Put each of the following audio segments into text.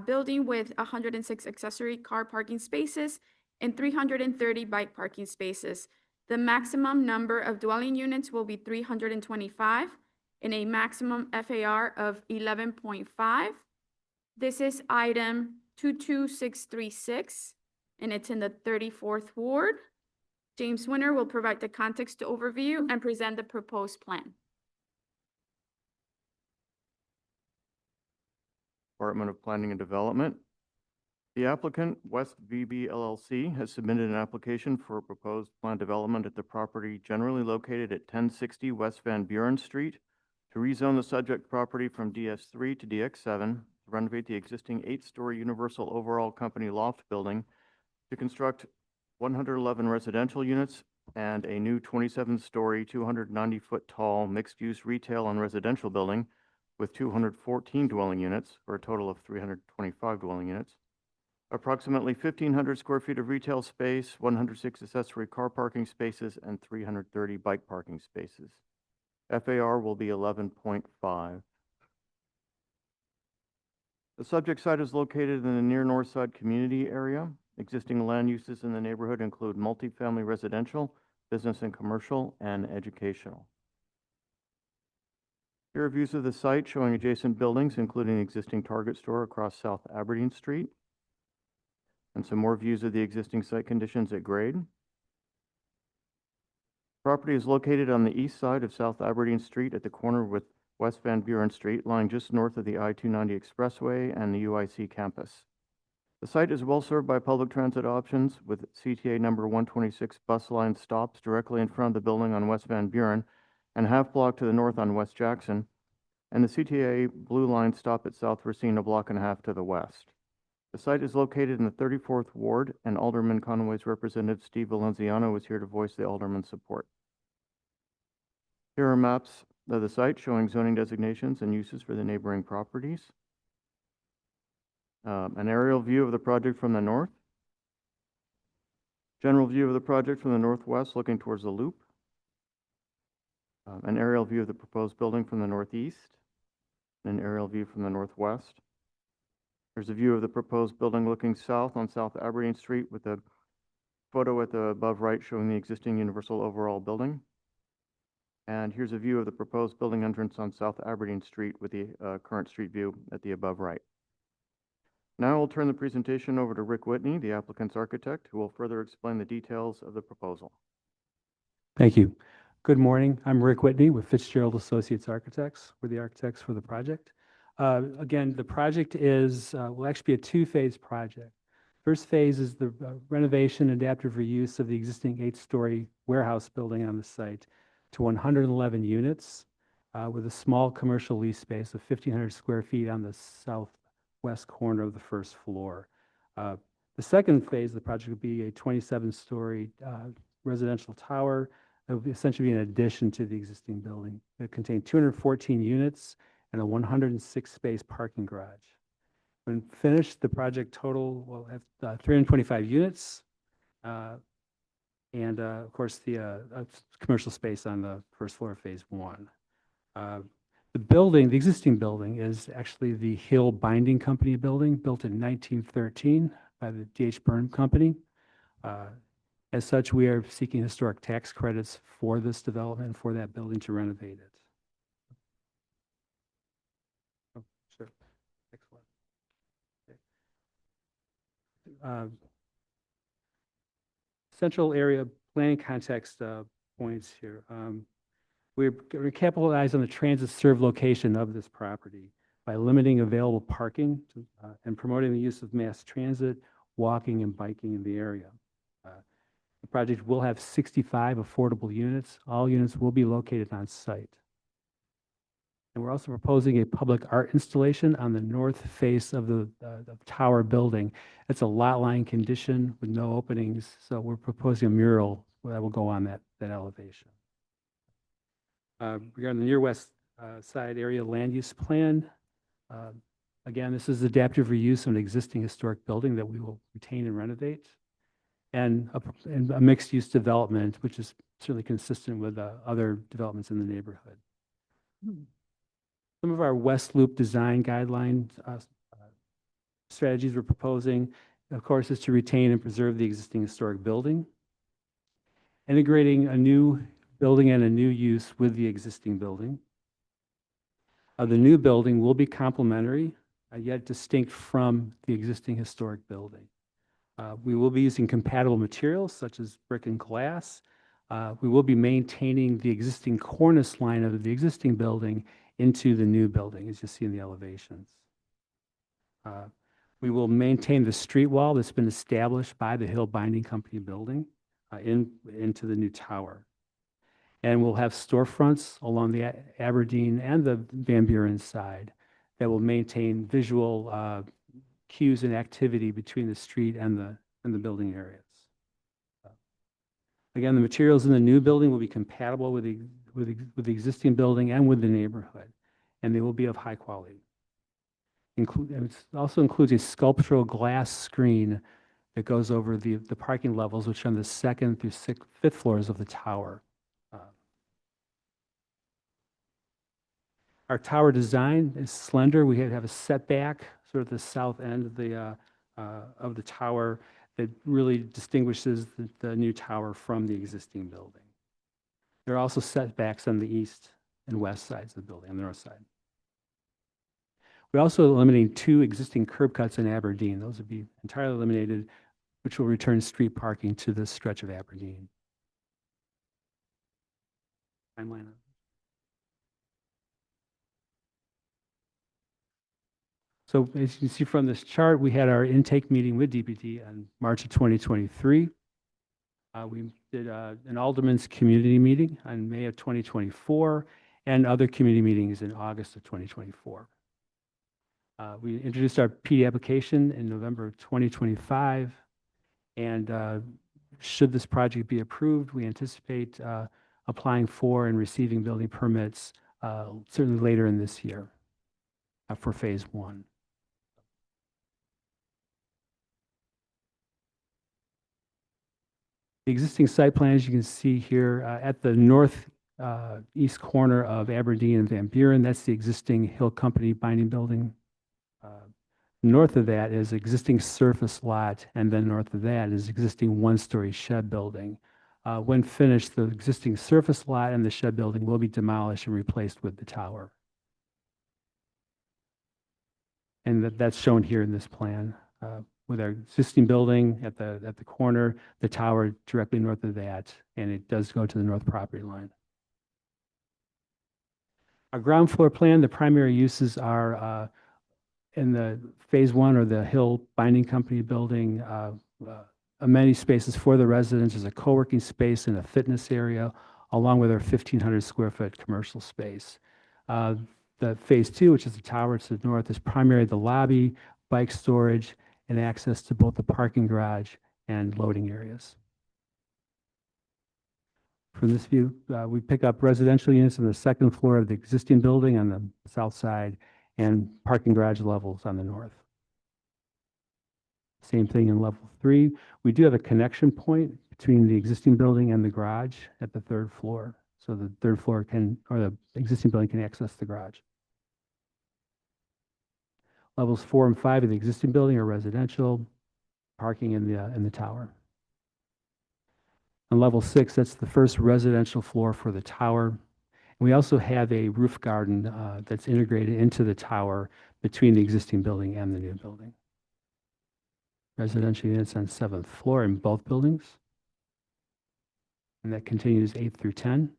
building with 106 accessory car parking spaces and 330 bike parking spaces. The maximum number of dwelling units will be 325 and a maximum FAR of 11.5. This is item 22636, and it's in the 34th Ward. James Winter will provide the context overview and present the proposed plan. Department of Planning and Development. The applicant, West VB LLC, has submitted an application for a proposed plan development at the property generally located at 1060 West Van Buren Street to rezone the subject property from DS3 to DX7, to renovate the existing 8-story Universal Overall Company loft building, to construct 111 residential units and a new 27-story, 290-foot tall mixed-use retail and residential building with 214 dwelling units, for a total of 325 dwelling units. Approximately 1,500 square feet of retail space, 106 accessory car parking spaces, and 330 bike parking spaces. FAR will be 11.5. The subject site is located in the near north side community area. Existing land uses in the neighborhood include multifamily residential, business and commercial, and educational. Here are views of the site showing adjacent buildings, including the existing Target store across South Aberdeen Street, and some more views of the existing site conditions at grade. Property is located on the east side of South Aberdeen Street at the corner with West Van Buren Street, lying just north of the I-290 Expressway and the UIC campus. The site is well served by public transit options, with CTA number 126 bus line stops directly in front of the building on West Van Buren and half block to the north on West Jackson, and the CTA Blue Line stop at South Racine a block and a half to the west. The site is located in the 34th Ward, and Alderman Conway's representative Steve Valenziano is here to voice the alderman's support. Here are maps of the site showing zoning designations and uses for the neighboring properties. An aerial view of the project from the north. General view of the project from the northwest looking towards the loop. An aerial view of the proposed building from the northeast. An aerial view from the northwest. There's a view of the proposed building looking south on South Aberdeen Street, with a photo at the above right showing the existing Universal Overall building. And here's a view of the proposed building entrance on South Aberdeen Street with the current street view at the above right. Now I'll turn the presentation over to Rick Whitney, the applicant's architect, who will further explain the details of the proposal. Thank you. Good morning. I'm Rick Whitney with Fitzgerald Associates Architects. We're the architects for the project. Again, the project will actually be a two-phase project. First phase is the renovation and adaptive reuse of the existing 8-story warehouse building on the site to 111 units with a small commercial lease space of 1,500 square feet on the southwest corner of the first floor. The second phase of the project will be a 27-story residential tower. It will essentially be an addition to the existing building. It contains 214 units and a 106-space parking garage. When finished, the project total will have 325 units, and of course the commercial space on the first floor of phase one. The existing building is actually the Hill Binding Company building, built in 1913 by the D.H. Byrne Company. As such, we are seeking historic tax credits for this development and for that building to renovate it. Oh, sure. Next one. Okay. Central area planning context points here. We're going to capitalize on the transit-served location of this property by limiting available parking and promoting the use of mass transit, walking, and biking in the area. The project will have 65 affordable units. All units will be located on site. And we're also proposing a public art installation on the north face of the tower building. It's a lot line condition with no openings, so we're proposing a mural that will go on that elevation. Regarding the near west side area land use plan, again, this is adaptive reuse of an existing historic building that we will retain and renovate, and a mixed-use development, which is certainly consistent with other developments in the neighborhood. Some of our West Loop design guidelines strategies we're proposing, of course, is to retain and preserve the existing historic building, integrating a new building and a new use with the existing building. The new building will be complementary, yet distinct from the existing historic building. We will be using compatible materials such as brick and glass. We will be maintaining the existing cornice line of the existing building into the new building, as you see in the elevations. We will maintain the street wall that's been established by the Hill Binding Company building into the new tower. And we'll have storefronts along the Aberdeen and the Van Buren side that will maintain visual cues and activity between the street and the building areas. Again, the materials in the new building will be compatible with the existing building and with the neighborhood, and they will be of high quality. It also includes a sculptural glass screen that goes over the parking levels, which are on the 2nd through 5th floors of the tower. Our tower design is slender. We have a setback sort of the south end of the tower that really distinguishes the new tower from the existing building. There are also setbacks on the east and west sides of the building, on the north side. We're also eliminating 2 existing curb cuts in Aberdeen. Those would be entirely eliminated, which will return street parking to this stretch of Aberdeen. Timeline. So as you can see from this chart, we had our intake meeting with DPD in March of 2023. We did an Alderman's community meeting in May of 2024 and other community meetings in August of 2024. We introduced our PD application in November of 2025. And should this project be approved, we anticipate applying for and receiving building permits certainly later in this year for phase 1. The existing site plan, as you can see here, at the north east corner of Aberdeen and Van Buren, that's the existing Hill Company binding building. North of that is existing surface lot, and then north of that is existing 1-story shed building. When finished, the existing surface lot and the shed building will be demolished and replaced with the tower. And that's shown here in this plan. With our existing building at the corner, the tower directly north of that, and it does go to the north property line. Our ground floor plan, the primary uses are in the phase 1 or the Hill Binding Company building, amenity spaces for the residents. There's a co-working space and a fitness area, along with our 1,500 square foot commercial space. The phase 2, which is the tower to the north, is primarily the lobby, bike storage, and access to both the parking garage and loading areas. From this view, we pick up residential units on the 2nd floor of the existing building on the south side and parking garage levels on the north. Same thing in level 3. We do have a connection point between the existing building and the garage at the 3rd floor. So the 3rd floor the existing building can access the garage. Levels 4 and 5 of the existing building are residential, parking in the tower. On level 6, that's the first residential floor for the tower. And we also have a roof garden that's integrated into the tower between the existing building and the new building. Residential units on 7th floor in both buildings. And that continues 8 through 10.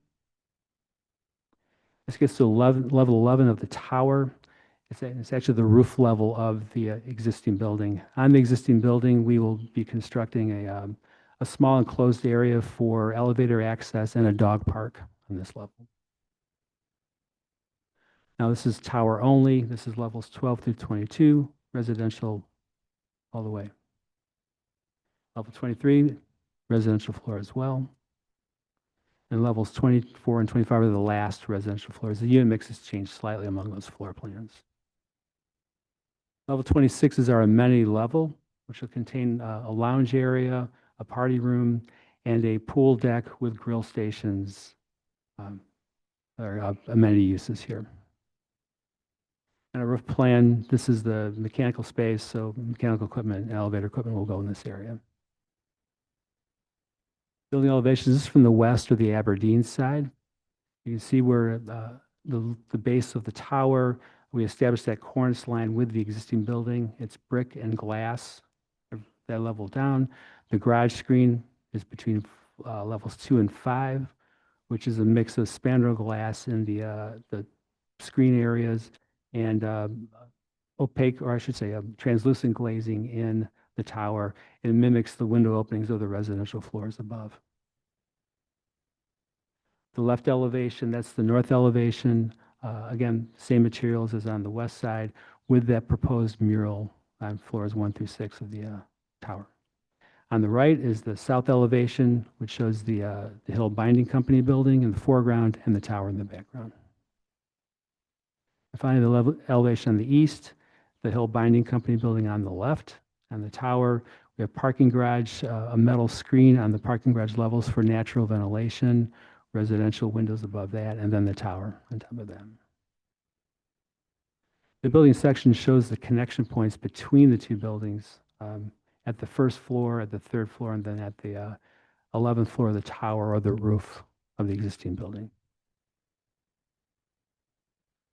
This gets to level 11 of the tower. It's actually the roof level of the existing building. On the existing building, we will be constructing a small enclosed area for elevator access and a dog park on this level. Now this is tower only. This is levels 12 through 22, residential all the way. Level 23, residential floor as well. And levels 24 and 25 are the last residential floors. The unit mix has changed slightly among those floor plans. Level 26 is our amenity level, which will contain a lounge area, a party room, and a pool deck with grill stations. Amenity uses here. And a roof plan, this is the mechanical space, so mechanical equipment and elevator equipment will go in this area. Building elevations, this is from the west or the Aberdeen side. You can see where the base of the tower, we established that cornice line with the existing building. It's brick and glass, that level down. The garage screen is between levels 2 and 5, which is a mix of spandrel glass in the screen areas and opaque, or I should say, translucent glazing in the tower. It mimics the window openings of the residential floors above. The left elevation, that's the north elevation. Again, same materials as on the west side with that proposed mural on floors 1 through 6 of the tower. On the right is the south elevation, which shows the Hill Binding Company building in the foreground and the tower in the background. And finally, the elevation on the east, the Hill Binding Company building on the left. On the tower, we have parking garage, a metal screen on the parking garage levels for natural ventilation, residential windows above that, and then the tower on top of that. The building section shows the connection points between the two buildings at the first floor, at the third floor, and then at the 11th floor of the tower or the roof of the existing building.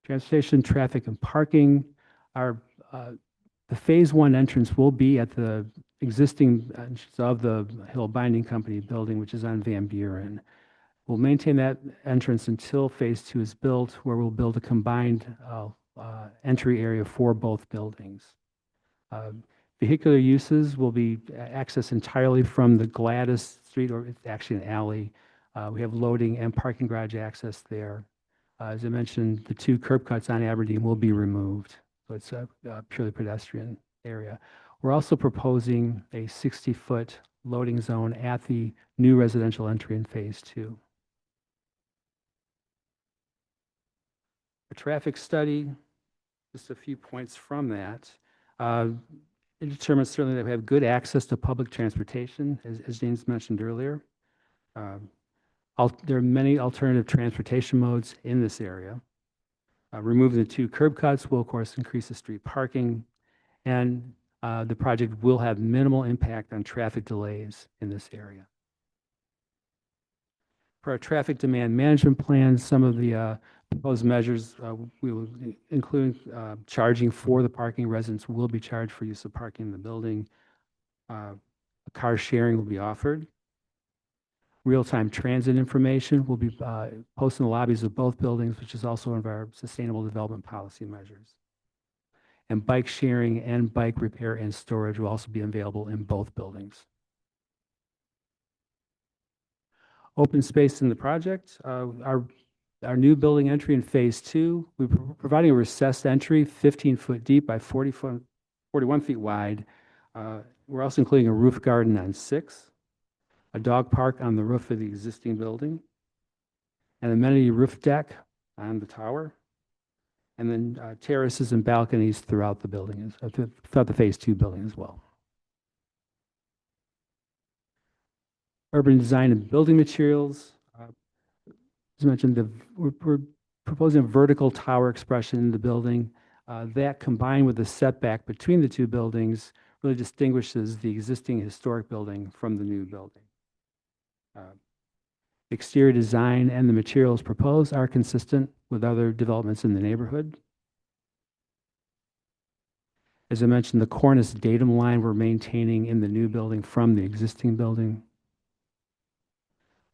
Transportation, traffic, and parking. The phase 1 entrance will be at the existing entrance of the Hill Binding Company building, which is on Van Buren. We'll maintain that entrance until phase 2 is built, where we'll build a combined entry area for both buildings. Vehicular uses will be accessed entirely from the Gladys Street, or it's actually an alley. We have loading and parking garage access there. As I mentioned, the 2 curb cuts on Aberdeen will be removed, so it's a purely pedestrian area. We're also proposing a 60-foot loading zone at the new residential entry in phase 2. A traffic study, just a few points from that. It determines certainly that we have good access to public transportation, as James mentioned earlier. There are many alternative transportation modes in this area. Removing the 2 curb cuts will, of course, increase the street parking, and the project will have minimal impact on traffic delays in this area. For our traffic demand management plan, some of the proposed measures we will include charging for the parking. Residents will be charged for use of parking in the building. Car sharing will be offered. Real-time transit information will be posted in the lobbies of both buildings, which is also one of our sustainable development policy measures. And bike sharing and bike repair and storage will also be available in both buildings. Open space in the project. Our new building entry in phase 2, we're providing a recessed entry, 15-foot deep by 41 feet wide. We're also including a roof garden on 6, a dog park on the roof of the existing building, an amenity roof deck on the tower, and then terraces and balconies throughout the building, throughout the phase 2 building as well. Urban design and building materials. As mentioned, we're proposing a vertical tower expression in the building. That combined with the setback between the 2 buildings really distinguishes the existing historic building from the new building. Exterior design and the materials proposed are consistent with other developments in the neighborhood. As I mentioned, the cornice datum line we're maintaining in the new building from the existing building.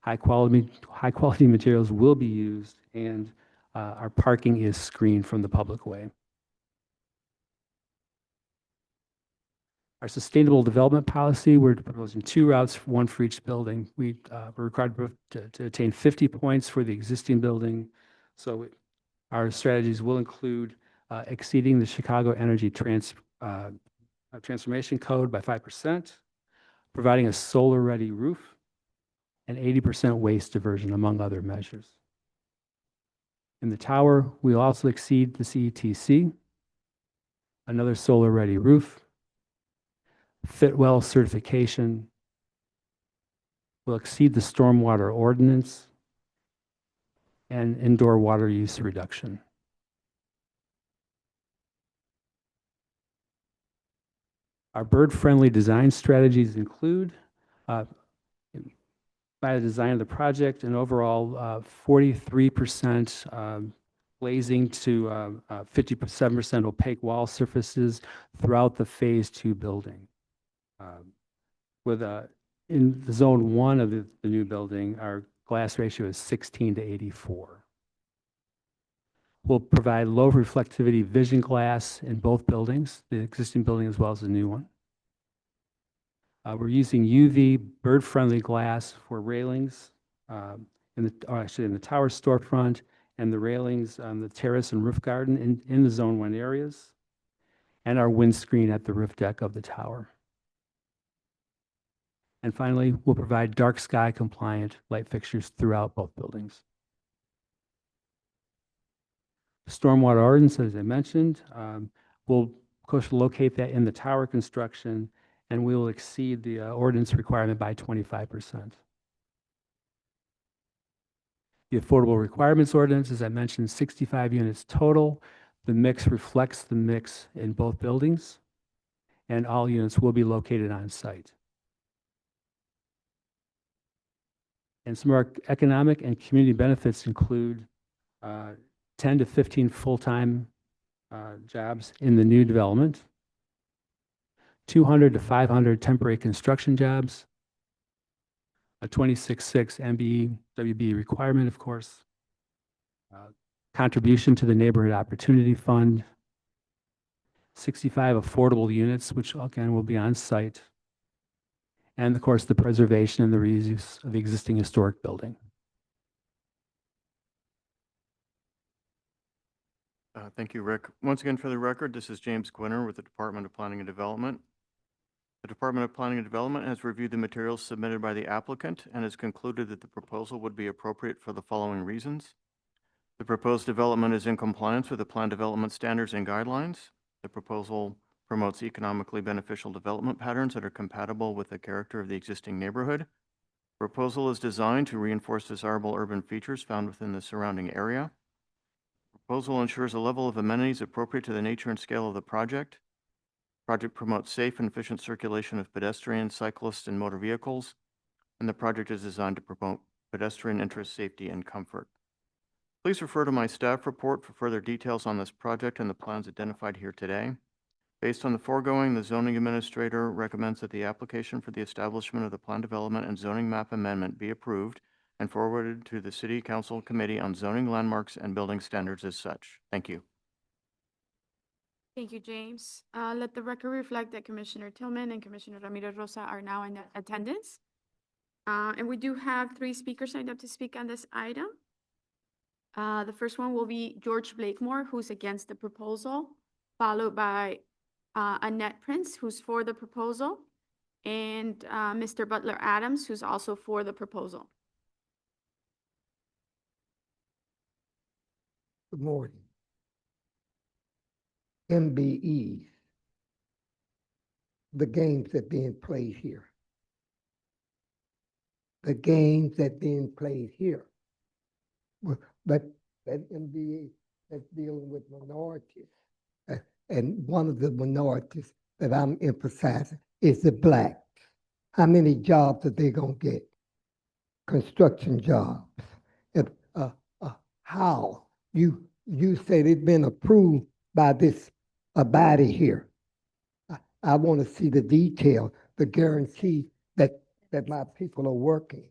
High quality materials will be used, and our parking is screened from the public way. Our sustainable development policy, we're proposing 2 routes, 1 for each building. We're required to attain 50 points for the existing building. So our strategies will include exceeding the Chicago Energy Transformation Code by 5%, providing a solar-ready roof, and 80% waste diversion, among other measures. In the tower, we'll also exceed the CETC, another solar-ready roof, Fitwell certification, will exceed the stormwater ordinance, and indoor water use reduction. Our bird-friendly design strategies include, uh, by the design of the project, an overall 43% glazing to 57% opaque wall surfaces throughout the Phase 2 building. With in the Zone 1 of the new building, our glass ratio is 16:84. We'll provide low reflectivity vision glass in both buildings, the existing building as well as the new one. We're using UV bird-friendly glass for railings in the tower storefront and the railings on the terrace and roof garden in the Zone 1 areas, and our windscreen at the roof deck of the tower. And finally, we'll provide dark sky compliant light fixtures throughout both buildings. Stormwater ordinance, as I mentioned, we'll of course locate that in the tower construction, and we will exceed the ordinance requirement by 25%. The affordable requirements ordinance, as I mentioned, 65 units total. The mix reflects the mix in both buildings, and all units will be located on site. And some of our economic and community benefits include 10 to 15 full-time jobs in the new development, 200 to 500 temporary construction jobs, a 26.6 MBE WB requirement, of course, contribution to the Neighborhood Opportunity Fund, 65 affordable units, which again will be on site, and of course the preservation and the reuse of the existing historic building. Thank you, Rick. Once again, for the record, this is James Gwinner with the Department of Planning and Development. The Department of Planning and Development has reviewed the materials submitted by the applicant and has concluded that the proposal would be appropriate for the following reasons. The proposed development is in compliance with the plan development standards and guidelines. The proposal promotes economically beneficial development patterns that are compatible with the character of the existing neighborhood. Proposal is designed to reinforce desirable urban features found within the surrounding area. Proposal ensures a level of amenities appropriate to the nature and scale of the project. Project promotes safe and efficient circulation of pedestrians, cyclists, and motor vehicles, and the project is designed to promote pedestrian interest, safety, and comfort. Please refer to my staff report for further details on this project and the plans identified here today. Based on the foregoing, the zoning administrator recommends that the application for the establishment of the plan development and zoning map amendment be approved and forwarded to the City Council Committee on Zoning Landmarks and Building Standards as such. Thank you. Thank you, James. Let the record reflect that Commissioner Tillman and Commissioner Ramirez Rosa are now in attendance. And we do have 3 speakers signed up to speak on this item. The first one will be George Blakemore, who's against the proposal, followed by Annette Prince, who's for the proposal, and Mr. Butler Adams, who's also for the proposal. Good morning. MBEs, the games that being played here. The games that being played here. But that MBE that's dealing with minorities. And one of the minorities that I'm emphasizing is the blacks. How many jobs are they gonna get? Construction jobs. If, how? You said it's been approved by this body here. I want to see the detail, the guarantee that my people are working.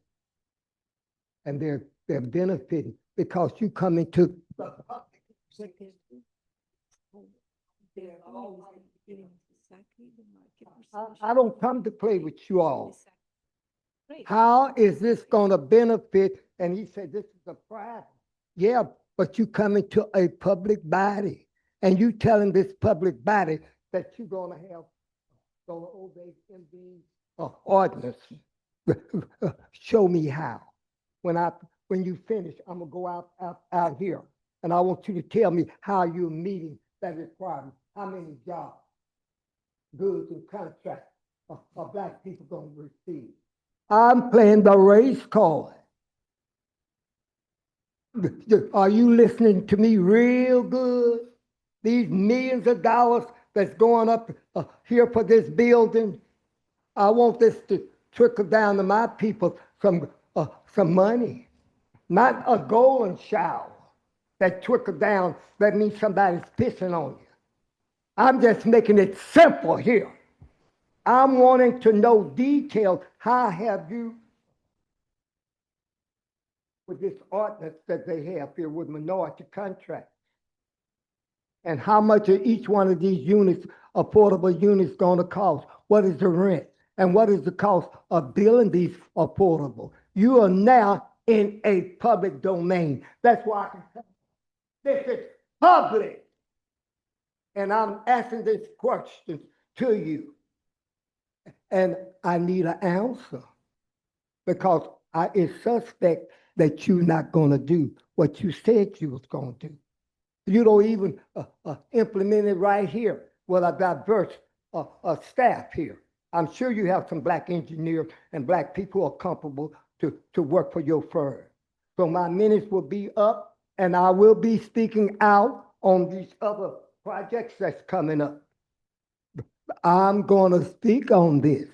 And they're benefiting because you come into I don't come to play with you all. How is this going to benefit? And he said, this is a private. Yeah, but you come into a public body and you telling this public body that you're going to obey MB ordinance. Show me how. When you finish, I'm going to go out here and I want you to tell me how you're meeting that requirement. How many jobs, goods, and contracts are black people going to receive? I'm playing the race card. Are you listening to me real good? These millions of dollars that's going up here for this building. I want this to trickle down to my people some money, not a golden shower that trickle down. That means somebody's pissing on you. I'm just making it simple here. I'm wanting to know details. How have you, with this ordinance that they have here with minority contract? And how much are each one of these units, affordable units, going to cost? What is the rent? And what is the cost of building these affordable? You are now in a public domain. That's why I can tell you, this is public. And I'm asking this question to you. And I need an answer, because it's suspect that you're not going to do what you said you was going to do. You don't even implement it right here with a diverse staff here. I'm sure you have some black engineers and black people who are comfortable to work for your firm. So my minutes will be up, and I will be speaking out on these other projects that's coming up. I'm going to speak on this.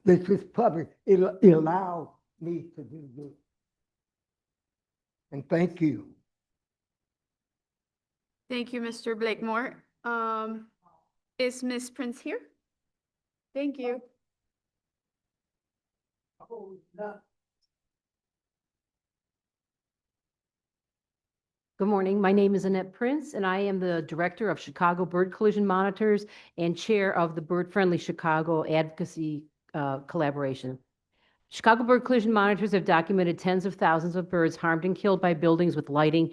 This is public. It allows me to do this. And thank you. Thank you, Mr. Blakemore. Is Ms. Prince here? Thank you. Good morning. My name is Annette Prince, and I am the Director of Chicago Bird Collision Monitors and Chair of the Bird Friendly Chicago Advocacy Collaboration. Chicago Bird Collision Monitors have documented tens of thousands of birds harmed and killed by buildings with lighting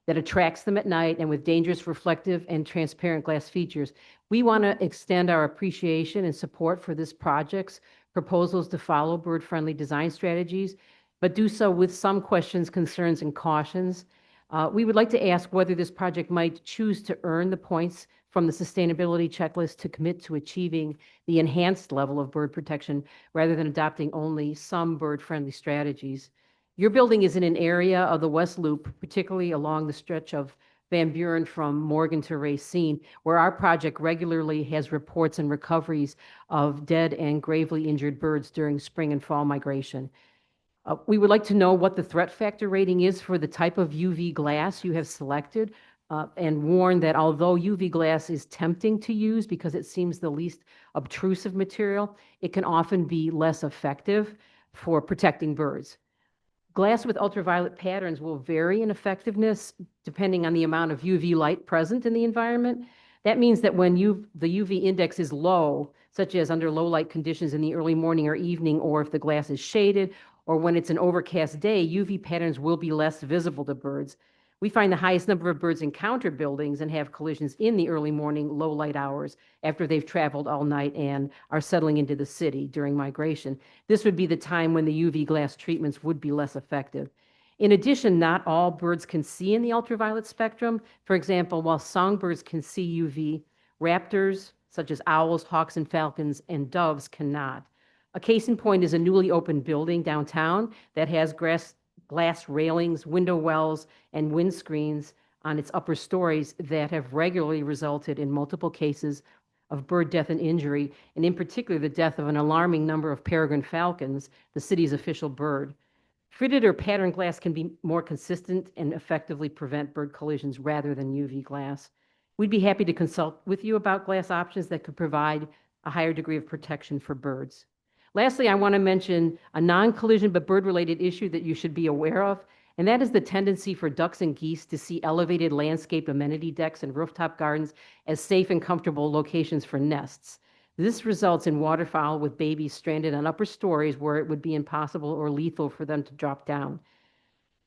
that attracts them at night and with dangerous reflective and transparent glass features. We want to extend our appreciation and support for this project's proposals to follow bird-friendly design strategies, but do so with some questions, concerns, and cautions. We would like to ask whether this project might choose to earn the points from the sustainability checklist to commit to achieving the enhanced level of bird protection rather than adopting only some bird-friendly strategies. Your building is in an area of the West Loop, particularly along the stretch of Van Buren from Morgan to Racine, where our project regularly has reports and recoveries of dead and gravely injured birds during spring and fall migration. We would like to know what the threat factor rating is for the type of UV glass you have selected, and warn that although UV glass is tempting to use because it seems the least obtrusive material, it can often be less effective for protecting birds. Glass with ultraviolet patterns will vary in effectiveness depending on the amount of UV light present in the environment. That means that when the UV index is low, such as under low light conditions in the early morning or evening, or if the glass is shaded, or when it's an overcast day, UV patterns will be less visible to birds. We find the highest number of birds encounter buildings and have collisions in the early morning, low light hours after they've traveled all night and are settling into the city during migration. This would be the time when the UV glass treatments would be less effective. In addition, not all birds can see in the ultraviolet spectrum. For example, while songbirds can see UV, raptors, such as owls, hawks, and falcons, and doves cannot. A case in point is a newly opened building downtown that has glass railings, window wells, and windscreens on its upper stories that have regularly resulted in multiple cases of bird death and injury, and in particular the death of an alarming number of peregrine falcons, the city's official bird. Fritted or patterned glass can be more consistent and effectively prevent bird collisions rather than UV glass. We'd be happy to consult with you about glass options that could provide a higher degree of protection for birds. Lastly, I want to mention a non-collision but bird-related issue that you should be aware of, and that is the tendency for ducks and geese to see elevated landscape amenity decks and rooftop gardens as safe and comfortable locations for nests. This results in waterfowl with babies stranded on upper stories where it would be impossible or lethal for them to drop down.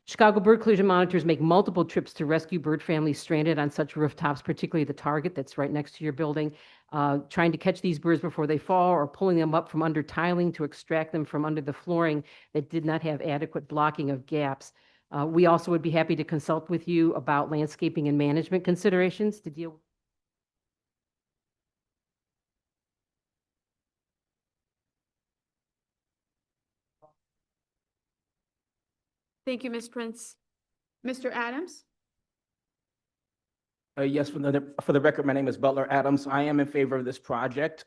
Chicago Bird Collision Monitors make multiple trips to rescue bird families stranded on such rooftops, particularly the Target that's right next to your building, trying to catch these birds before they fall or pulling them up from under tiling to extract them from under the flooring that did not have adequate blocking of gaps. We also would be happy to consult with you about landscaping and management considerations to deal with. Thank you, Ms. Prince. Mr. Adams? Yes, for the record, my name is Butler Adams. I am in favor of this project.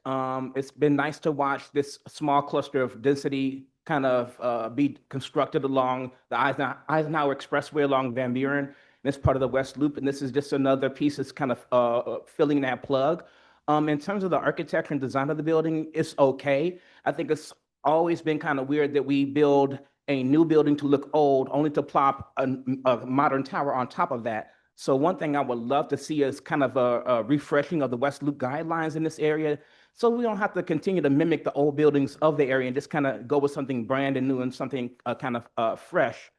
It's been nice to watch this small cluster of density kind of be constructed along the Eisenhower Expressway along Van Buren. And it's part of the West Loop, and this is just another piece that's kind of filling that plug. In terms of the architecture and design of the building, it's okay. I think it's always been kind of weird that we build a new building to look old, only to plop a modern tower on top of that. So one thing I would love to see is kind of a refreshing of the West Loop guidelines in this area, so we don't have to continue to mimic the old buildings of the area and just kind of go with something brand and new and something kind of fresh.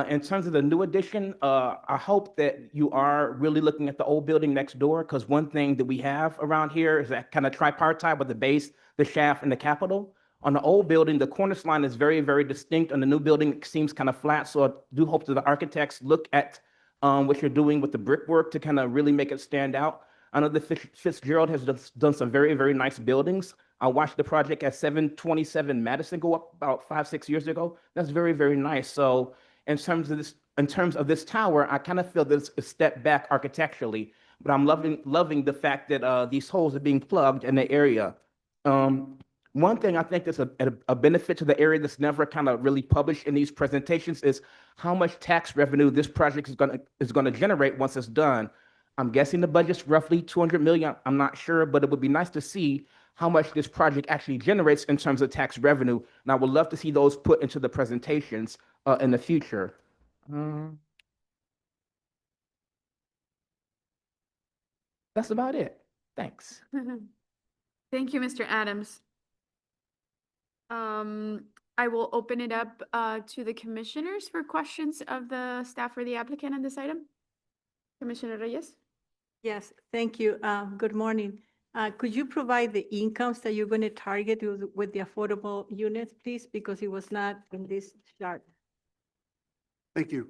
In terms of the new addition, I hope that you are really looking at the old building next door, because one thing that we have around here is that kind of tripartite with the base, the shaft, and the capitol. On the old building, the cornice line is very, very distinct. On the new building, it seems kind of flat. So I do hope that the architects look at what you're doing with the brickwork to kind of really make it stand out. I know that Fitzgerald has done some very, very nice buildings. I watched the project at 727 Madison go up about 5-6 years ago. That's very, very nice. So in terms of this tower, I kind of feel that it's a step back architecturally, but I'm loving the fact that these holes are being plugged in the area. One thing I think that's a benefit to the area that's never kind of really published in these presentations is how much tax revenue this project is gonna generate once it's done. I'm guessing the budget's roughly 200 million. I'm not sure, but it would be nice to see how much this project actually generates in terms of tax revenue. And I would love to see those put into the presentations in the future. That's about it. Thanks. Thank you, Mr. Adams. I will open it up to the commissioners for questions of the staff or the applicant on this item. Commissioner Reyes? Yes, thank you. Good morning. Could you provide the incomes that you're going to target with the affordable units, please? Because it was not in this chart. Thank you.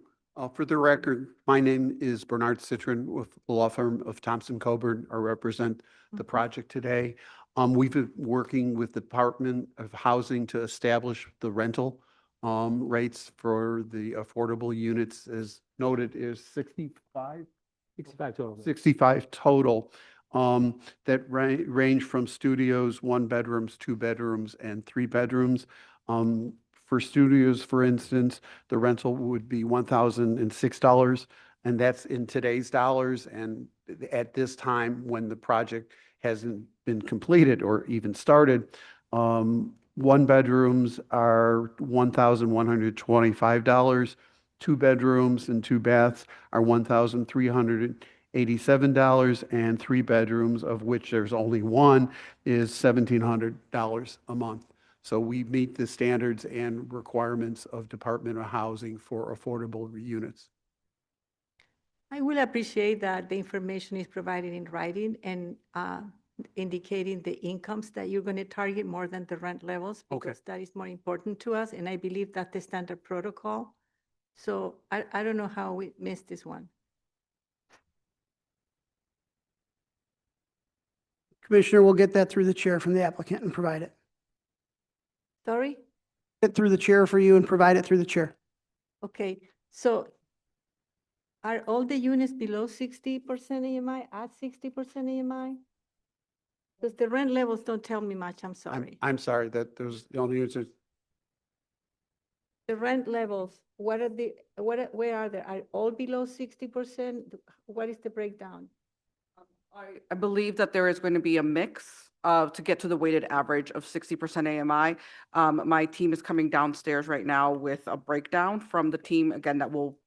For the record, my name is Bernard Citron with the law firm of Thompson Coburn. I represent the project today. We've been working with the Department of Housing to establish the rental rates for the affordable units, as noted, is 65? 65 total. 65 total, that range from studios, 1 bedrooms, 2 bedrooms, and 3 bedrooms. For studios, for instance, the rental would be $1,006, and that's in today's dollars. And at this time, when the project hasn't been completed or even started, 1 bedrooms are $1,125. 2 bedrooms and 2 baths are $1,387, and 3 bedrooms, of which there's only 1, is $1,700 a month. So we meet the standards and requirements of Department of Housing for affordable units. I will appreciate that the information is provided in writing and indicating the incomes that you're going to target more than the rent levels, Okay. because that is more important to us, and I believe that's the standard protocol. So I don't know how we missed this one. Commissioner, we'll get that through the chair from the applicant and provide it. Sorry? Get through the chair for you and provide it through the chair. Okay, so are all the units below 60% AMI, at 60% AMI? Because the rent levels don't tell me much, I'm sorry. I'm sorry that those, the only units are The rent levels, where are they, are all below 60%? What is the breakdown? I believe that there is going to be a mix to get to the weighted average of 60% AMI. My team is coming downstairs right now with a breakdown from the team, again, that will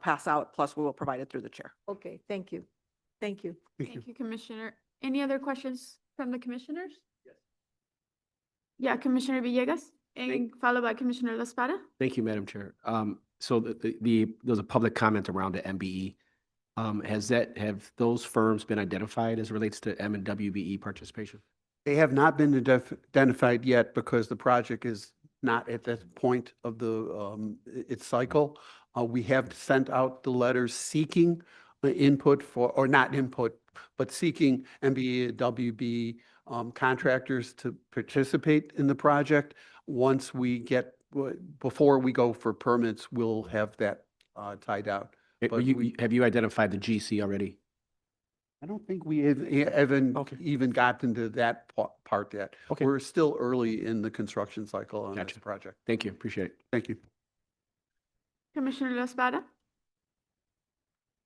pass out, plus we will provide it through the chair. Okay, thank you. Thank you. Thank you, Commissioner. Any other questions from the commissioners? Yes. Yeah, Commissioner Villegas, and followed by Commissioner La Espada. Thank you, Madam Chair. So there's a public comment around the MBE. Have those firms been identified as it relates to M and WBE participation? They have not been identified yet because the project is not at that point of the its cycle. We have sent out the letters seeking input for, or not input, but seeking MBE, WB contractors to participate in the project. Once we get, before we go for permits, we'll have that tied out. But Have you identified the GC already? I don't think we haven't Okay. even gotten to that part yet. Okay. We're still early in the construction cycle on this Gotcha. project. Thank you, appreciate it. Thank you. Commissioner La Espada?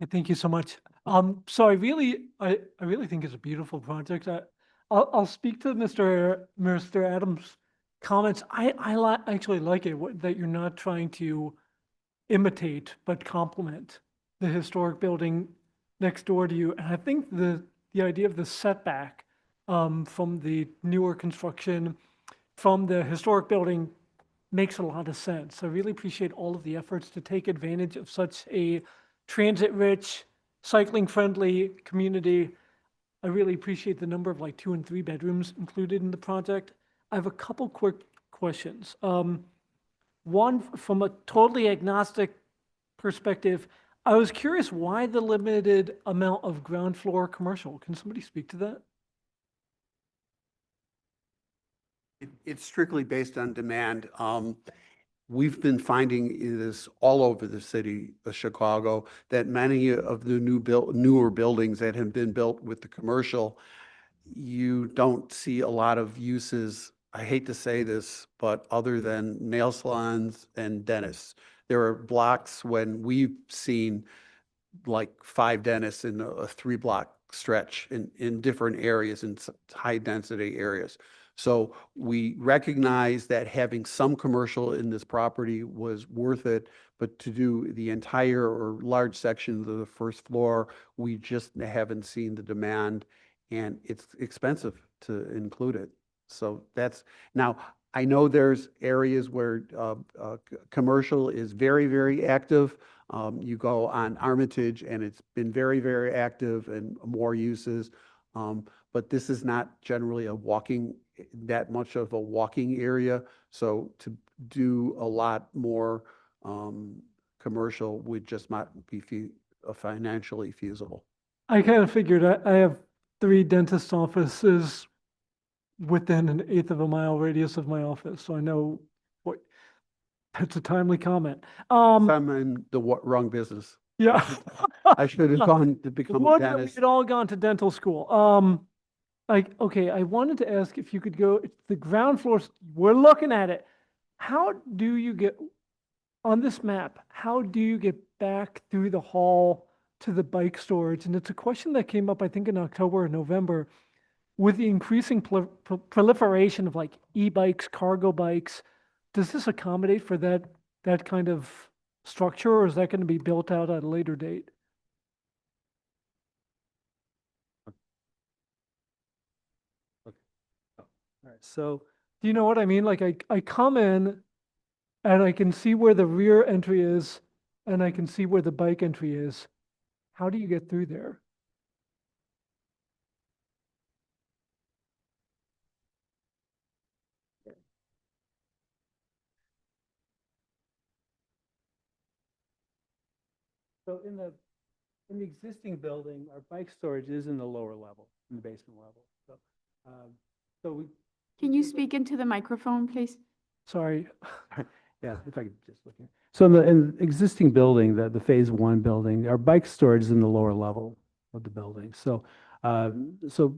Thank you so much. So I really think it's a beautiful project. I'll speak to Mr. Adams' comments. I actually like it, that you're not trying to imitate, but complement the historic building next door to you. And I think the idea of the setback, from the newer construction, from the historic building makes a lot of sense. I really appreciate all of the efforts to take advantage of such a transit-rich, cycling-friendly community. I really appreciate the number of like 2 and 3 bedrooms included in the project. I have a couple quick questions. One, from a totally agnostic perspective, I was curious why the limited amount of ground floor commercial. Can somebody speak to that? It's strictly based on demand. We've been finding this all over the city of Chicago, that many of the newer buildings that have been built with the commercial, you don't see a lot of uses, I hate to say this, but other than nail salons and dentists. There are blocks when we've seen like 5 dentists in a 3-block stretch in different areas, in high density areas. So we recognize that having some commercial in this property was worth it, but to do the entire or large section of the first floor, we just haven't seen the demand, and it's expensive to include it. So that's, now, I know there's areas where commercial is very, very active. You go on Armitage and it's been very, very active and more uses. But this is not generally that much of a walking area. So to do a lot more commercial would just not be financially feasible. I kind of figured I have 3 dentist offices within an 1/8 of a mile radius of my office, so I know what, that's a timely comment. I'm in the wrong business. Yeah. I should have gone to become a Would that dentist. we'd all gone to dental school. Okay, I wanted to ask if you could go, it's the ground floors, we're looking at it. How do you get, on this map, how do you get back through the hall to the bike storage? And it's a question that came up, I think, in October or November. With the increasing proliferation of like e-bikes, cargo bikes, does this accommodate for that kind of structure, or is that going to be built out at a later date? All right, so Do you know what I mean? Like I come in and I can see where the rear entry is and I can see where the bike entry is. How do you get through there? So in the existing building, our bike storage is in the lower level, in the basement level. So we, Can you speak into the microphone, please? Sorry. yeah, if I could just look here. So in the existing building, the Phase 1 building, our bike storage is in the lower level of the building. So, so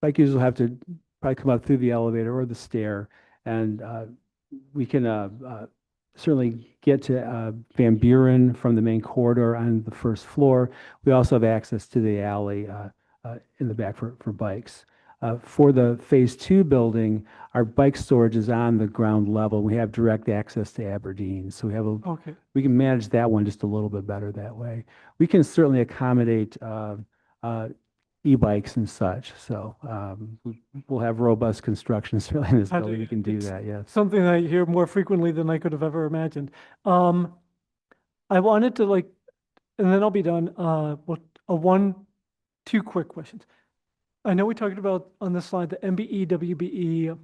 bike users will have to probably come up through the elevator or the stair, and we can certainly get to Van Buren from the main corridor on the first floor. We also have access to the alley in the back for bikes. For the Phase 2 building, our bike storage is on the ground level. We have direct access to Aberdeen, so we have Okay. we can manage that one just a little bit better that way. We can certainly accommodate e-bikes and such, so we'll have robust construction certainly in this I building. We do- can do it's that, yes. Something I hear more frequently than I could have ever imagined. I wanted to like, and then I'll be done. Two quick questions. I know we talked about on the slide the MBE, WBE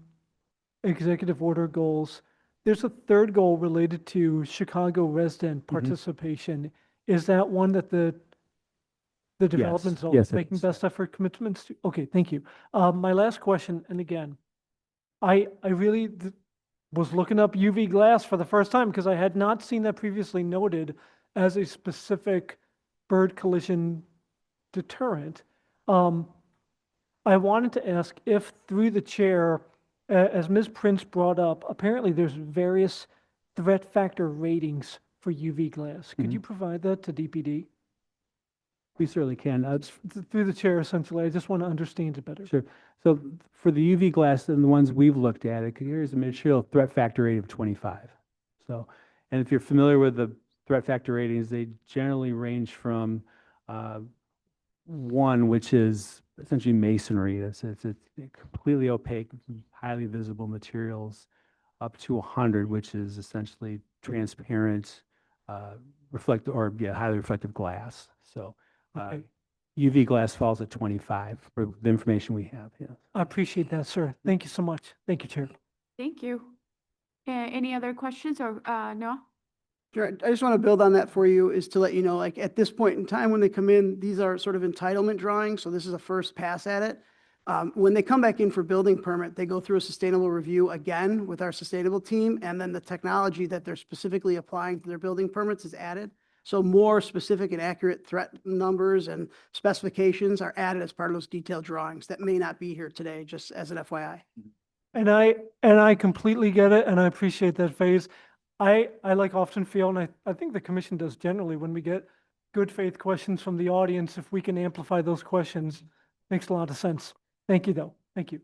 executive order goals. There's a third goal related to Chicago resident participation. Is that one that the development's all Yes, it making is. best effort commitments to? Okay, thank you. My last question, and again, I really was looking up UV glass for the first time because I had not seen that previously noted as a specific bird collision deterrent. I wanted to ask if through the chair, as Ms. Prince brought up, apparently there's various threat factor ratings for UV glass. Could you provide that to DPD? We certainly can. Through the chair, essentially, I just want to understand it better. Sure. So for the UV glass and the ones we've looked at, here's a material threat factor rating of 25. So, and if you're familiar with the threat factor ratings, they generally range from 1, which is essentially masonry. It's completely opaque, highly visible materials, up to 100, which is essentially transparent, highly reflective glass. So Okay. UV glass falls at 25 for the information we have. Yeah. I appreciate that, sir. Thank you so much. Thank you, Chair. Thank you. Any other questions or, Noah? Sure, I just want to build on that for you, is to let you know, like, at this point in time, when they come in, these are sort of entitlement drawings, so this is a first pass at it. When they come back in for building permit, they go through a sustainable review again with our sustainable team, and then the technology that they're specifically applying to their building permits is added. So more specific and accurate threat numbers and specifications are added as part of those detailed drawings that may not be here today, just as an FYI. And I completely get it, and I appreciate that phase. I like often feel, and I think the commission does generally, when we get good faith questions from the audience, if we can amplify those questions, makes a lot of sense. Thank you, though. Thank you.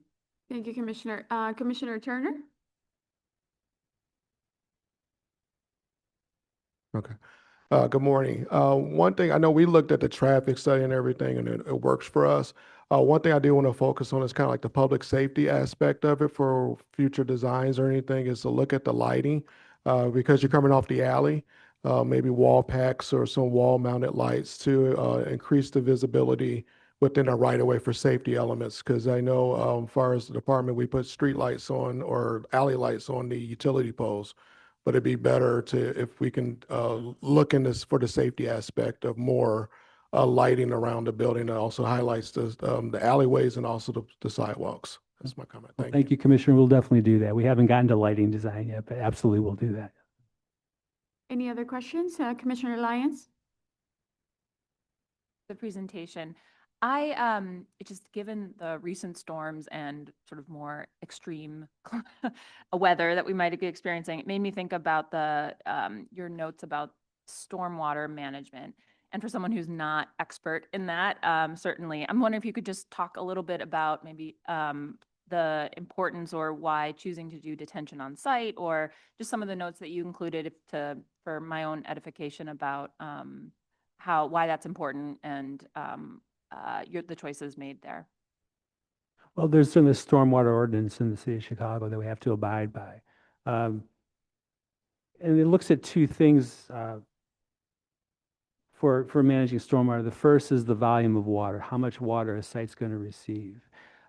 Thank you, Commissioner. Commissioner Turner? Okay. Good morning. One thing, I know we looked at the traffic study and everything, and it works for us. One thing I do want to focus on is kind of like the public safety aspect of it for future designs or anything, is to look at the lighting, because you're coming off the alley, maybe wall packs or some wall-mounted lights to increase the visibility within a right-of-way for safety elements. Because I know, as far as the department, we put street lights on or alley lights on the utility poles. But it'd be better if we can look in this for the safety aspect of more lighting around the building that also highlights the alleyways and also the sidewalks. That's my comment. Well, Thank thank you. you, Commissioner. We'll definitely do that. We haven't gotten to lighting design yet, but absolutely we'll do that. Any other questions? Commissioner Lyons? The presentation. Just given the recent storms and sort of more extreme weather that we might be experiencing, it made me think about your notes about stormwater management. And for someone who's not expert in that, certainly, I'm wondering if you could just talk a little bit about maybe the importance or why choosing to do detention on site, or just some of the notes that you included for my own edification about why that's important and the choices made there. Well, there's certainly a stormwater ordinance in the city of Chicago that we have to abide by. And it looks at two things for managing stormwater. The first is the volume of water, how much water a site's going to receive.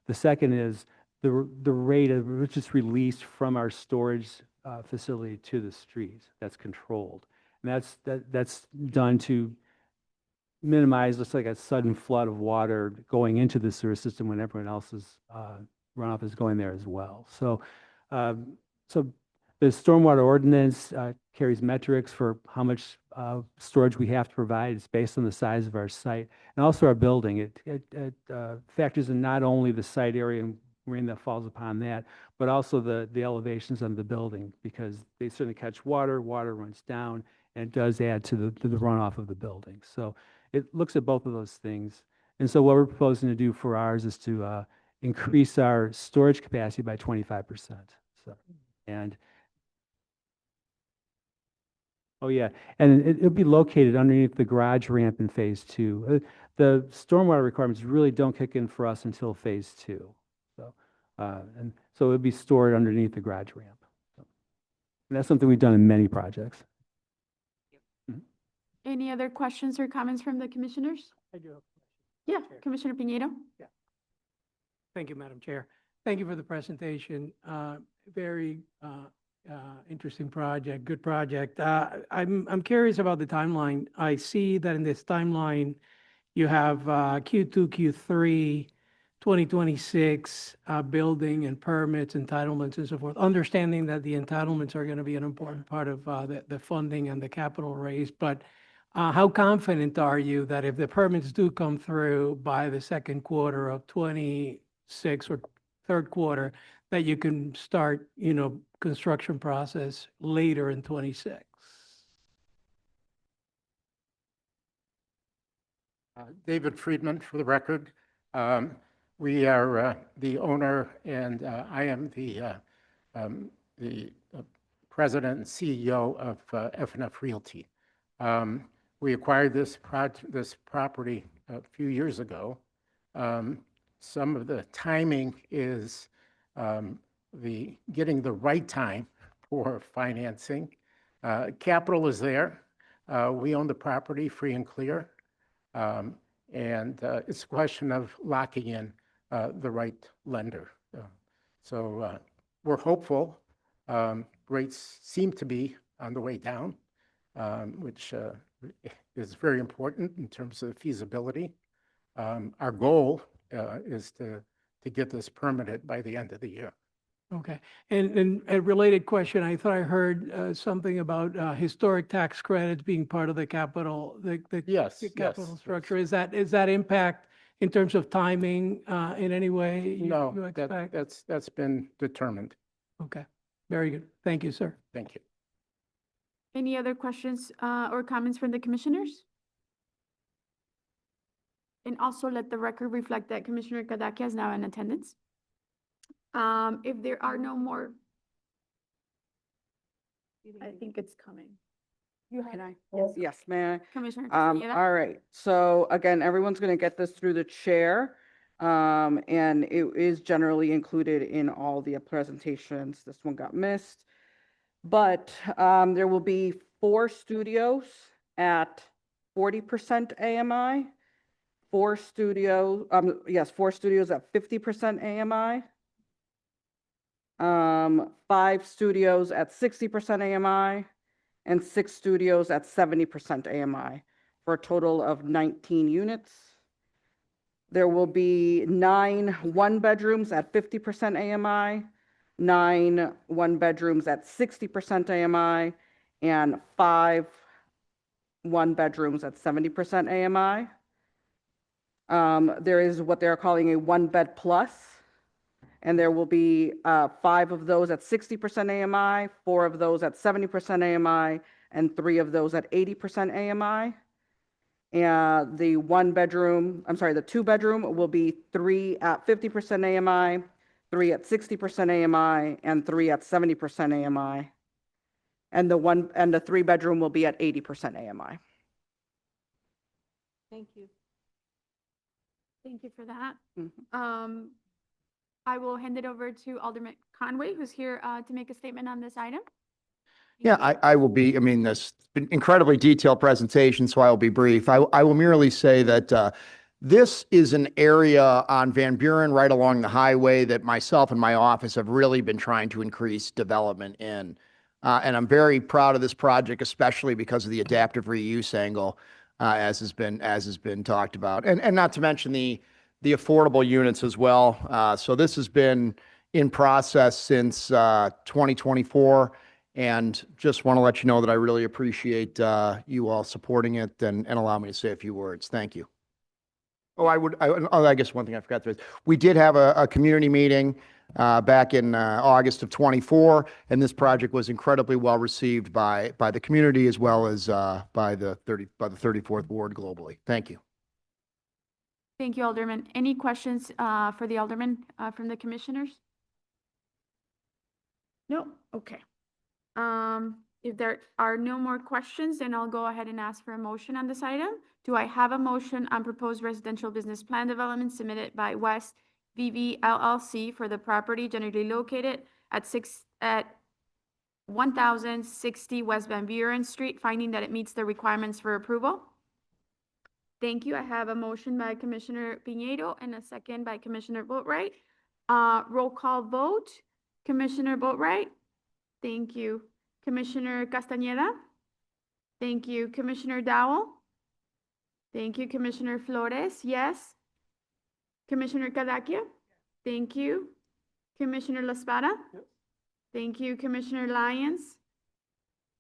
The second is the rate of which is released from our storage facility to the street. That's controlled. And that's done to minimize, looks like a sudden flood of water going into the sewer system when everyone else's runoff is going there as well. So the stormwater ordinance carries metrics for how much storage we have to provide. It's based on the size of our site and also our building. It factors in not only the site area and rain that falls upon that, but also the elevations of the building, because they certainly catch water runs down, and it does add to the runoff of the building. So it looks at both of those things. And so what we're proposing to do for ours is to increase our storage capacity by 25%. So, oh yeah, and it'll be located underneath the garage ramp in phase 2. The stormwater requirements really don't kick in for us until phase 2. So, and so it'll be stored underneath the garage ramp. So, and that's something we've done in many projects. Any other questions or comments from the commissioners? I do have Yeah, Commissioner Piñeiro? Thank you, Madam Chair. Thank you for the presentation. Very interesting project, good project. I'm curious about the timeline. I see that in this timeline, you have Q2, Q3, 2026, building and permits, entitlements and so forth, understanding that the entitlements are going to be an important part of the funding and the capital raise. But How confident are you that if the permits do come through by the second quarter of 26 or third quarter, that you can start, construction process later in 26? David Friedman, for the record. We are the owner, and I am the president and CEO of F&F Realty. We acquired this property a few years ago. Some of the timing is getting the right time for financing. Capital is there. We own the property free and clear. And it's a question of locking in the right lender. So we're hopeful. Rates seem to be on the way down, which is very important in terms of feasibility. Our goal is to get this permitted by the end of the year. Okay. And a related question, I thought I heard something about historic tax credits being part of the capital, the Yes, capital yes, structure. Is that impact in terms of timing in any way you No, expect? that's been determined. Okay, very good. Thank you, sir. Thank you. Any other questions or comments from the commissioners? And also let the record reflect that Commissioner Kadakia is now in attendance. If there are no more, I think it's coming. You Can have, I? Yes, may I? Commissioner Castañeda? All right, so again, everyone's going to get this through the chair. And it is generally included in all the presentations. This one got missed. But there will be 4 studios at 40% AMI, 4 studios at 50% AMI, 5 studios at 60% AMI, and 6 studios at 70% AMI, for a total of 19 units. There will be 9 one-bedrooms at 50% AMI, 9 one-bedrooms at 60% AMI, and 5 one-bedrooms at 70% AMI. There is what they're calling a one-bed plus, and there will be 5 of those at 60% AMI, 4 of those at 70% AMI, and 3 of those at 80% AMI. And the 2-bedroom will be 3 at 50% AMI, 3 at 60% AMI, and 3 at 70% AMI. And the 3-bedroom will be at 80% AMI. Thank you. Thank you for that. Mhm. I will hand it over to Alderman Conway, who's here to make a statement on this item. Yeah, I will be, this has been incredibly detailed presentation, so I will be brief. I will merely say that this is an area on Van Buren right along the highway that myself and my office have really been trying to increase development in. And I'm very proud of this project, especially because of the adaptive reuse angle, as has been talked about. And not to mention the affordable units as well. So this has been in process since 2024. And just want to let you know that I really appreciate you all supporting it and allow me to say a few words. Thank you. Oh, I guess one thing I forgot to say. We did have a community meeting back in August of 24, and this project was incredibly well received by the community as well as by the 34th Ward globally. Thank you. Thank you, Alderman. Any questions for the Alderman from the commissioners? No? Okay. If there are no more questions, then I'll go ahead and ask for a motion on this item. Do I have a motion on proposed residential business plan development submitted by West VB LLC for the property generally located at 1060 West Van Buren Street, finding that it meets the requirements for approval? Thank you. I have a motion by Commissioner Piñeiro and a second by Commissioner Boatright. Roll call vote. Commissioner Boatright? Thank you. Commissioner Castañeda? Thank you. Commissioner Dowell? Thank you. Commissioner Flores? Yes. Commissioner Cadaquia? Thank you. Commissioner La Espada? Thank you. Commissioner Lyons?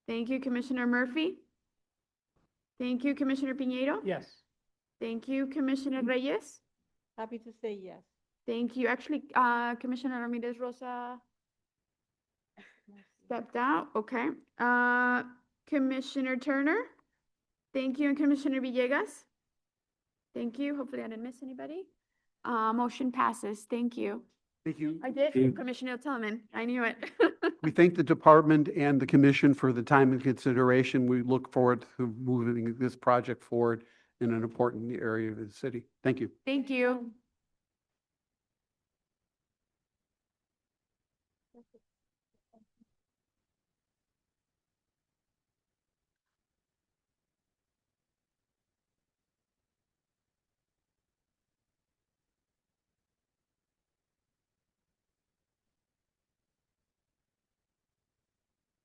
Thank you. Commissioner Murphy? Thank you, Commissioner Piñeiro. Yes. Thank you, Commissioner Reyes. Happy to say yes. Thank you. Actually, Commissioner Ramirez Rosa stepped out. Okay. Commissioner Turner. Thank you, and Commissioner Villegas. Thank you. Hopefully I didn't miss anybody. Motion passes. Thank you. Thank you. I did, you. Commissioner Tillman. I knew it. We thank the department and the commission for the time and consideration. We look forward to moving this project forward in an important area of the city. Thank you. Thank you.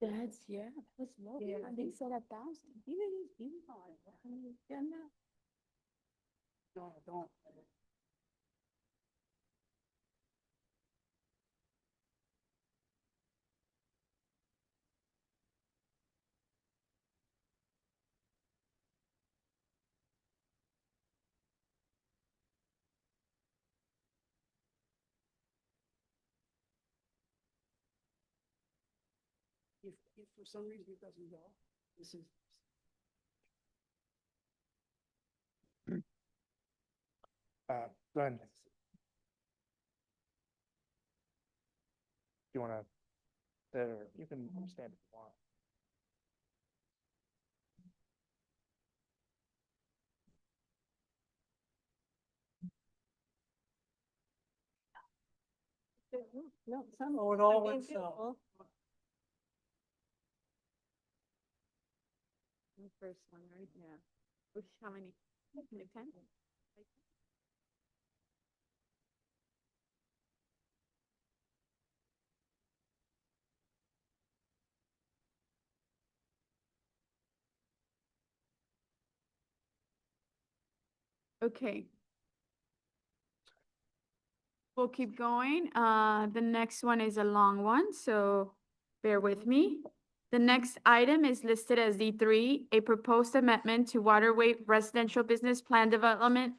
That's, yeah, that's low. Yeah. They said 1,000. No, don't. If for some reason it doesn't go, this is. Go ahead. You want to sit, or you can stand if you want. No, some. Oh, it all some went being south. beautiful. The first one, right? Yeah. Which, how many? Like 10? Okay. We'll keep going. The next one is a long one, so bear with me. The next item is listed as D3, a proposed amendment to Waterway Residential Business Plan Development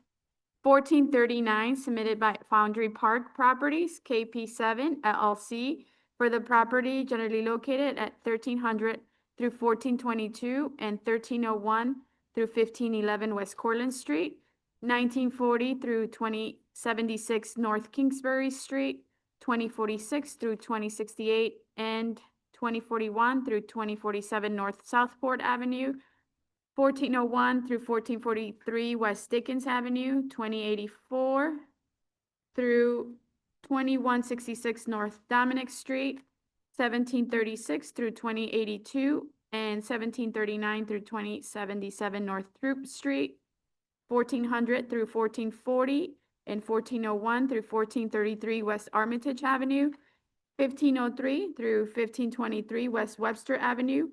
1439, submitted by Foundry Park Properties, KP7 LLC, for the property generally located at 1300 through 1422 and 1301 through 1511 West Cortlandt Street, 1940 through 2076 North Kingsbury Street, 2046 through 2068, and 2041 through 2047 North Southport Avenue, 1401 through 1443 West Dickens Avenue, 2084 through 2166 North Dominic Street, 1736 through 2082, and 1739 through 2077 North Throop Street, 1400 through 1440, and 1401 through 1433 West Armitage Avenue, 1503 through 1523 West Webster Avenue,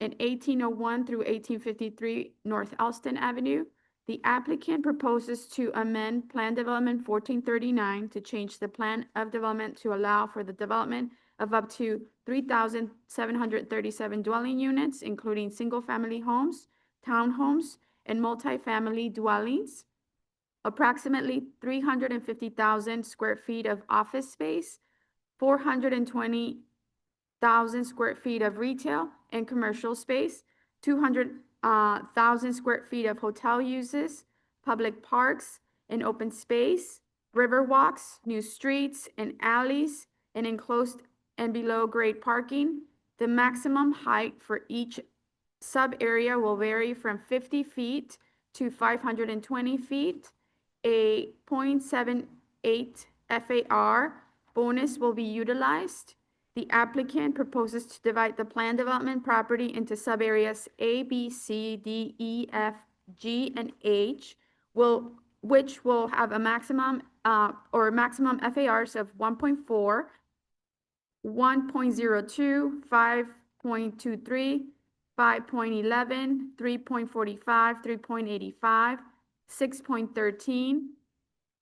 and 1801 through 1853 North Alston Avenue. The applicant proposes to amend Plan Development 1439 to change the plan of development to allow for the development of up to 3,737 dwelling units, including single-family homes, townhomes, and multifamily dwellings, approximately 350,000 square feet of office space, 420,000 square feet of retail and commercial space, 200,000 square feet of hotel uses, public parks and open space, river walks, new streets and alleys, and enclosed and below-grade parking. The maximum height for each sub-area will vary from 50 feet to 520 feet. A 0.78 FAR bonus will be utilized. The applicant proposes to divide the planned development property into sub-areas A, B, C, D, E, F, G, and H, which will have a maximum FARs of 1.4, 1.02, 5.23, 5.11, 3.45, 3.85, 6.13,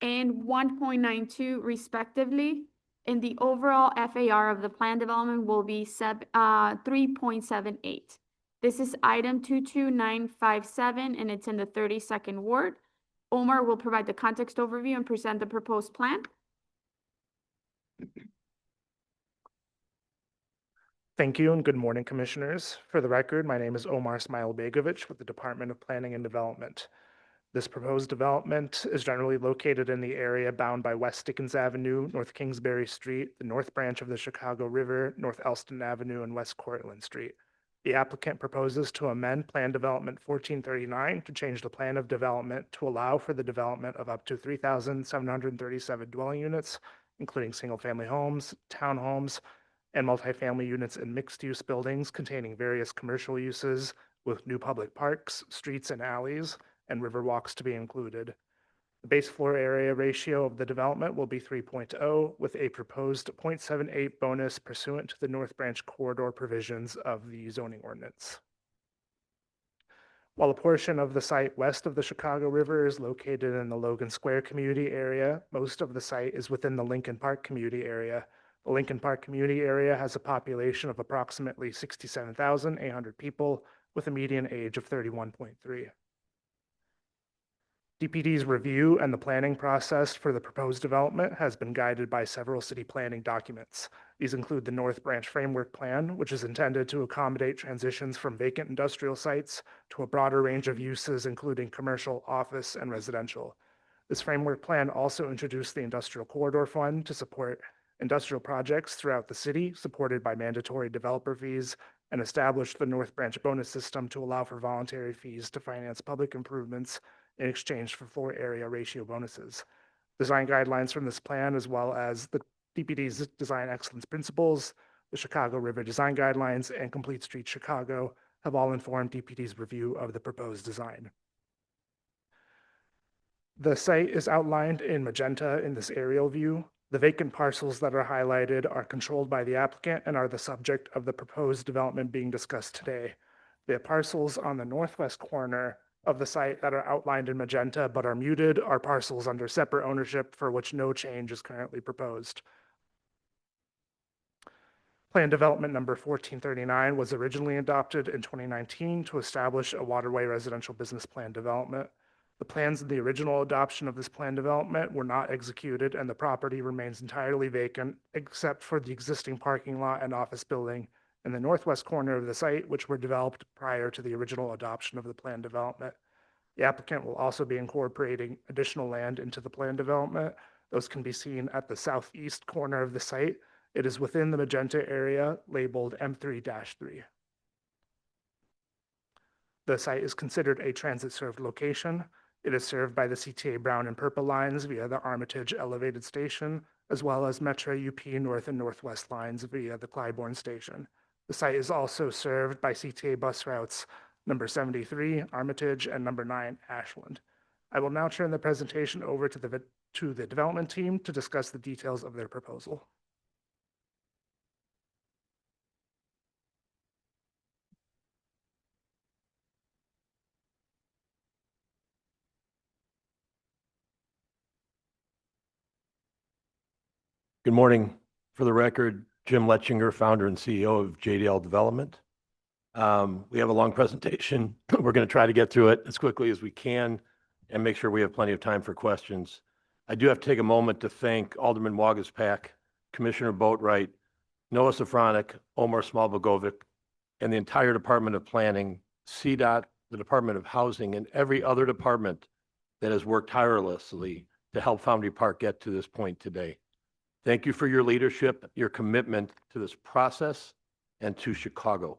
and 1.92 respectively. And the overall FAR of the plan development will be 3.78. This is item 22957, and it's in the 32nd ward. Omar will provide the context overview and present the proposed plan. Thank you and good morning, Commissioners. For the record, my name is Omar Smailebegovic with the Department of Planning and Development. This proposed development is generally located in the area bound by West Dickens Avenue, North Kingsbury Street, the North Branch of the Chicago River, North Elston Avenue, and West Cortlandt Street. The applicant proposes to amend Plan Development 1439 to change the plan of development to allow for the development of up to 3,737 dwelling units, including single-family homes, townhomes, and multifamily units in mixed-use buildings containing various commercial uses with new public parks, streets and alleys, and river walks to be included. The base floor area ratio of the development will be 3.0 with a proposed 0.78 bonus pursuant to the North Branch corridor provisions of the zoning ordinance. While a portion of the site west of the Chicago River is located in the Logan Square community area, most of the site is within the Lincoln Park community area. The Lincoln Park community area has a population of approximately 67,800 people with a median age of 31.3. DPD's review and the planning process for the proposed development has been guided by several city planning documents. These include the North Branch Framework Plan, which is intended to accommodate transitions from vacant industrial sites to a broader range of uses, including commercial, office, and residential. This framework plan also introduced the Industrial Corridor Fund to support industrial projects throughout the city, supported by mandatory developer fees, and established the North Branch bonus system to allow for voluntary fees to finance public improvements in exchange for floor area ratio bonuses. Design guidelines from this plan, as well as the DPD's design excellence principles, the Chicago River Design Guidelines, and Complete Street Chicago have all informed DPD's review of the proposed design. The site is outlined in magenta in this aerial view. The vacant parcels that are highlighted are controlled by the applicant and are the subject of the proposed development being discussed today. The parcels on the northwest corner of the site that are outlined in magenta but are muted are parcels under separate ownership for which no change is currently proposed. Plan Development Number 1439 was originally adopted in 2019 to establish a waterway residential business plan development. The plans in the original adoption of this plan development were not executed, and the property remains entirely vacant except for the existing parking lot and office building in the northwest corner of the site, which were developed prior to the original adoption of the plan development. The applicant will also be incorporating additional land into the plan development. Those can be seen at the southeast corner of the site. It is within the magenta area labeled M3-3. The site is considered a transit-served location. It is served by the CTA Brown and Purple lines via the Armitage Elevated Station, as well as Metro UP North and Northwest lines via the Clybourne Station. The site is also served by CTA bus routes number 73, Armitage, and number 9, Ashland. I will now turn the presentation over to the development team to discuss the details of their proposal. Good morning. For the record, Jim Letchinger, founder and CEO of JDL Development. We have a long presentation. We're going to try to get through it as quickly as we can and make sure we have plenty of time for questions. I do have to take a moment to thank Alderman Wagaspak, Commissioner Boatwright, Noah Safranik, Omar Smailebegovic, and the entire Department of Planning, CDOT, the Department of Housing, and every other department that has worked tirelessly to help Foundry Park get to this point today. Thank you for your leadership, your commitment to this process, and to Chicago.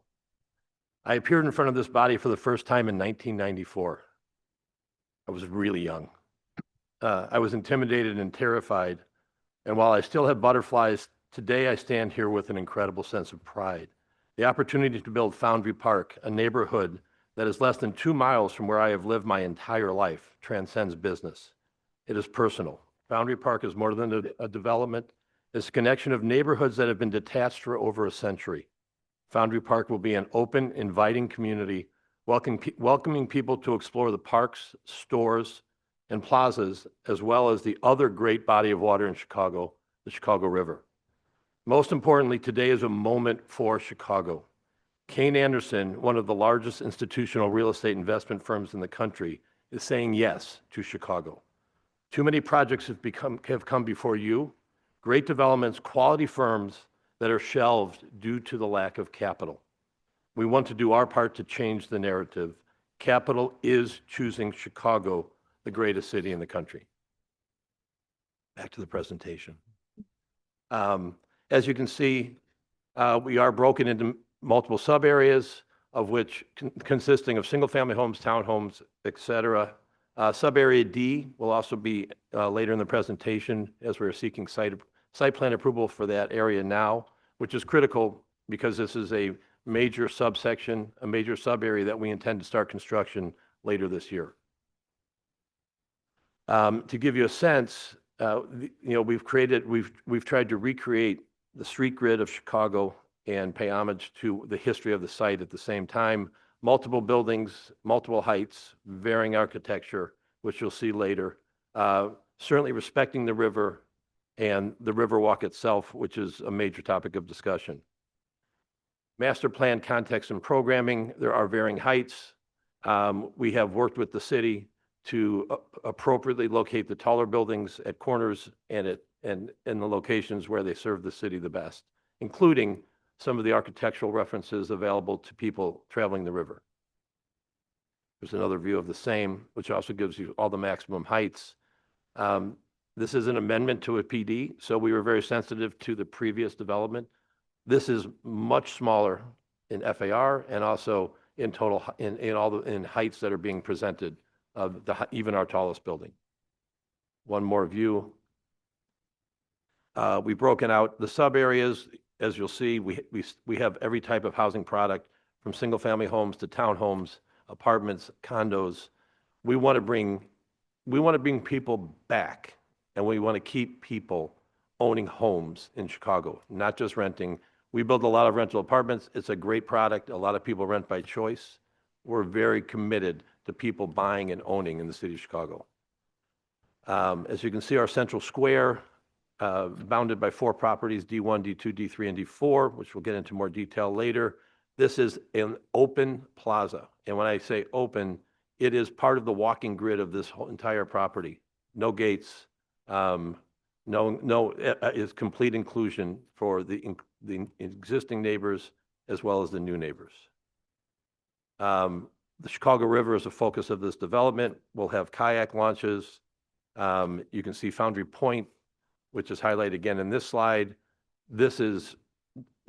I appeared in front of this body for the first time in 1994. I was really young. I was intimidated and terrified. And while I still have butterflies, today I stand here with an incredible sense of pride. The opportunity to build Foundry Park, a neighborhood that is less than 2 miles from where I have lived my entire life, transcends business. It is personal. Foundry Park is more than a development. It's a connection of neighborhoods that have been detached for over a century. Foundry Park will be an open, inviting community, welcoming people to explore the parks, stores, and plazas, as well as the other great body of water in Chicago, the Chicago River. Most importantly, today is a moment for Chicago. Kane Anderson, one of the largest institutional real estate investment firms in the country, is saying yes to Chicago. Too many projects have come before you, great developments, quality firms that are shelved due to the lack of capital. We want to do our part to change the narrative. Capital is choosing Chicago, the greatest city in the country. Back to the presentation. As you can see, we are broken into multiple sub-areas, of which consisting of single-family homes, townhomes, et cetera. Sub-area D will also be later in the presentation, as we're seeking site plan approval for that area now, which is critical because this is a major subsection, a major sub-area that we intend to start construction later this year. To give you a sense, we've tried to recreate the street grid of Chicago and pay homage to the history of the site at the same time. Multiple buildings, multiple heights, varying architecture, which you'll see later. Certainly respecting the river and the Riverwalk itself, which is a major topic of discussion. Master plan context and programming, there are varying heights. We have worked with the city to appropriately locate the taller buildings at corners and in the locations where they serve the city the best, including some of the architectural references available to people traveling the river. There's another view of the same, which also gives you all the maximum heights. This is an amendment to a PD, so we were very sensitive to the previous development. This is much smaller in FAR and also in total in heights that are being presented of even our tallest building. One more view. We've broken out the sub areas. As you'll see, we have every type of housing product, from single family homes to townhomes, apartments, condos. We want to bring people back, and we want to keep people owning homes in Chicago, not just renting. We build a lot of rental apartments. It's a great product. A lot of people rent by choice. We're very committed to people buying and owning in the city of Chicago. As you can see, our central square, bounded by 4 properties, D1, D2, D3, and D4, which we'll get into more detail later. This is an open plaza. And when I say open, it is part of the walking grid of this whole entire property. No gates, is complete inclusion for the existing neighbors as well as the new neighbors. The Chicago River is a focus of this development. We'll have kayak launches. You can see Foundry Point, which is highlighted again in this slide. This is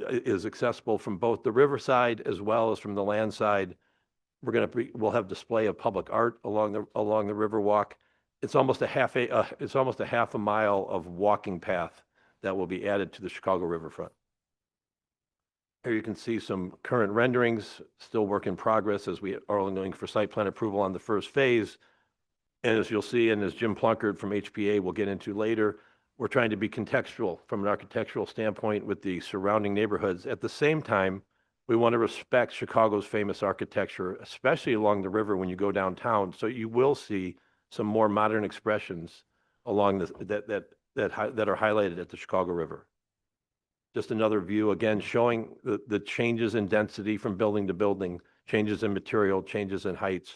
accessible from both the riverside as well as from the land side. We'll have display of public art along the Riverwalk. It's almost a half a mile of walking path that will be added to the Chicago riverfront. Here you can see some current renderings, still work in progress as we are only going for site plan approval on the first phase. And as you'll see, and as Jim Plunkard from HPA will get into later, we're trying to be contextual from an architectural standpoint with the surrounding neighborhoods. At the same time, we want to respect Chicago's famous architecture, especially along the river when you go downtown. So you will see some more modern expressions along that are highlighted at the Chicago River. Just another view, again, showing the changes in density from building to building, changes in material, changes in heights.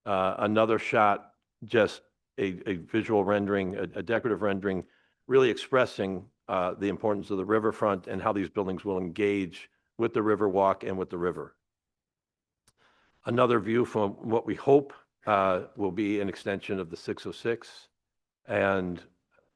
Another shot, just a visual rendering, a decorative rendering, really expressing the importance of the riverfront and how these buildings will engage with the Riverwalk and with the river. Another view from what we hope will be an extension of the 606. And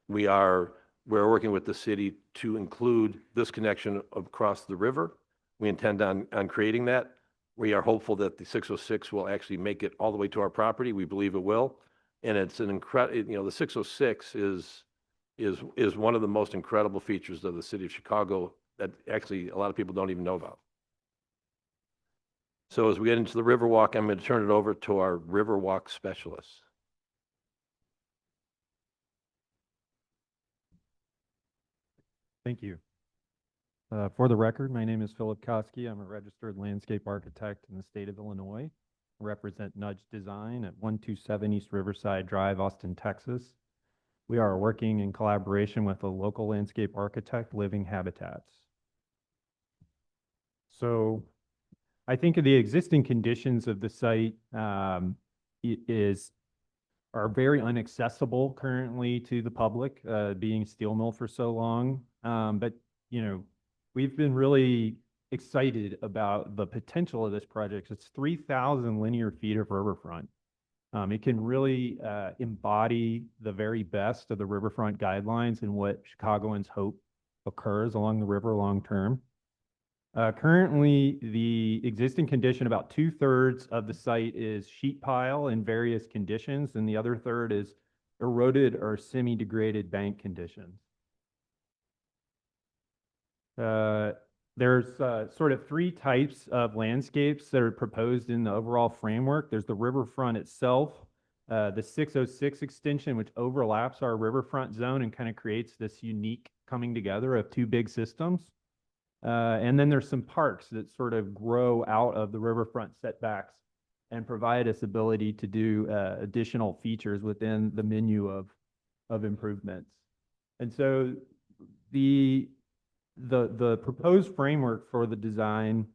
we're working with the city to include this connection across the river. We intend on creating that. We are hopeful that the 606 will actually make it all the way to our property. We believe it will. And it's an incredible, the 606 is one of the most incredible features of the city of Chicago that actually a lot of people don't even know about. So as we get into the Riverwalk, I'm going to turn it over to our Riverwalk specialist. Thank you. For the record, my name is Philip Koski. I'm a registered landscape architect in the state of Illinois. I represent Nudge Design at 127 East Riverside Drive, Austin, Texas. We are working in collaboration with a local landscape architect, Living Habitats. So I think of the existing conditions of the site are very inaccessible currently to the public, being steel mill for so long. But, you know, we've been really excited about the potential of this project. It's 3,000 linear feet of riverfront. It can really embody the very best of the riverfront guidelines and what Chicagoans hope occurs along the river long term. Currently, the existing condition, about 2/3 of the site is sheet pile in various conditions, and the other third is eroded or semi-degraded bank conditions. There's sort of three types of landscapes that are proposed in the overall framework. There's the riverfront itself, the 606 extension, which overlaps our riverfront zone and kind of creates this unique coming together of two big systems. And then there's some parks that sort of grow out of the riverfront setbacks and provide us ability to do additional features within the menu of improvements. And so the proposed framework for the design,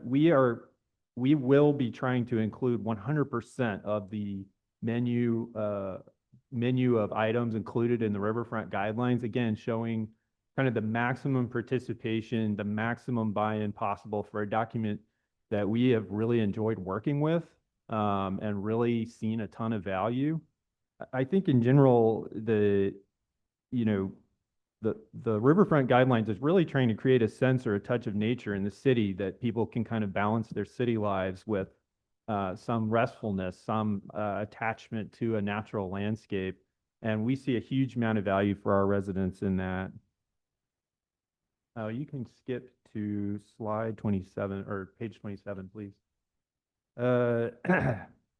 we will be trying to include 100% of the menu of items included in the riverfront guidelines, again, showing kind of the maximum participation, the maximum buy-in possible for a document that we have really enjoyed working with and really seen a ton of value. I think in general, the riverfront guidelines is really trying to create a sense or a touch of nature in the city that people can kind of balance their city lives with some restfulness, some attachment to a natural landscape. And we see a huge amount of value for our residents in that. You can skip to slide 27 or page 27, please. The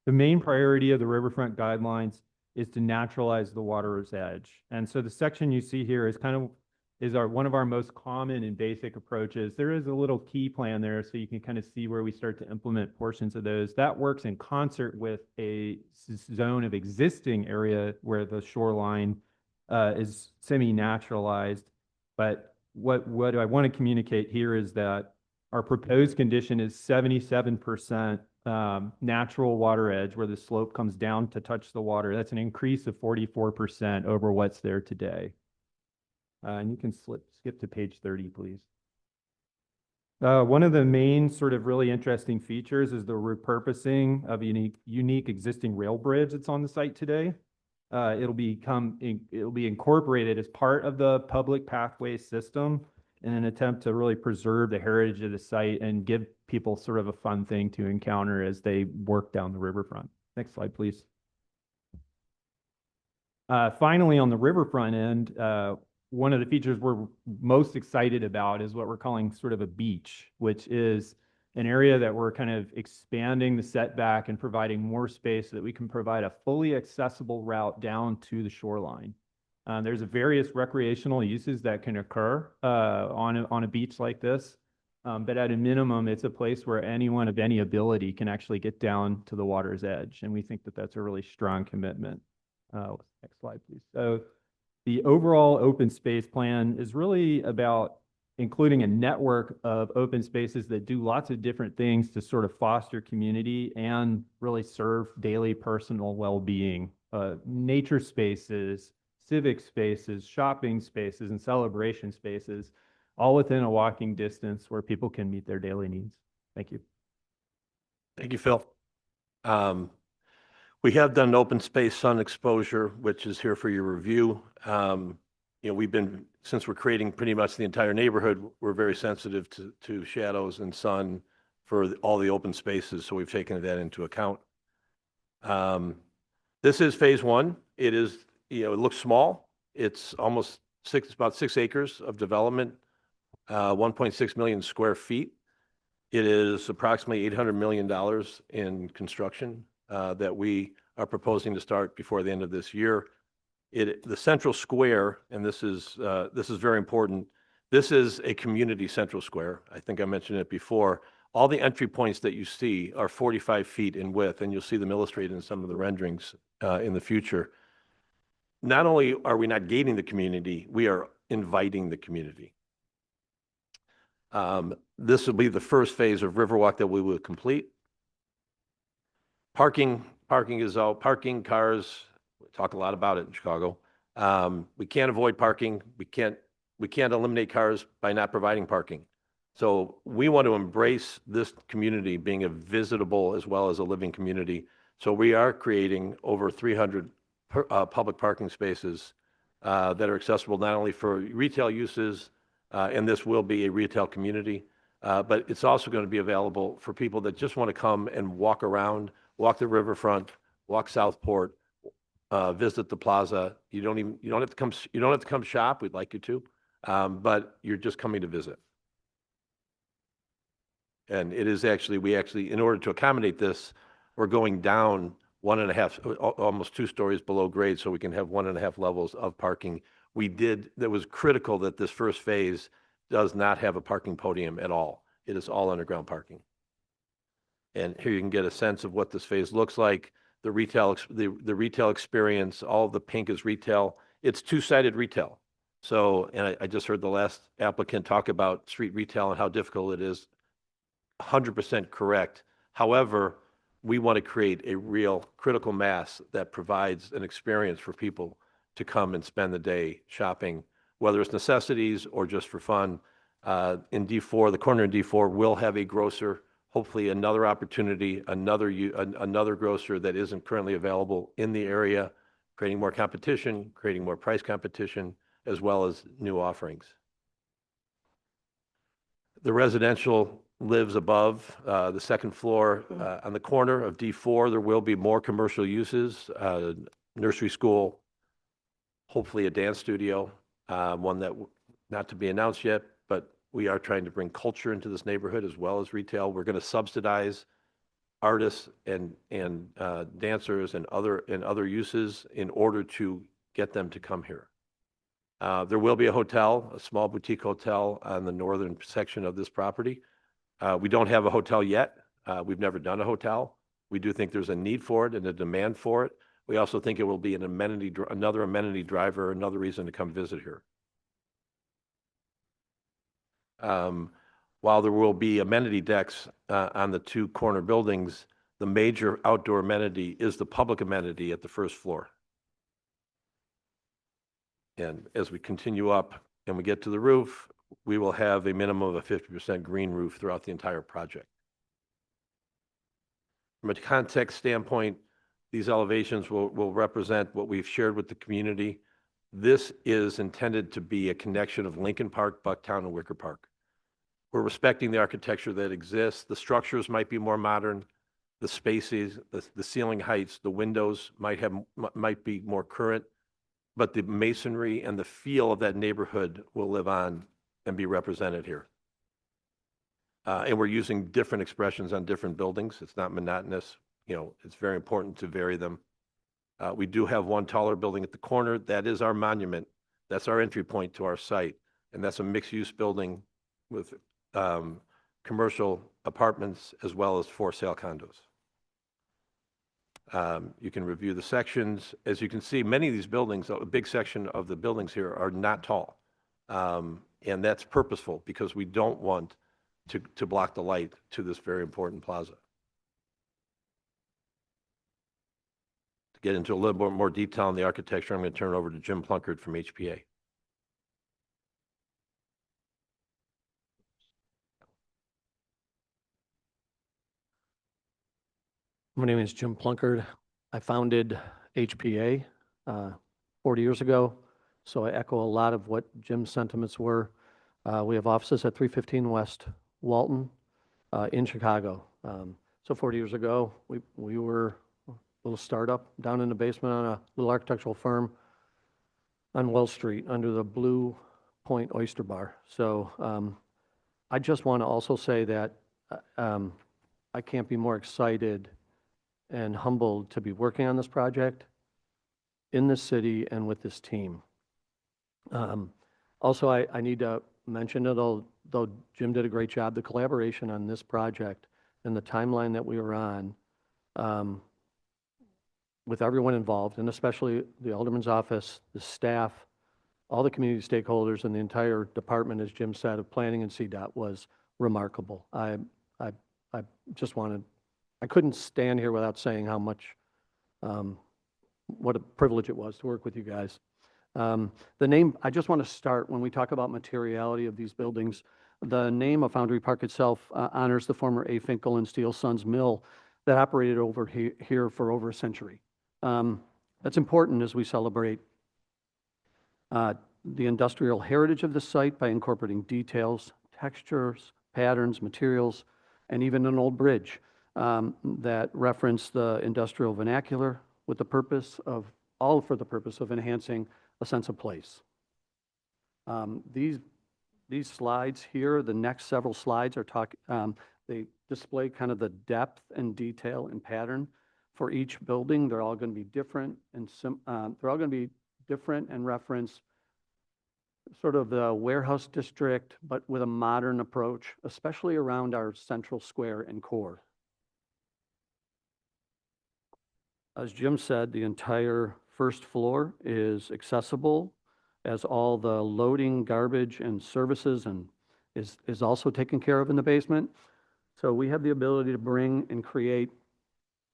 main priority of the riverfront guidelines is to naturalize the water's edge. And so the section you see here is one of our most common and basic approaches. There is a little key plan there so you can kind of see where we start to implement portions of those. That works in concert with a zone of existing area where the shoreline is semi-naturalized. But what I want to communicate here is that our proposed condition is 77% natural water edge where the slope comes down to touch the water. That's an increase of 44% over what's there today. And you can skip to page 30, please. One of the main sort of really interesting features is the repurposing of a unique existing rail bridge that's on the site today. It'll be incorporated as part of the public pathway system in an attempt to really preserve the heritage of the site and give people sort of a fun thing to encounter as they work down the riverfront. Next slide, please. Finally, on the riverfront end, one of the features we're most excited about is what we're calling sort of a beach, which is an area that we're kind of expanding the setback and providing more space so that we can provide a fully accessible route down to the shoreline. There's various recreational uses that can occur on a beach like this, but at a minimum, it's a place where anyone of any ability can actually get down to the water's edge, and we think that that's a really strong commitment. Next slide, please. So the overall open space plan is really about including a network of open spaces that do lots of different things to sort of foster community and really serve daily personal well-being. Nature spaces, civic spaces, shopping spaces, and celebration spaces, all within a walking distance where people can meet their daily needs. Thank you. Thank you, Phil. We have done an open space sun exposure, which is here for your review. Since we're creating pretty much the entire neighborhood, we're very sensitive to shadows and sun for all the open spaces, so we've taken that into account. This is phase one. It is, it looks small. It's about 6 acres of development, 1.6 million square feet. It is approximately $800 million in construction that we are proposing to start before the end of this year. The central square, and this is very important, this is a community central square. I think I mentioned it before. All the entry points that you see are 45 feet in width, and you'll see them illustrated in some of the renderings in the future. Not only are we not gating the community, we are inviting the community. This will be the first phase of Riverwalk that we will complete. Parking is all, parking cars, we talk a lot about it in Chicago. We can't avoid parking. We can't eliminate cars by not providing parking. So we want to embrace this community being a visitable as well as a living community. So we are creating over 300 public parking spaces that are accessible not only for retail uses, and this will be a retail community, but it's also going to be available for people that just want to come and walk around, walk the riverfront, walk Southport, visit the plaza. You don't have to come shop. We'd like you to, but you're just coming to visit. And it is actually, in order to accommodate this, we're going down 1.5, almost 2 stories below grade, so we can have 1.5 levels of parking. That was critical that this first phase does not have a parking podium at all. It is all underground parking. And here you can get a sense of what this phase looks like. The retail experience, all of the pink is retail. It's 2-sided retail. So, and I just heard the last applicant talk about street retail and how difficult it is. 100% correct. However, we want to create a real critical mass that provides an experience for people to come and spend the day shopping, whether it's necessities or just for fun. In D4, the corner in D4 will have a grocer, hopefully another opportunity, another grocer that isn't currently available in the area, creating more competition, creating more price competition, as well as new offerings. The residential lives above the second floor. On the corner of D4, there will be more commercial uses, nursery school, hopefully a dance studio, one that not to be announced yet, but we are trying to bring culture into this neighborhood as well as retail. We're going to subsidize artists and dancers and other uses in order to get them to come here. There will be a hotel, a small boutique hotel on the northern section of this property. We don't have a hotel yet. We've never done a hotel. We do think there's a need for it and a demand for it. We also think it will be another amenity driver, another reason to come visit here. While there will be amenity decks on the 2 corner buildings, the major outdoor amenity is the public amenity at the first floor. And as we continue up and we get to the roof, we will have a minimum of a 50% green roof throughout the entire project. From a context standpoint, these elevations will represent what we've shared with the community. This is intended to be a connection of Lincoln Park, Bucktown, and Wicker Park. We're respecting the architecture that exists. The structures might be more modern. The spaces, the ceiling heights, the windows might be more current, but the masonry and the feel of that neighborhood will live on and be represented here. And we're using different expressions on different buildings. It's not monotonous. It's very important to vary them. We do have one taller building at the corner. That is our monument. That's our entry point to our site. And that's a mixed-use building with commercial apartments as well as for-sale condos. You can review the sections. As you can see, many of these buildings, a big section of the buildings here are not tall. And that's purposeful because we don't want to block the light to this very important plaza. To get into a little bit more detail on the architecture, I'm going to turn it over to Jim Plunkard from HPA. My name is Jim Plunkard. I founded HPA 40 years ago, so I echo a lot of what Jim's sentiments were. We have offices at 315 West Walton in Chicago. So 40 years ago, we were a little startup down in the basement on a little architectural firm on Wells Street under the Blue Point Oyster Bar. So I just want to also say that I can't be more excited and humbled to be working on this project in this city and with this team. Also, I need to mention that though Jim did a great job, the collaboration on this project and the timeline that we were on with everyone involved, and especially the Alderman's office, the staff, all the community stakeholders and the entire department, as Jim said, of planning and CDOT was remarkable. I just wanted, I couldn't stand here without saying how much, what a privilege it was to work with you guys. The name, I just want to start, when we talk about materiality of these buildings, the name of Foundry Park itself honors the former A. Finkel and Steel Sons mill that operated over here for over a century. That's important as we celebrate the industrial heritage of the site by incorporating details, textures, patterns, materials, and even an old bridge that reference the industrial vernacular with the purpose of, all for the purpose of enhancing a sense of place. These slides here, the next several slides are they display kind of the depth and detail and pattern for each building. They're all going to be different and reference sort of the warehouse district, but with a modern approach, especially around our central square and core. As Jim said, the entire first floor is accessible, as all the loading, garbage, and services and is also taken care of in the basement. So we have the ability to bring and create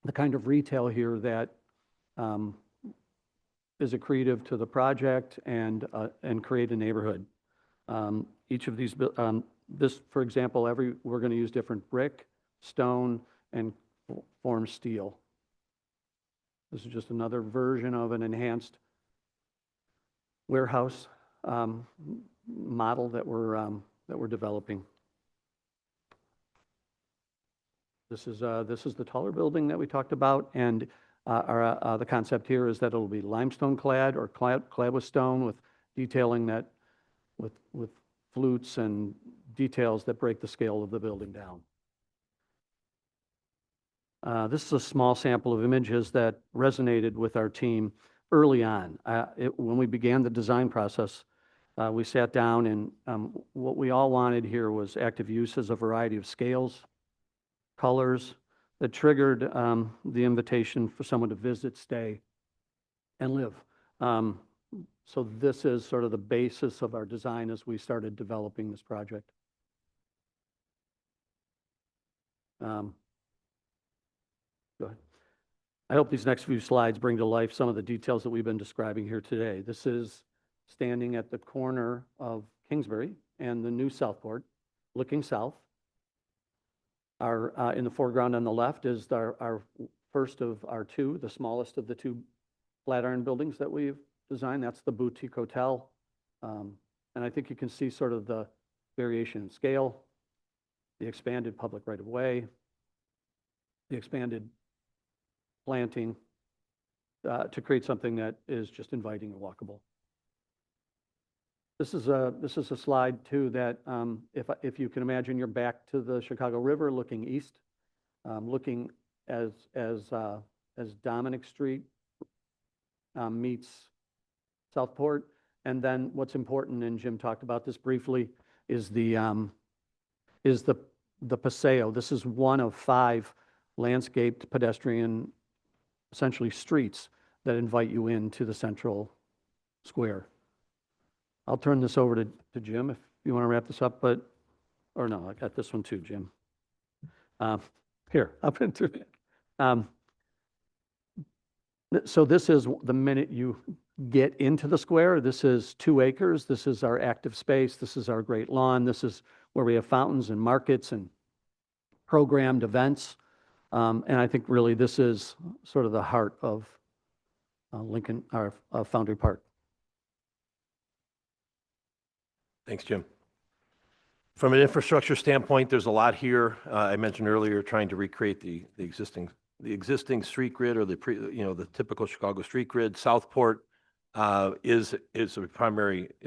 the kind of retail here that is accretive to the project and create a neighborhood. Each of these, this, for example, we're going to use different brick, stone, and formed steel. This is just another version of an enhanced warehouse model that we're developing. This is the taller building that we talked about, and the concept here is that it'll be limestone clad or clad with stone, with detailing that with flutes and details that break the scale of the building down. This is a small sample of images that resonated with our team early on. When we began the design process, we sat down and what we all wanted here was active use as a variety of scales, colors that triggered the invitation for someone to visit, stay, and live. So this is sort of the basis of our design as we started developing this project. Go ahead. I hope these next few slides bring to life some of the details that we've been describing here today. This is standing at the corner of Kingsbury and the new Southport, looking south. In the foreground on the left is our first of our two, the smallest of the two Flatiron buildings that we've designed. That's the Boutique Hotel. And I think you can see sort of the variation in scale, the expanded public right-of-way, the expanded planting to create something that is just inviting and walkable. This is a slide too that if you can imagine you're back to the Chicago River looking east, looking as Dominic Street meets Southport, and then what's important, and Jim talked about this briefly, is the Paseo. This is one of 5 landscaped pedestrian, essentially streets that invite you into the central square. I'll turn this over to Jim if you want to wrap this up, or no, I got this one too, Jim. Here, I'll put it through. So this is the minute you get into the square. This is 2 acres. This is our active space. This is our great lawn. This is where we have fountains and markets and programmed events. And I think really this is sort of the heart of Lincoln, or Foundry Park. Thanks, Jim. From an infrastructure standpoint, there's a lot here. I mentioned earlier trying to recreate the existing street grid, or the typical Chicago street grid. Southport is going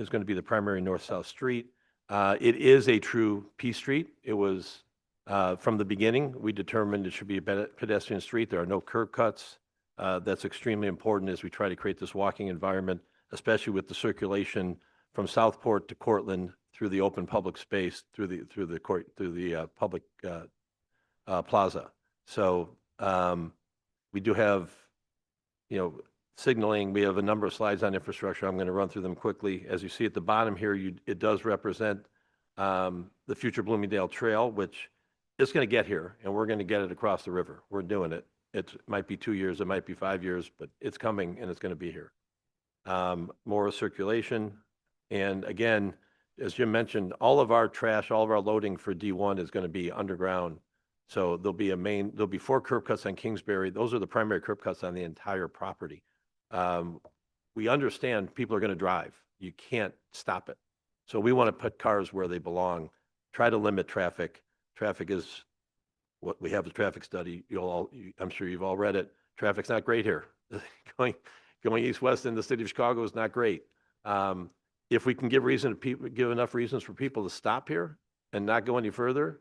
to be the primary north-south street. It is a true P street. It was from the beginning. We determined it should be a pedestrian street. There are no curb cuts. That's extremely important as we try to create this walking environment, especially with the circulation from Southport to Cortland through the open public space, through the public plaza. So we do have, signaling. We have a number of slides on infrastructure. I'm going to run through them quickly. As you see at the bottom here, it does represent the future Bloomingdale Trail, which is going to get here, and we're going to get it across the river. We're doing it. It might be 2 years, it might be 5 years, but it's coming and it's going to be here. More circulation. And again, as Jim mentioned, all of our trash, all of our loading for D1 is going to be underground. So there'll be 4 curb cuts on Kingsbury. Those are the primary curb cuts on the entire property. We understand people are going to drive. You can't stop it. So we want to put cars where they belong, try to limit traffic. Traffic is what we have a traffic study. I'm sure you've all read it. Traffic's not great here. Going east-west in the city of Chicago is not great. If we can give enough reasons for people to stop here and not go any further,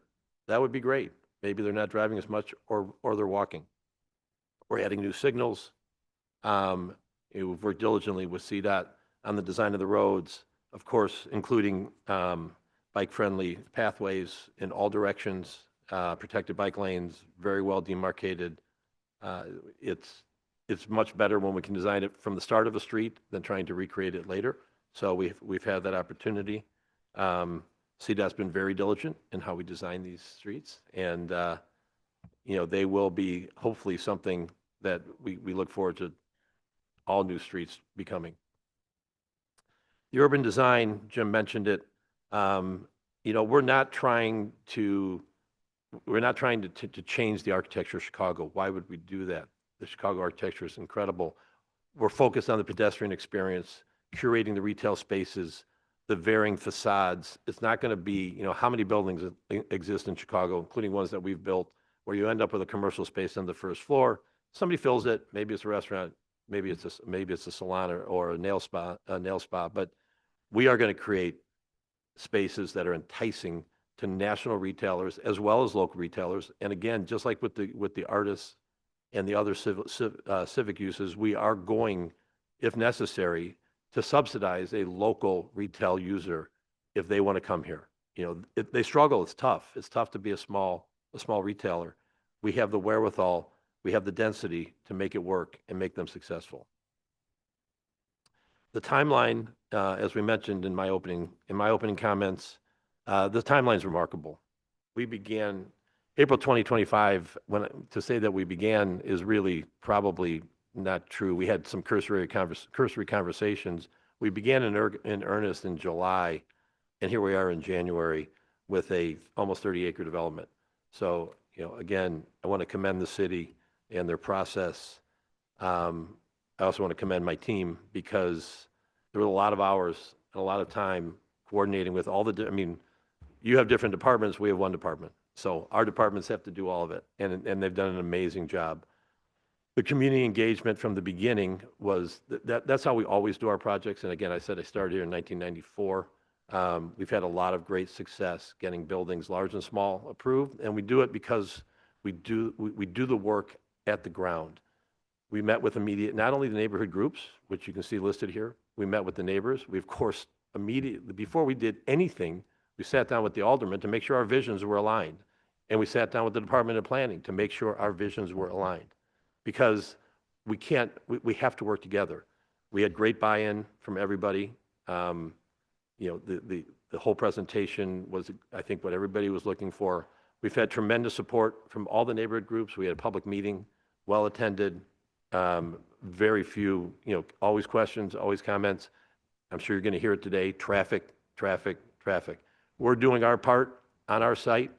that would be great. Maybe they're not driving as much or they're walking. We're adding new signals. We've worked diligently with CDOT on the design of the roads, of course, including bike-friendly pathways in all directions, protected bike lanes, very well demarcated. It's much better when we can design it from the start of a street than trying to recreate it later. So we've had that opportunity. CDOT's been very diligent in how we design these streets, and they will be hopefully something that we look forward to all new streets becoming. The urban design, Jim mentioned it. We're not trying to change the architecture of Chicago. Why would we do that? The Chicago architecture is incredible. We're focused on the pedestrian experience, curating the retail spaces, the varying facades. It's not going to be, how many buildings exist in Chicago, including ones that we've built, where you end up with a commercial space on the first floor. Somebody fills it. Maybe it's a restaurant. Maybe it's a salon or a nail spa. But we are going to create spaces that are enticing to national retailers as well as local retailers. And again, just like with the artists and the other civic uses, we are going, if necessary, to subsidize a local retail user if they want to come here. They struggle. It's tough. It's tough to be a small retailer. We have the wherewithal, we have the density to make it work and make them successful. The timeline, as we mentioned in my opening comments, the timeline is remarkable. We began April 2025. To say that we began is really probably not true. We had some cursory conversations. We began in earnest in July, and here we are in January with a almost 30-acre development. So, again, I want to commend the city and their process. I also want to commend my team because there were a lot of hours and a lot of time coordinating with all you have different departments, we have one department. So our departments have to do all of it, and they've done an amazing job. The community engagement from the beginning was, that's how we always do our projects. And again, I said I started here in 1994. We've had a lot of great success getting buildings, large and small, approved, and we do it because we do the work at the ground. We met with not only the neighborhood groups, which you can see listed here, we met with the neighbors. We, of course, immediately, before we did anything, we sat down with the aldermen to make sure our visions were aligned. And we sat down with the Department of Planning to make sure our visions were aligned. Because we have to work together. We had great buy-in from everybody. The whole presentation was, I think, what everybody was looking for. We've had tremendous support from all the neighborhood groups. We had a public meeting, well attended, very few, always questions, always comments. I'm sure you're going to hear it today. Traffic, traffic, traffic. We're doing our part on our site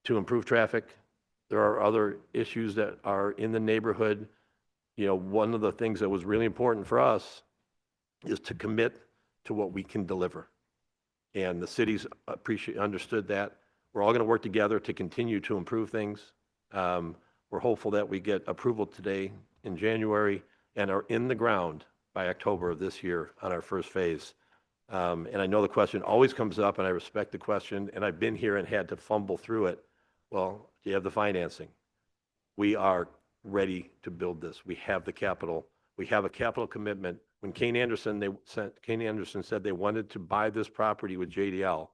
to improve traffic. There are other issues that are in the neighborhood. One of the things that was really important for us is to commit to what we can deliver. And the cities understood that. We're all going to work together to continue to improve things. We're hopeful that we get approval today in January and are in the ground by October of this year on our first phase. And I know the question always comes up, and I respect the question, and I've been here and had to fumble through it. Well, do you have the financing? We are ready to build this. We have the capital. We have a capital commitment. When Kane Anderson said they wanted to buy this property with JDL,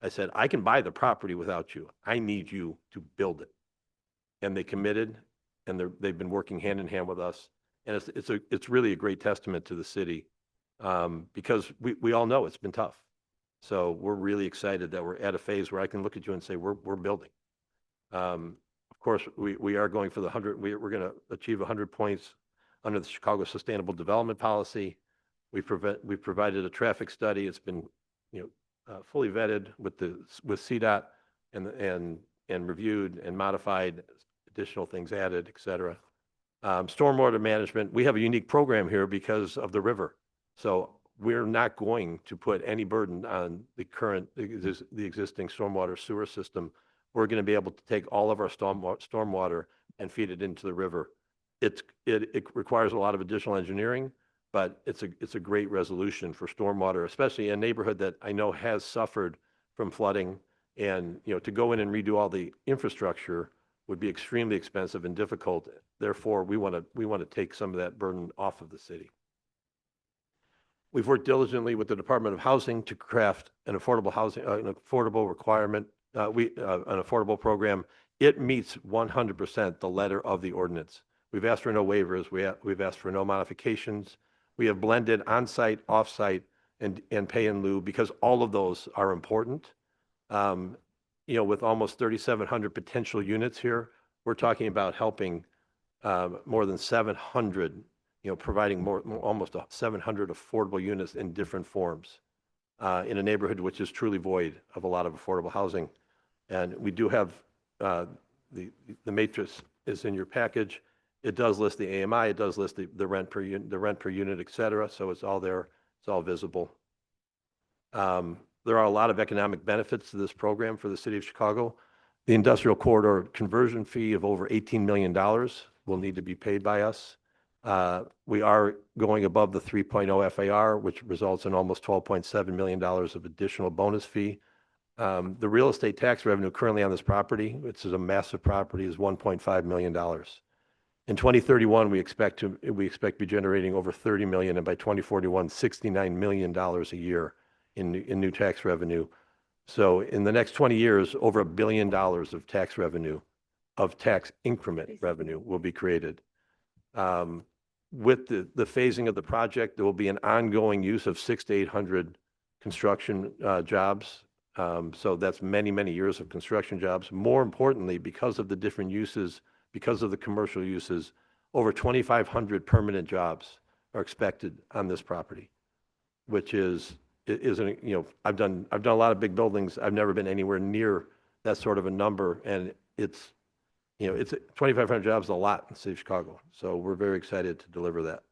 I said, I can buy the property without you. I need you to build it. And they committed, and they've been working hand in hand with us. And it's really a great testament to the city, because we all know it's been tough. So we're really excited that we're at a phase where I can look at you and say, we're building. Of course, we are going for the 100, we're going to achieve 100 points under the Chicago Sustainable Development Policy. We've provided a traffic study. It's been, fully vetted with CDOT and reviewed and modified, additional things added, et cetera. Stormwater management, we have a unique program here because of the river. So we're not going to put any burden on the existing stormwater sewer system. We're going to be able to take all of our stormwater and feed it into the river. It requires a lot of additional engineering, but it's a great resolution for stormwater, especially in a neighborhood that I know has suffered from flooding. And, to go in and redo all the infrastructure would be extremely expensive and difficult. Therefore, we want to take some of that burden off of the city. We've worked diligently with the Department of Housing to craft an affordable housing, an affordable requirement, an affordable program. It meets 100% the letter of the ordinance. We've asked for no waivers. We've asked for no modifications. We have blended on-site, off-site, and pay in lieu, because all of those are important. With almost 3,700 potential units here, we're talking about helping more than 700, providing almost 700 affordable units in different forms in a neighborhood which is truly void of a lot of affordable housing. And we do have the matrix is in your package. It does list the AMI. It does list the rent per unit, et cetera. So it's all there. It's all visible. There are a lot of economic benefits to this program for the city of Chicago. The industrial corridor conversion fee of over $18 million will need to be paid by us. We are going above the 3.0 FAR, which results in almost $12.7 million of additional bonus fee. The real estate tax revenue currently on this property, which is a massive property, is $1.5 million. In 2031, we expect to be generating over $30 million, and by 2041, $69 million a year in new tax revenue. So in the next 20 years, over $1 billion of tax revenue, of tax increment revenue will be created. With the phasing of the project, there will be an ongoing use of 600 to 800 construction jobs. So that's many, many years of construction jobs. More importantly, because of the different uses, because of the commercial uses, over 2,500 permanent jobs are expected on this property, which I've done a lot of big buildings. I've never been anywhere near that sort of a number, and it's 2,500 jobs is a lot in the city of Chicago. So we're very excited to deliver that.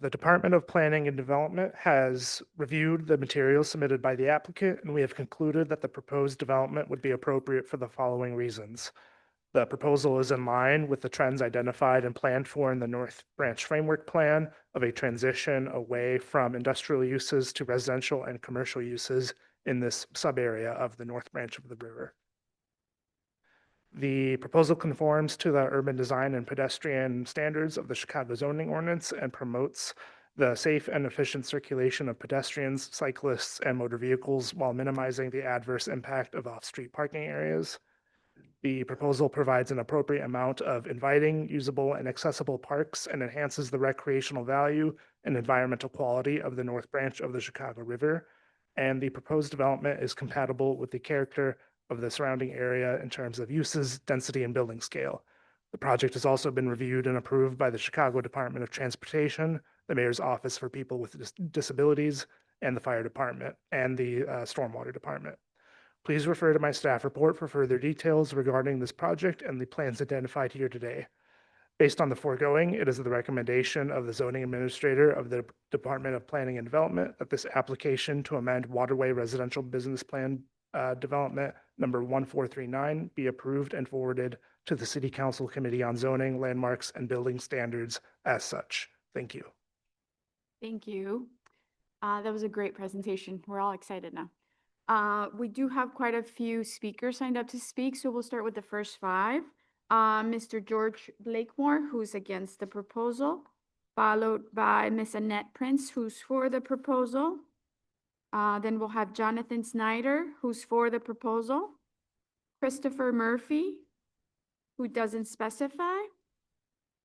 The Department of Planning and Development has reviewed the materials submitted by the applicant, and we have concluded that the proposed development would be appropriate for the following reasons. The proposal is in line with the trends identified and planned for in the North Branch Framework Plan of a transition away from industrial uses to residential and commercial uses in this sub-area of the North Branch of the river. The proposal conforms to the urban design and pedestrian standards of the Chicago zoning ordinance and promotes the safe and efficient circulation of pedestrians, cyclists, and motor vehicles while minimizing the adverse impact of off-street parking areas. The proposal provides an appropriate amount of inviting, usable, and accessible parks and enhances the recreational value and environmental quality of the North Branch of the Chicago River. And the proposed development is compatible with the character of the surrounding area in terms of uses, density, and building scale. The project has also been reviewed and approved by the Chicago Department of Transportation, the Mayor's Office for People with Disabilities, and the Fire Department, and the Stormwater Department. Please refer to my staff report for further details regarding this project and the plans identified here today. Based on the foregoing, it is the recommendation of the zoning administrator of the Department of Planning and Development that this application to amend Waterway Residential Business Plan Development number 1439 be approved and forwarded to the City Council Committee on Zoning, Landmarks, and Building Standards as such. Thank you. Thank you. That was a great presentation. We're all excited now. We do have quite a few speakers signed up to speak, so we'll start with the first five. Mr. George Blakemore, who's against the proposal, followed by Ms. Annette Prince, who's for the proposal, Then we'll have Jonathan Snyder, who's for the proposal. Christopher Murphy, who doesn't specify.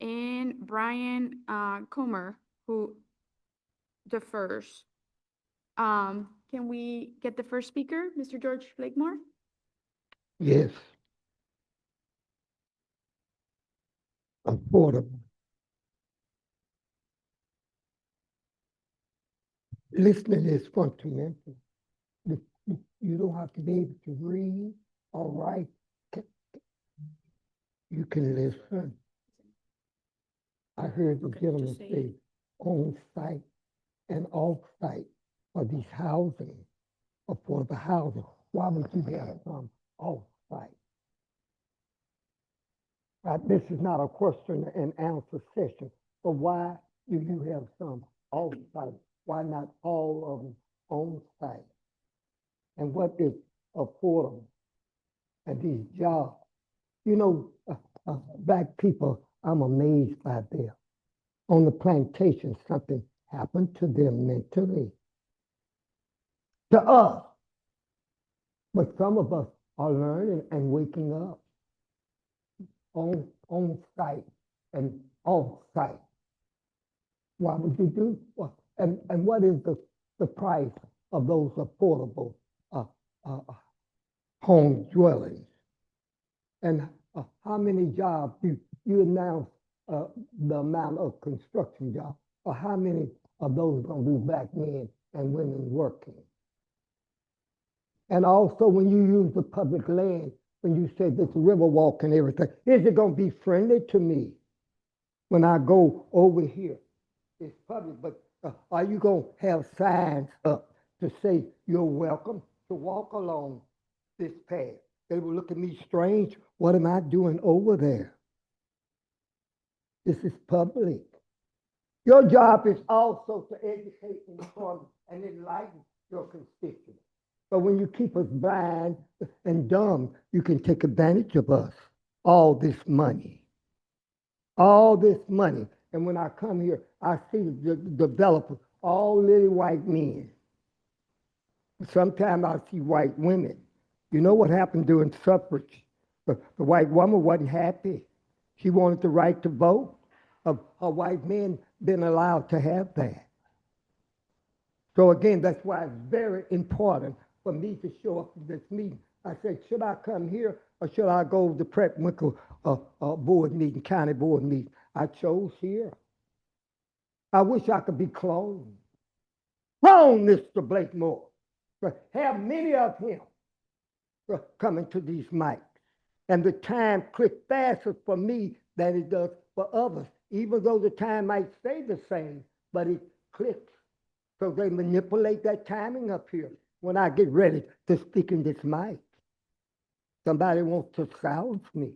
And Brian Comer, who defers. Can we get the first speaker, Mr. George Blakemore? Yes. Affordable. Listening is fundamental. You don't have to be able to read or write. You can listen. I heard the gentleman say on-site and off-site for these housing, affordable housing. Why would you have some off-site? This is not a question and answer session, but why do you have some off-site? Why not all of them on-site? And what is affordable? And these jobs, you know, black people, I'm amazed by them. On the plantation, something happened to them mentally. To us. But some of us are learning and waking up on site and off site. Why would you do? And what is the price of those affordable home dwellings? And how many jobs you announce the amount of construction jobs, or how many of those gonna be black men and women working? And also, when you use the public land, when you say this river walk and everything, is it gonna be friendly to me when I go over here? It's public, but are you gonna have signs up to say you're welcome to walk along this path? They will look at me strange. What am I doing over there? This is public. Your job is also to educate, inform, and enlighten your constituents. But when you keep us blind and dumb, you can take advantage of us. All this money. All this money. And when I come here, I see the developers, all little white men. Sometimes I see white women. You know what happened during suffrage? The white woman wasn't happy. She wanted the right to vote. A white man been allowed to have that. So again, that's why it's very important for me to show up to this meeting. I said, should I come here or should I go to the Pratt Winkle board meeting, county board meeting? I chose here. I wish I could be cloned. Clone Mr. Blakemore. But have many of him coming to these mics. And the time clicks faster for me than it does for others, even though the time might stay the same, but it clicks. So they manipulate that timing up here when I get ready to speak in this mic. Somebody wants to silence me.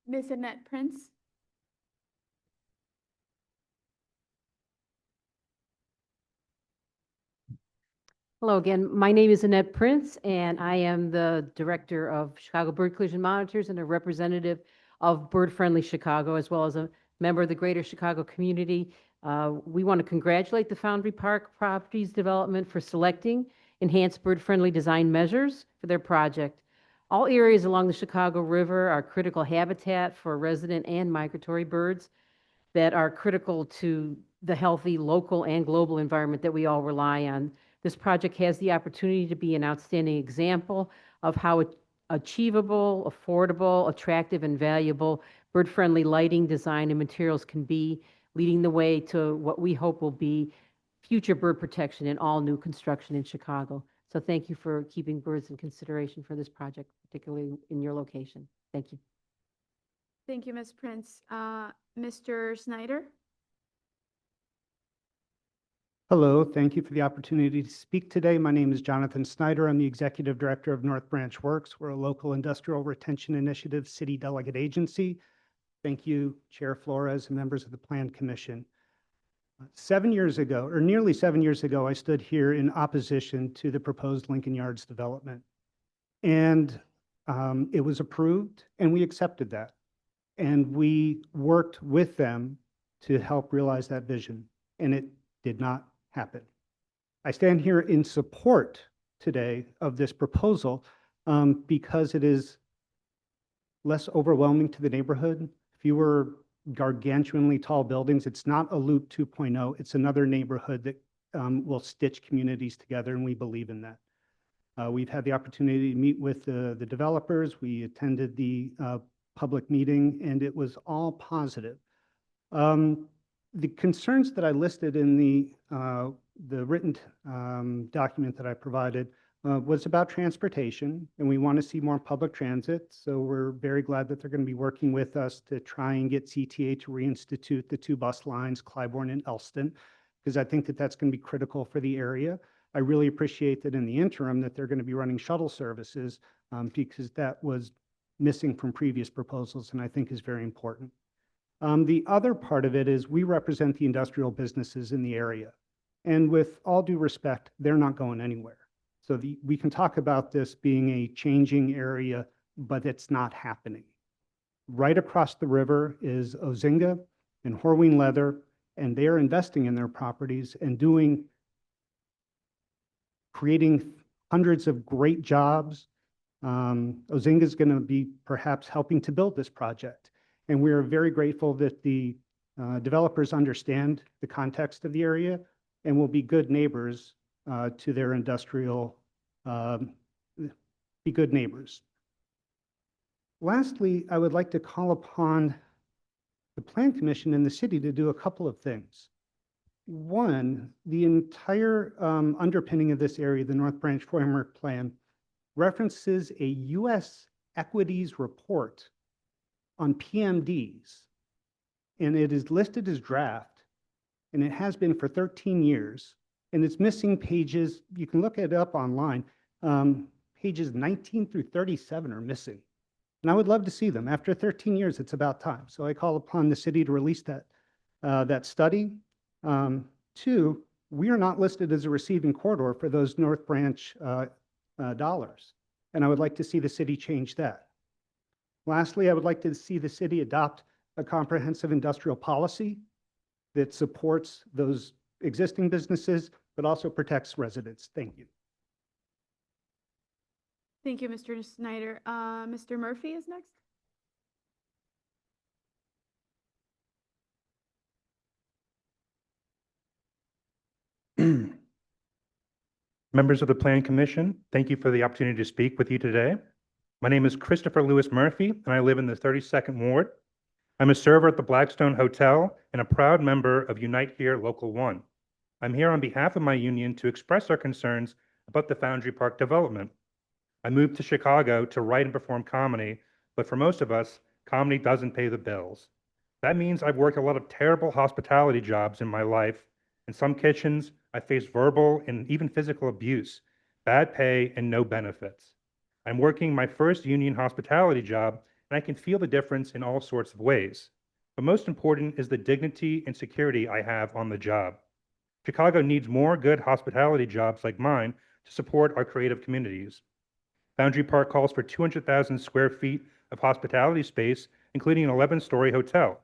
Ms. Annette Prince? Hello again. My name is Annette Prince, and I am the Director of Chicago Bird Collision Monitors and a representative of Bird Friendly Chicago, as well as a member of the Greater Chicago community. We want to congratulate the Foundry Park Properties Development for selecting enhanced bird-friendly design measures for their project. All areas along the Chicago River are critical habitat for resident and migratory birds that are critical to the healthy local and global environment that we all rely on. This project has the opportunity to be an outstanding example of how achievable, affordable, attractive, and valuable bird-friendly lighting, design, and materials can be, leading the way to what we hope will be future bird protection in all new construction in Chicago. So thank you for keeping birds in consideration for this project, particularly in your location. Thank you. Thank you, Ms. Prince. Mr. Snyder? Hello, thank you for the opportunity to speak today. My name is Jonathan Snyder. I'm the Executive Director of North Branch Works. We're a local industrial retention initiative city delegate agency. Thank you, Chair Flores and members of the Plan Commission. 7 years ago, or nearly 7 years ago, I stood here in opposition to the proposed Lincoln Yards development. And it was approved and we accepted that. And we worked with them to help realize that vision, and it did not happen. I stand here in support today of this proposal because it is less overwhelming to the neighborhood, fewer gargantuanly tall buildings. It's not a Loop 2.0. It's another neighborhood that will stitch communities together, and we believe in that. We've had the opportunity to meet with the developers. We attended the public meeting, and it was all positive. The concerns that I listed in the written document that I provided was about transportation, and we want to see more public transit. So we're very glad that they're going to be working with us to try and get CTA to reinstitute the 2 bus lines, Clybourne and Elston, because I think that that's going to be critical for the area. I really appreciate that in the interim that they're going to be running shuttle services because that was missing from previous proposals and I think is very important. The other part of it is we represent the industrial businesses in the area. And with all due respect, they're not going anywhere. So we can talk about this being a changing area, but it's not happening. Right across the river is Ozinga and Horween Leather, and they're investing in their properties and creating hundreds of great jobs. Ozinga is going to be perhaps helping to build this project. And we are very grateful that the developers understand the context of the area and will be good neighbors to their industrial, be good neighbors. Lastly, I would like to call upon the Plan Commission and the city to do a couple of things. One, the entire underpinning of this area, the North Branch Framework Plan, references a U.S. equities report on PMDs, and it is listed as draft, and it has been for 13 years, and it's missing pages, you can look it up online, pages 19 through 37 are missing. And I would love to see them. After 13 years, it's about time. So I call upon the city to release that study. 2, we are not listed as a receiving corridor for those North Branch dollars. And I would like to see the city change that. Lastly, I would like to see the city adopt a comprehensive industrial policy that supports those existing businesses, but also protects residents. Thank you. Thank you, Mr. Snyder. Mr. Murphy is next. Members of the Plan Commission, thank you for the opportunity to speak with you today. My name is Christopher Lewis Murphy, and I live in the 32nd Ward. I'm a server at the Blackstone Hotel and a proud member of Unite Here Local 1. I'm here on behalf of my union to express our concerns about the Foundry Park development. I moved to Chicago to write and perform comedy, but for most of us, comedy doesn't pay the bills. That means I've worked a lot of terrible hospitality jobs in my life. In some kitchens, I faced verbal and even physical abuse, bad pay, and no benefits. I'm working my first union hospitality job, and I can feel the difference in all sorts of ways. But most important is the dignity and security I have on the job. Chicago needs more good hospitality jobs like mine to support our creative communities. Foundry Park calls for 200,000 square feet of hospitality space, including an 11-story hotel.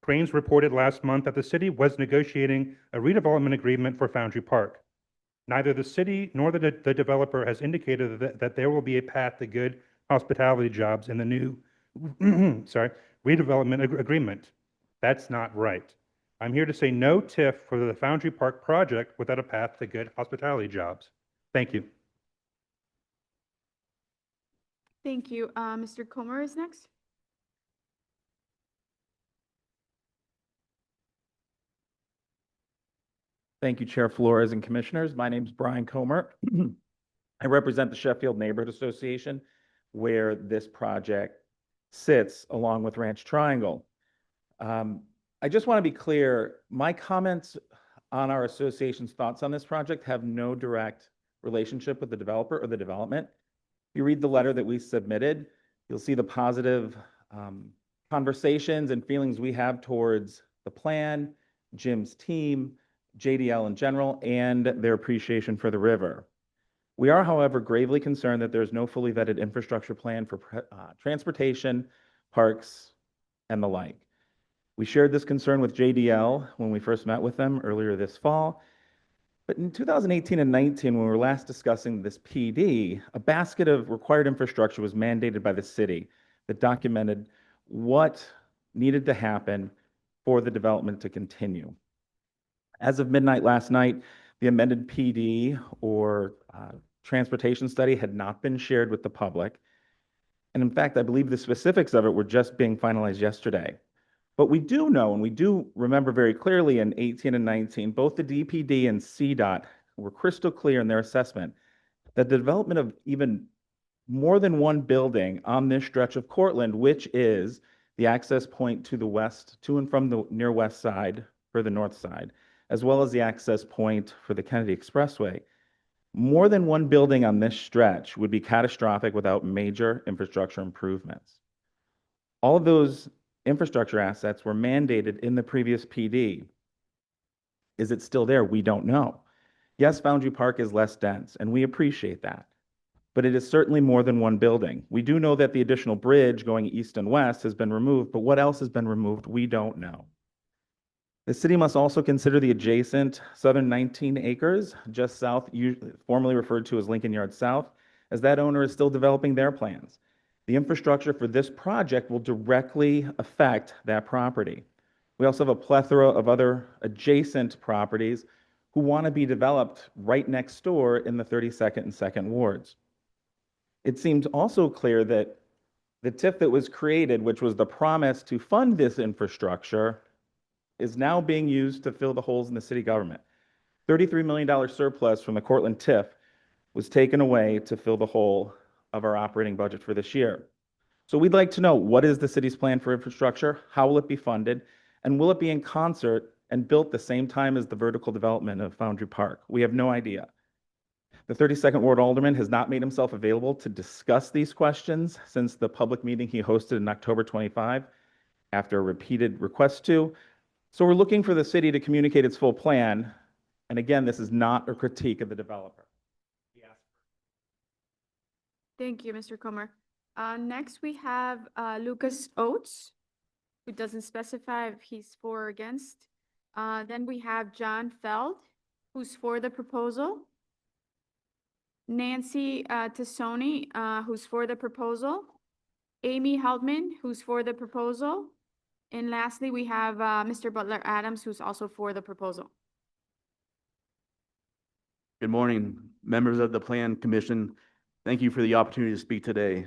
Cranes reported last month that the city was negotiating a redevelopment agreement for Foundry Park. Neither the city nor the developer has indicated that there will be a path to good hospitality jobs in the new redevelopment agreement. That's not right. I'm here to say no TIF for the Foundry Park project without a path to good hospitality jobs. Thank you. Thank you. Mr. Comer is next. Thank you, Chair Flores and Commissioners. My name is Brian Comer. I represent the Sheffield Neighborhood Association, where this project sits along with Ranch Triangle. I just want to be clear, my comments on our association's thoughts on this project have no direct relationship with the developer or the development. If you read the letter that we submitted, you'll see the positive conversations and feelings we have towards the plan, Jim's team, JDL in general, and their appreciation for the river. We are, however, gravely concerned that there is no fully vetted infrastructure plan for transportation, parks, and the like. We shared this concern with JDL when we first met with them earlier this fall. But in 2018 and 19, when we were last discussing this PD, a basket of required infrastructure was mandated by the city that documented what needed to happen for the development to continue. As of midnight last night, the amended PD or transportation study had not been shared with the public. And in fact, I believe the specifics of it were just being finalized yesterday. But we do know, and we do remember very clearly in 18 and 19, both the DPD and CDOT were crystal clear in their assessment that the development of even more than one building on this stretch of Cortlandt, which is the access point to the west, to and from the near west side for the north side, as well as the access point for the Kennedy Expressway. More than one building on this stretch would be catastrophic without major infrastructure improvements. All of those infrastructure assets were mandated in the previous PD. Is it still there? We don't know. Yes, Foundry Park is less dense, and we appreciate that. But it is certainly more than one building. We do know that the additional bridge going east and west has been removed, but what else has been removed, we don't know. The city must also consider the adjacent southern 19 acres, just south, formerly referred to as Lincoln Yards South, as that owner is still developing their plans. The infrastructure for this project will directly affect that property. We also have a plethora of other adjacent properties who want to be developed right next door in the 32nd and 2nd wards. It seems also clear that the TIF that was created, which was the promise to fund this infrastructure, is now being used to fill the holes in the city government. $33 million surplus from the Cortlandt TIF was taken away to fill the hole of our operating budget for this year. So we'd like to know, what is the city's plan for infrastructure? How will it be funded? And will it be in concert and built the same time as the vertical development of Foundry Park? We have no idea. The 32nd Ward Alderman has not made himself available to discuss these questions since the public meeting he hosted in October 25 after a repeated request to. So we're looking for the city to communicate its full plan. And again, this is not a critique of the developer. Thank you, Mr. Comer. Next, we have Lucas Oates, who doesn't specify if he's for or against. Then we have John Feld, who's for the proposal. Nancy Tassoni, who's for the proposal. Amy Heldman, who's for the proposal. And lastly, we have Mr. Butler Adams, who's also for the proposal. Good morning, members of the Plan Commission. Thank you for the opportunity to speak today.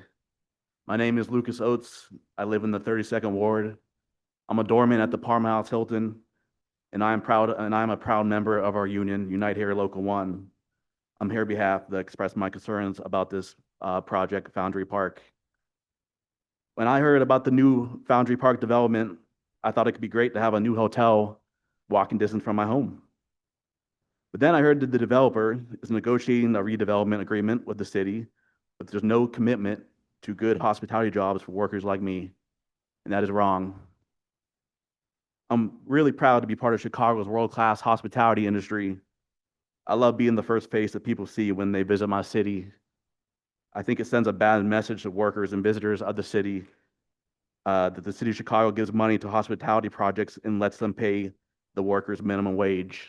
My name is Lucas Oates. I live in the 32nd Ward. I'm a doorman at the Parma House Hilton, and I'm a proud member of our union, Unite Here Local 1. I'm here on behalf to express my concerns about this project, Foundry Park. When I heard about the new Foundry Park development, I thought it could be great to have a new hotel walking distance from my home. But then I heard that the developer is negotiating a redevelopment agreement with the city, but there's no commitment to good hospitality jobs for workers like me, and that is wrong. I'm really proud to be part of Chicago's world-class hospitality industry. I love being the first face that people see when they visit my city. I think it sends a bad message to workers and visitors of the city that the city of Chicago gives money to hospitality projects and lets them pay the workers minimum wage.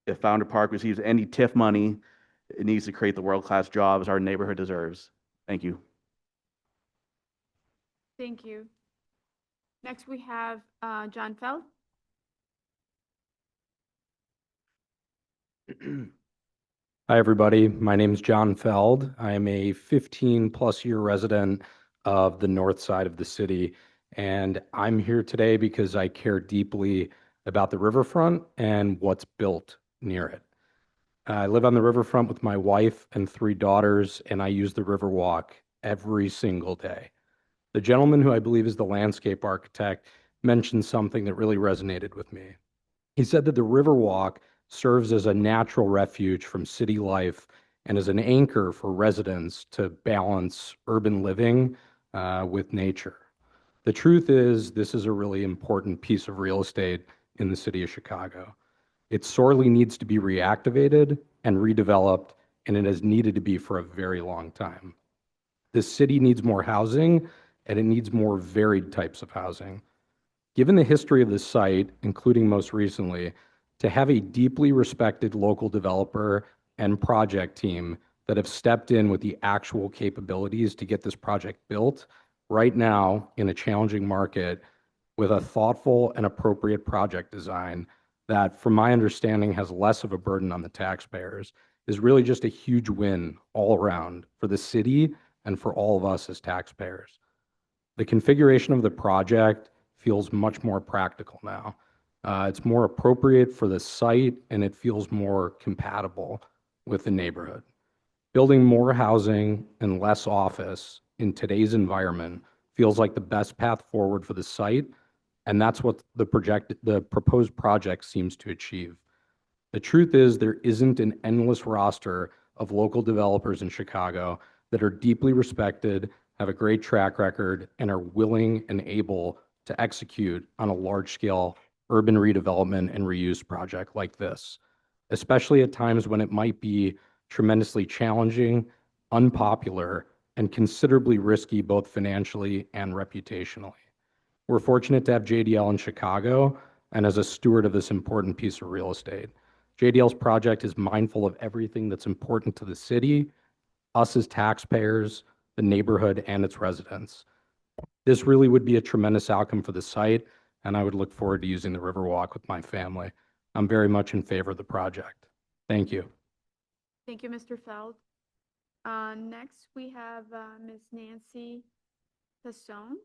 If Foundry Park receives any TIF money, it needs to create the world-class jobs our neighborhood deserves. Thank you. Thank you. Next, we have John Feld. Hi, everybody. My name is John Feld. I am a 15-plus year resident of the north side of the city, and I'm here today because I care deeply about the riverfront and what's built near it. I live on the riverfront with my wife and 3 daughters, and I use the Riverwalk every single day. The gentleman who I believe is the landscape architect mentioned something that really resonated with me. He said that the Riverwalk serves as a natural refuge from city life and as an anchor for residents to balance urban living with nature. The truth is, this is a really important piece of real estate in the city of Chicago. It sorely needs to be reactivated and redeveloped, and it has needed to be for a very long time. The city needs more housing, and it needs more varied types of housing. Given the history of this site, including most recently, to have a deeply respected local developer and project team that have stepped in with the actual capabilities to get this project built right now in a challenging market with a thoughtful and appropriate project design that, from my understanding, has less of a burden on the taxpayers, is really just a huge win all around for the city and for all of us as taxpayers. The configuration of the project feels much more practical now. It's more appropriate for the site, and it feels more compatible with the neighborhood. Building more housing and less office in today's environment feels like the best path forward for the site, and that's what the proposed project seems to achieve. The truth is, there isn't an endless roster of local developers in Chicago that are deeply respected, have a great track record, and are willing and able to execute on a large-scale urban redevelopment and reuse project like this, especially at times when it might be tremendously challenging, unpopular, and considerably risky both financially and reputationally. We're fortunate to have JDL in Chicago and as a steward of this important piece of real estate. JDL's project is mindful of everything that's important to the city, us as taxpayers, the neighborhood, and its residents. This really would be a tremendous outcome for the site, and I would look forward to using the Riverwalk with my family. I'm very much in favor of the project. Thank you. Thank you, Mr. Feld. Next, we have Ms. Nancy Tassone.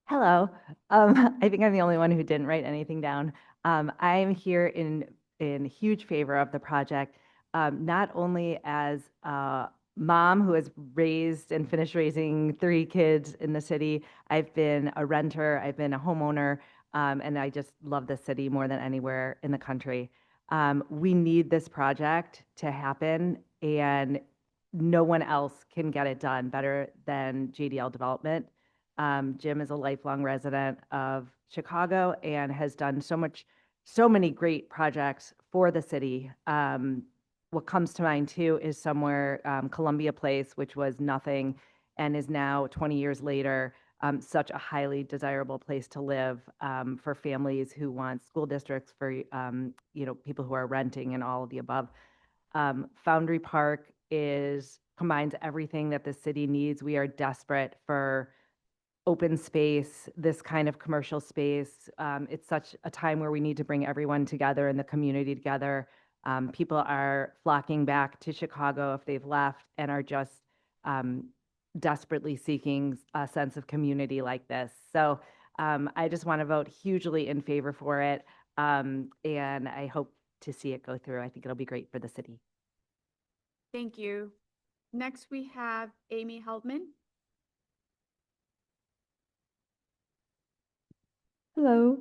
Hello. I think I'm the only one who didn't write anything down. I'm here in huge favor of the project, not only as a mom who has raised and finished raising 3 kids in the city. I've been a renter, I've been a homeowner, and I just love the city more than anywhere in the country. We need this project to happen, and no one else can get it done better than JDL Development. Jim is a lifelong resident of Chicago and has done so many great projects for the city. What comes to mind too is somewhere, Columbia Place, which was nothing and is now 20 years later, such a highly desirable place to live, for families who want school districts, for, people who are renting and all of the above. Foundry Park combines everything that the city needs. We are desperate for open space, this kind of commercial space. It's such a time where we need to bring everyone together and the community together. People are flocking back to Chicago if they've left and are just desperately seeking a sense of community like this. So I just want to vote hugely in favor for it, and I hope to see it go through. I think it'll be great for the city. Thank you. Next, we have Amy Heldman. Hello,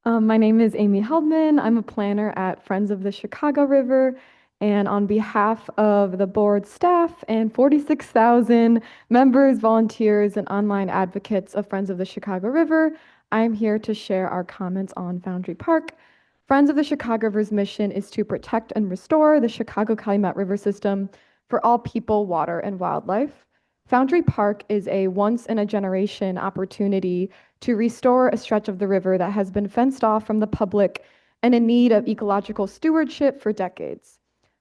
my name is Amy Heldman. I'm a planner at Friends of the Chicago River, and on behalf of the board staff and 46,000 members, volunteers, and online advocates of Friends of the Chicago River, I'm here to share our comments on Foundry Park. Friends of the Chicago River's mission is to protect and restore the Chicago-Calumet River system for all people, water, and wildlife. Foundry Park is a once-in-a-generation opportunity to restore a stretch of the river that has been fenced off from the public and in need of ecological stewardship for decades.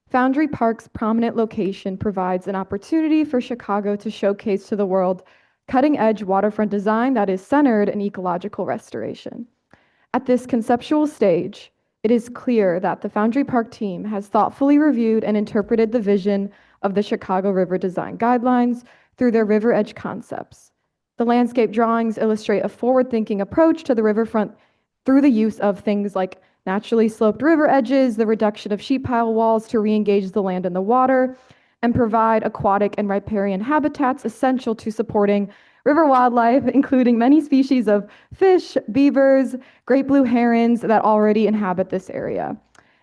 Foundry Park's prominent location provides an opportunity for Chicago to showcase to the world cutting-edge waterfront design that is centered in ecological restoration. At this conceptual stage, it is clear that the Foundry Park team has thoughtfully reviewed and interpreted the vision of the Chicago River Design Guidelines through their river edge concepts. The landscape drawings illustrate a forward-thinking approach to the riverfront through the use of things like naturally sloped river edges, the reduction of sheet pile walls to re-engage the land and the water, and provide aquatic and riparian habitats essential to supporting river wildlife, including many species of fish, beavers, great blue herons that already inhabit this area.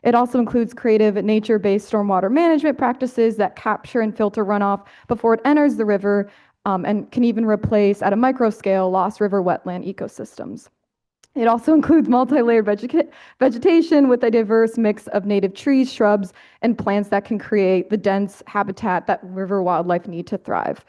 It also includes creative nature-based stormwater management practices that capture and filter runoff before it enters the river, and can even replace, at a micro scale, lost river wetland ecosystems. It also includes multi-layered vegetation with a diverse mix of native trees, shrubs, and plants that can create the dense habitat that river wildlife need to thrive.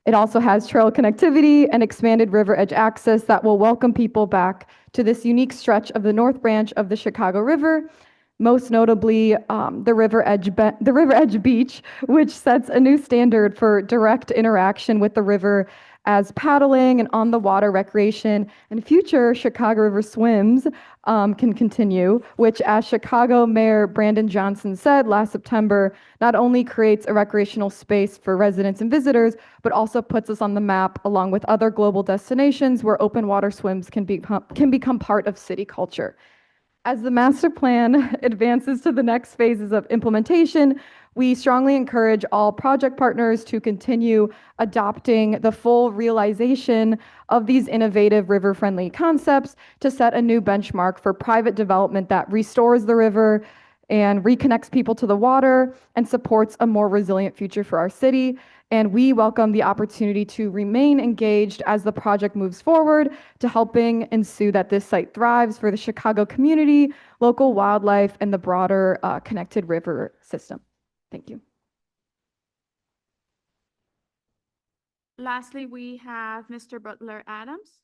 It also has trail connectivity and expanded river edge access that will welcome people back to this unique stretch of the North Branch of the Chicago River, most notably the River Edge Beach, which sets a new standard for direct interaction with the river as paddling and on-the-water recreation and future Chicago River swims can continue, which, as Chicago Mayor Brandon Johnson said last September, not only creates a recreational space for residents and visitors, but also puts us on the map along with other global destinations where open water swims can become part of city culture. As the master plan advances to the next phases of implementation, we strongly encourage all project partners to continue adopting the full realization of these innovative river-friendly concepts to set a new benchmark for private development that restores the river and reconnects people to the water and supports a more resilient future for our city. And we welcome the opportunity to remain engaged as the project moves forward to helping ensue that this site thrives for the Chicago community, local wildlife, and the broader connected river system. Thank you. Lastly, we have Mr. Butler Adams.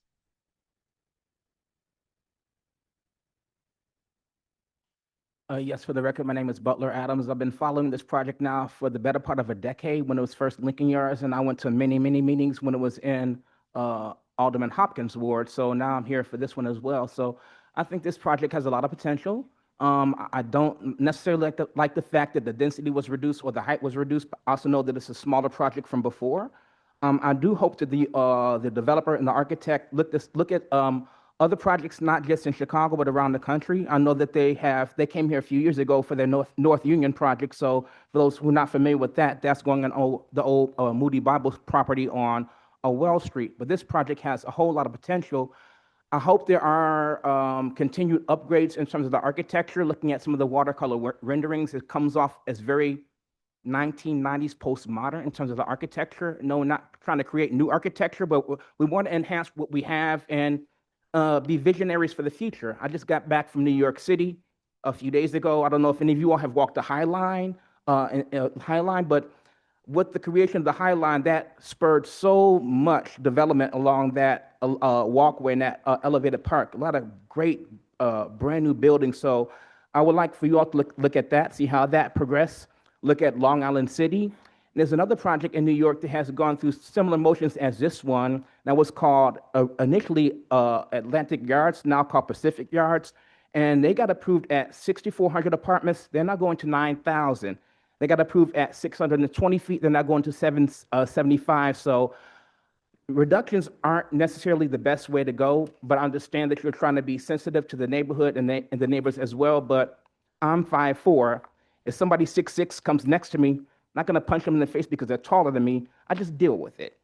Yes, for the record, my name is Butler Adams. I've been following this project now for the better part of a decade when it was first Lincoln Yards, and I went to many, many meetings when it was in Alderman Hopkins' ward. So now I'm here for this one as well. So I think this project has a lot of potential. I don't necessarily like the fact that the density was reduced or the height was reduced, but I also know that it's a smaller project from before. I do hope that the developer and the architect look at other projects, not just in Chicago, but around the country. I know that they came here a few years ago for their North Union project. So for those who are not familiar with that, that's going on the old Moody Bible property on Wells Street. But this project has a whole lot of potential. I hope there are continued upgrades in terms of the architecture. Looking at some of the watercolor renderings, it comes off as very 1990s postmodern in terms of the architecture. No, not trying to create new architecture, but we want to enhance what we have and be visionaries for the future. I just got back from New York City a few days ago. I don't know if any of you all have walked the High Line, but with the creation of the High Line, that spurred so much development along that walkway in that elevated park. A lot of great brand new buildings. So I would like for you all to look at that, see how that progressed. Look at Long Island City. There's another project in New York that has gone through similar motions as this one. That was called initially Atlantic Yards, now called Pacific Yards. And they got approved at 6,400 apartments. They're not going to 9,000. They got approved at 620 feet. They're not going to 775. So reductions aren't necessarily the best way to go, but I understand that you're trying to be sensitive to the neighborhood and the neighbors as well. But I'm 5'4". If somebody 6'6" comes next to me, I'm not going to punch them in the face because they're taller than me. I just deal with it.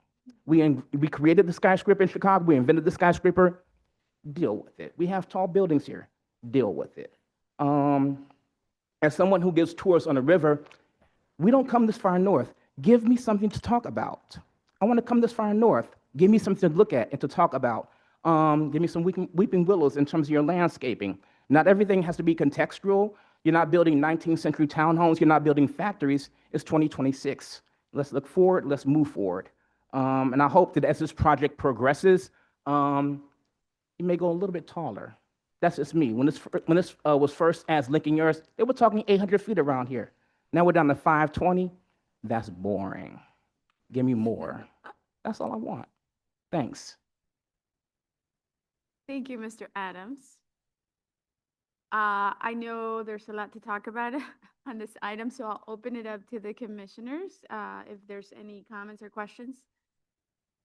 We created the skyscraper in Chicago. We invented the skyscraper. Deal with it. We have tall buildings here. Deal with it. As someone who gives tours on the river, we don't come this far north. Give me something to talk about. I want to come this far north. Give me something to look at and to talk about. Give me some weeping willows in terms of your landscaping. Not everything has to be contextual. You're not building 19th century townhomes. You're not building factories. It's 2026. Let's look forward. Let's move forward. And I hope that as this project progresses, it may go a little bit taller. That's just me. When this was first as Lincoln Yards, they were talking 800 feet around here. Now we're down to 520. That's boring. Give me more. That's all I want. Thanks. Thank you, Mr. Adams. I know there's a lot to talk about on this item, so I'll open it up to the commissioners if there's any comments or questions.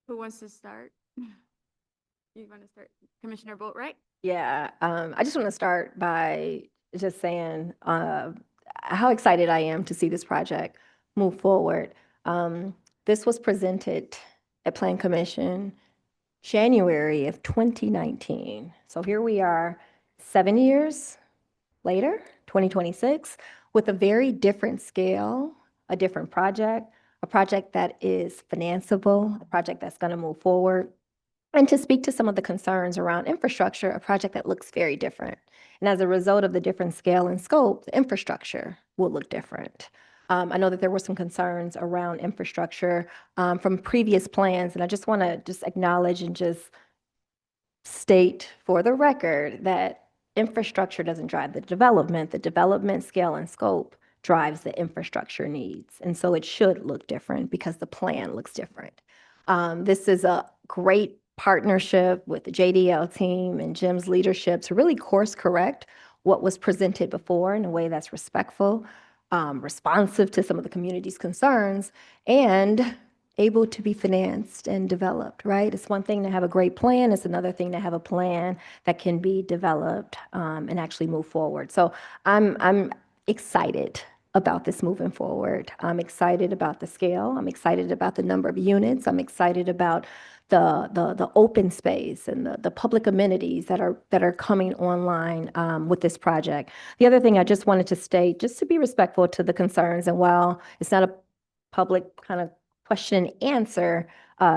Who wants to start? You want to start? Commissioner Boatwright? Yeah, I just want to start by just saying how excited I am to see this project move forward. This was presented at Plan Commission January of 2019. So here we are 7 years later, 2026, with a very different scale, a different project, a project that is financeable, a project that's going to move forward. And to speak to some of the concerns around infrastructure, a project that looks very different. And as a result of the different scale and scope, the infrastructure will look different. I know that there were some concerns around infrastructure from previous plans, and I just want to just acknowledge and just state for the record that infrastructure doesn't drive the development scale and scope drives the infrastructure needs. And so it should look different because the plan looks different. This is a great partnership with the JDL team and Jim's leadership to really course correct what was presented before in a way that's respectful, responsive to some of the community's concerns, and able to be financed and developed, right? It's one thing to have a great plan. It's another thing to have a plan that can be developed and actually move forward. So I'm excited about this moving forward. I'm excited about the scale. I'm excited about the number of units. I'm excited about the open space and the public amenities that are coming online with this project. The other thing I just wanted to state, just to be respectful to the concerns, and while it's not a public kind of question and answer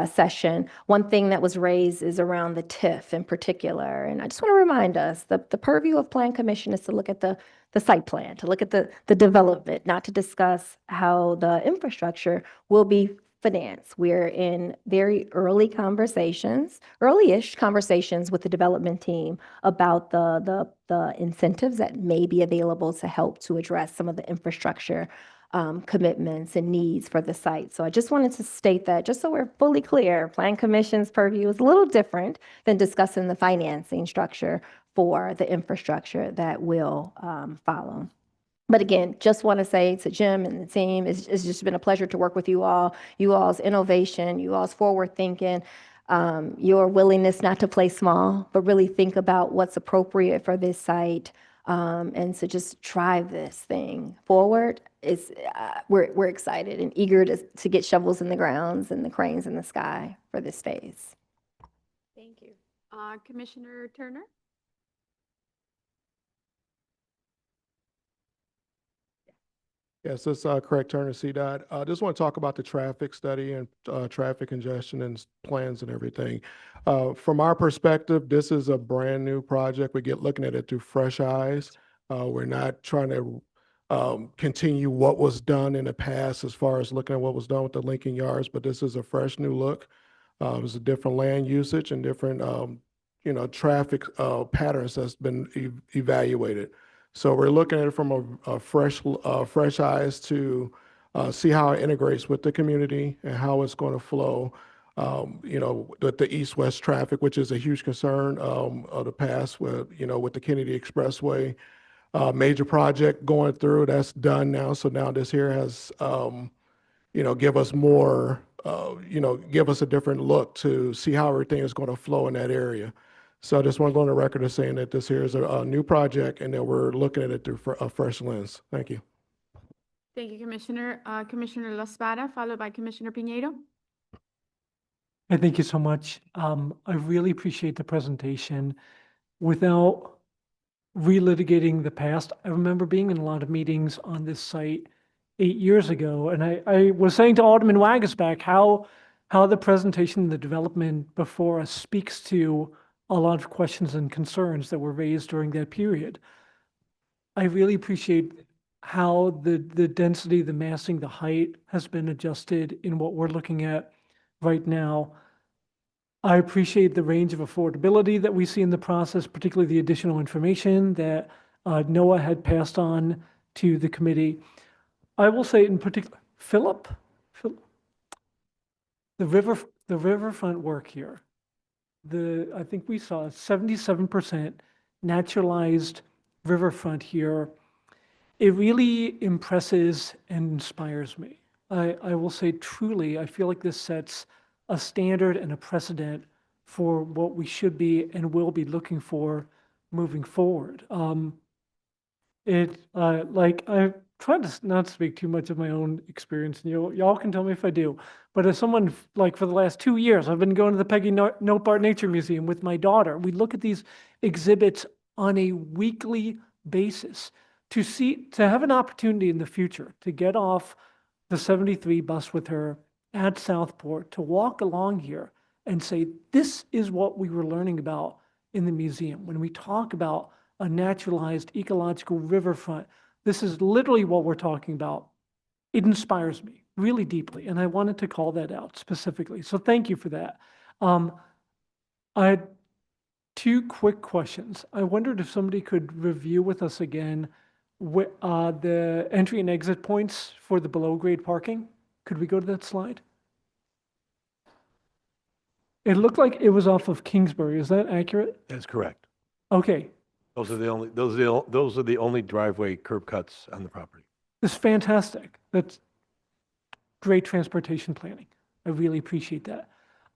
session, one thing that was raised is around the TIF in particular. And I just want to remind us that the purview of Plan Commission is to look at the site plan, to look at the development, not to discuss how the infrastructure will be financed. We're in very early conversations, early-ish conversations with the development team about the incentives that may be available to help to address some of the infrastructure commitments and needs for the site. So I just wanted to state that, just so we're fully clear, Plan Commission's purview is a little different than discussing the financing structure for the infrastructure that will follow. But again, just want to say to Jim and the team, it's just been a pleasure to work with you all. You all's innovation, you all's forward thinking, your willingness not to play small, but really think about what's appropriate for this site, and to just drive this thing forward. We're excited and eager to get shovels in the grounds and the cranes in the sky for this phase. Thank you. Commissioner Turner? Yes, that's correct, Turner CDOT. I just want to talk about the traffic study and traffic congestion and plans and everything. From our perspective, this is a brand-new project. We get looking at it through fresh eyes. We're not trying to continue what was done in the past as far as looking at what was done with the Lincoln Yards, but this is a fresh new look. It's a different land usage and different, traffic patterns that's been evaluated. So we're looking at it from a fresh eyes to see how it integrates with the community and how it's going to flow. With the east-west traffic, which is a huge concern of the past, with the Kennedy Expressway major project going through. That's done now. So now this here has give us more, give us a different look to see how everything is going to flow in that area. So I just want to go on the record as saying that this here is a new project and that we're looking at it through a fresh lens. Thank you. Thank you, Commissioner. Commissioner La Spada, followed by Commissioner Piñeiro. Thank you so much. I really appreciate the presentation. Without relitigating the past, I remember being in a lot of meetings on this site 8 years ago, and I was saying to Alderman Wagasback how the presentation, the development before us speaks to a lot of questions and concerns that were raised during that period. I really appreciate how the density, the massing, the height has been adjusted in what we're looking at right now. I appreciate the range of affordability that we see in the process, particularly the additional information that NOAA had passed on to the committee. I will say in particular, Philip, the riverfront work here, I think we saw 77% naturalized riverfront here. It really impresses and inspires me. I will say truly, I feel like this sets a standard and a precedent for what we should be and will be looking for moving forward. I try to not speak too much of my own experience, and y'all can tell me if I do, but as someone, for the last 2 years, I've been going to the Peggy Notebart Nature Museum with my daughter. We look at these exhibits on a weekly basis to have an opportunity in the future to get off the 73 bus with her at Southport, to walk along here and say, this is what we were learning about in the museum. When we talk about a naturalized ecological riverfront, this is literally what we're talking about it inspires me really deeply, and I wanted to call that out specifically. So thank you for that. I had two quick questions. I wondered if somebody could review with us again the entry and exit points for the below-grade parking. Could we go to that slide? It looked like it was off of Kingsbury. Is that accurate? That's correct. Okay, Those are the only driveway curb cuts on the property. that's fantastic. That's great transportation planning. I really appreciate that.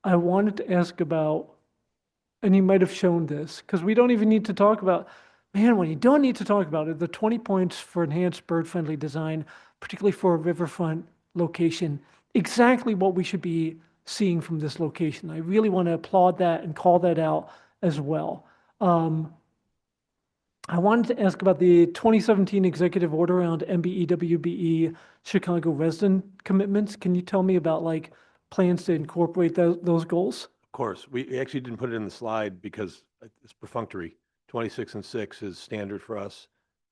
I wanted to ask about, and you might have shown this, because we don't even need to talk about, man, what you don't need to talk about are the 20 points for enhanced bird-friendly design, particularly for a riverfront location, exactly what we should be seeing from this location. I really want to applaud that and call that out as well. I wanted to ask about the 2017 executive order around MBE-WBE Chicago resident commitments. Can you tell me about like plans to incorporate those goals? Of course, we actually didn't put it in the slide because it's perfunctory. 26 and 6 is standard for us.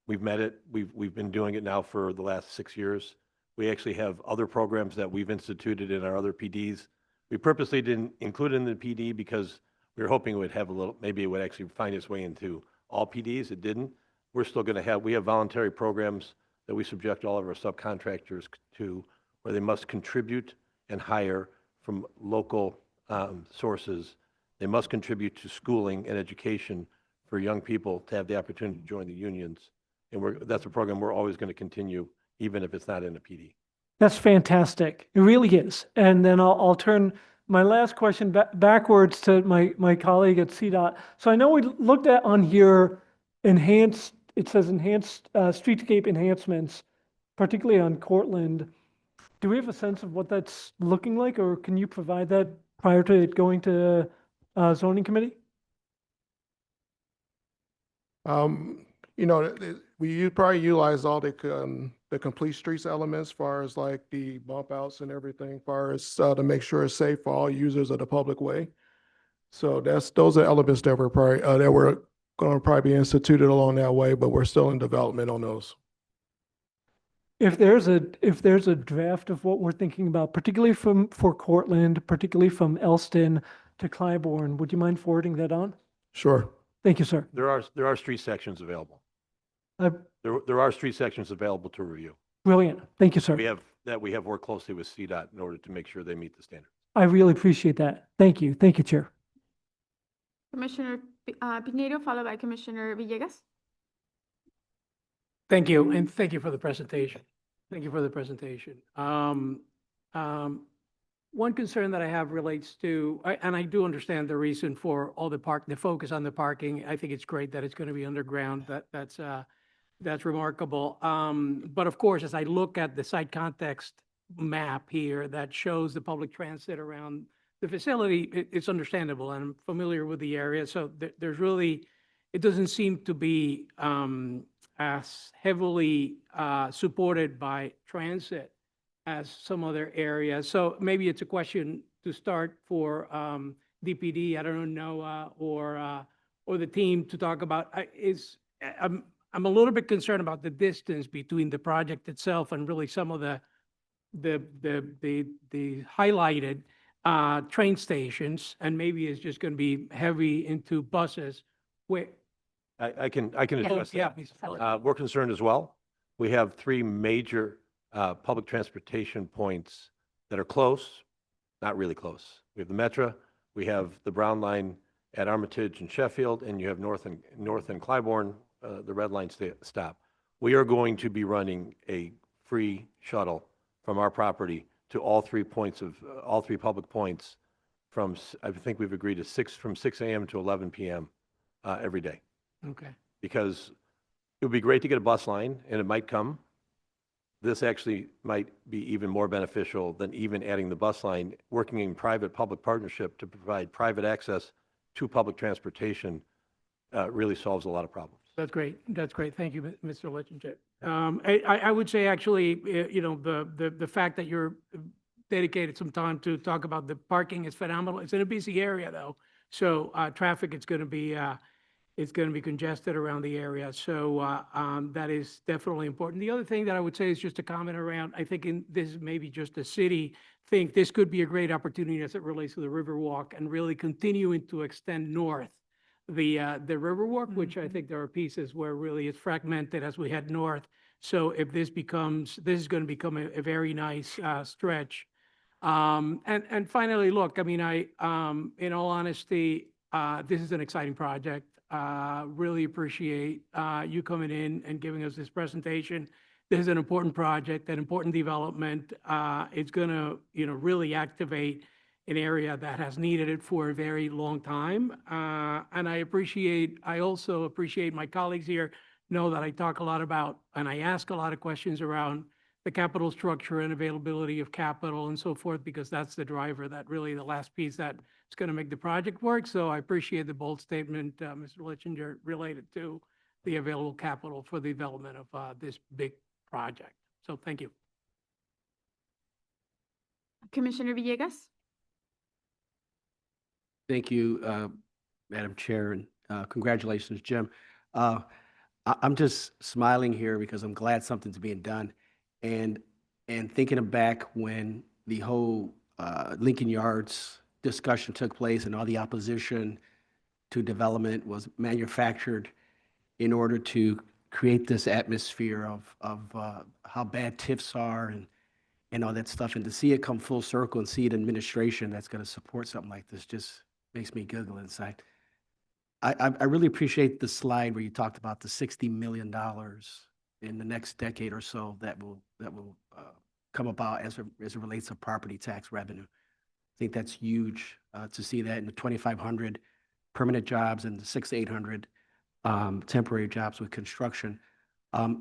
We've met it. We've been doing it now for the last 6 years. We actually have other programs that we've instituted in our other PDs. We purposely didn't include it in the PD because we were hoping it would have a little, maybe it would actually find its way into all PDs. It didn't. We're still going to have, we have voluntary programs that we subject all of our subcontractors to, where they must contribute and hire from local sources. They must contribute to schooling and education for young people to have the opportunity to join the unions. And that's a program we're always going to continue, even if it's not in a PD. That's fantastic. It really is. And then I'll turn my last question backwards to my colleague at CDOT. So I know we looked at on here enhanced, it says enhanced streetscape enhancements, particularly on Cortland. Do we have a sense of what that's looking like, or can you provide that prior to it going to zoning committee? We probably utilize all the complete streets elements as far as like the bump outs and everything, as far as to make sure it's safe for all users of the public way. So those are elements that we're probably going to probably be instituted along that way, but we're still in development on those. If there's a draft of what we're thinking about, particularly for Cortland, particularly from Elston to Clybourne, would you mind forwarding that on? Sure. Thank you, sir. There are street sections available. Uh, There are street sections available to review. Brilliant. Thank you, sir. We have worked closely with CDOT in order to make sure they meet the standard. I really appreciate that. Thank you. Thank you, Chair. Commissioner Piñeiro, followed by Commissioner Villegas. Thank you, and thank you for the presentation. Thank you for the presentation. One concern that I have relates to, and I do understand the reason for all the focus on the parking. I think it's great that it's going to be underground. That's remarkable. But of course, as I look at the site context map here that shows the public transit around the facility, it's understandable, and I'm familiar with the area. So there's really, it doesn't seem to be as heavily supported by transit as some other areas. So maybe it's a question to start for DPD, I don't know, or the team to talk about. I'm a little bit concerned about the distance between the project itself and really some of the highlighted train stations, and maybe it's just going to be heavy into buses. Where I can address that. yeah, please. We're concerned as well. We have 3 major public transportation points that are close, not really close. We have the Metra, we have the Brown Line at Armitage and Sheffield, and you have North and Clybourne, the Red Line stop. We are going to be running a free shuttle from our property to all 3 public points from, I think we've agreed to from 6 a.m. to 11 p.m. Every day. Okay. Because it would be great to get a bus line, and it might come. This actually might be even more beneficial than even adding the bus line. Working in private-public partnership to provide private access to public transportation really solves a lot of problems. That's great. That's great. Thank you, Mr. Lechinger. I would say actually, the fact that you're dedicated some time to talk about the parking is phenomenal. It's in a busy area though, so traffic is going to be it's going to be congested around the area. So that is definitely important. The other thing that I would say is just a comment around, I think in this maybe just a city think this could be a great opportunity as it relates to the Riverwalk and really continuing to extend north the Riverwalk, which I think there are pieces where really it's fragmented as we head north. So if this is going to become a very nice stretch. And finally, look, I mean, in all honesty, this is an exciting project. Really appreciate you coming in and giving us this presentation. This is an important project, an important development. It's going to, really activate an area that has needed it for a very long time. And I also appreciate my colleagues here know that I talk a lot about, and I ask a lot of questions around the capital structure and availability of capital and so forth, because that's the driver, that really the last piece that is going to make the project work. So I appreciate the bold statement, Mr. Litchinger, related to the available capital for the development of this big project. So thank you. Commissioner Villegas? Thank you, Madam Chair, and congratulations, Jim. I'm just smiling here because I'm glad something's being done. And thinking back when the whole Lincoln Yards discussion took place and all the opposition to development was manufactured in order to create this atmosphere of how bad TIFs are and all that stuff. And to see it come full circle and see an administration that's going to support something like this just makes me giggle inside. I really appreciate the slide where you talked about the $60 million in the next decade or so that will come about as it relates to property tax revenue. I think that's huge to see that in the 2,500 permanent jobs and the 600 to 800 temporary jobs with construction. How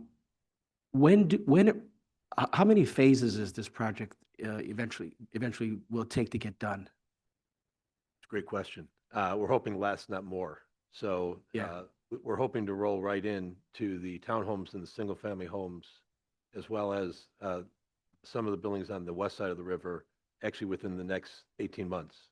many phases is this project eventually will take to get done? It's a great question. We're hoping less, not more. So we're hoping to roll right in to the townhomes and the single-family homes, as well as some of the buildings on the west side of the river, actually within the next 18 months.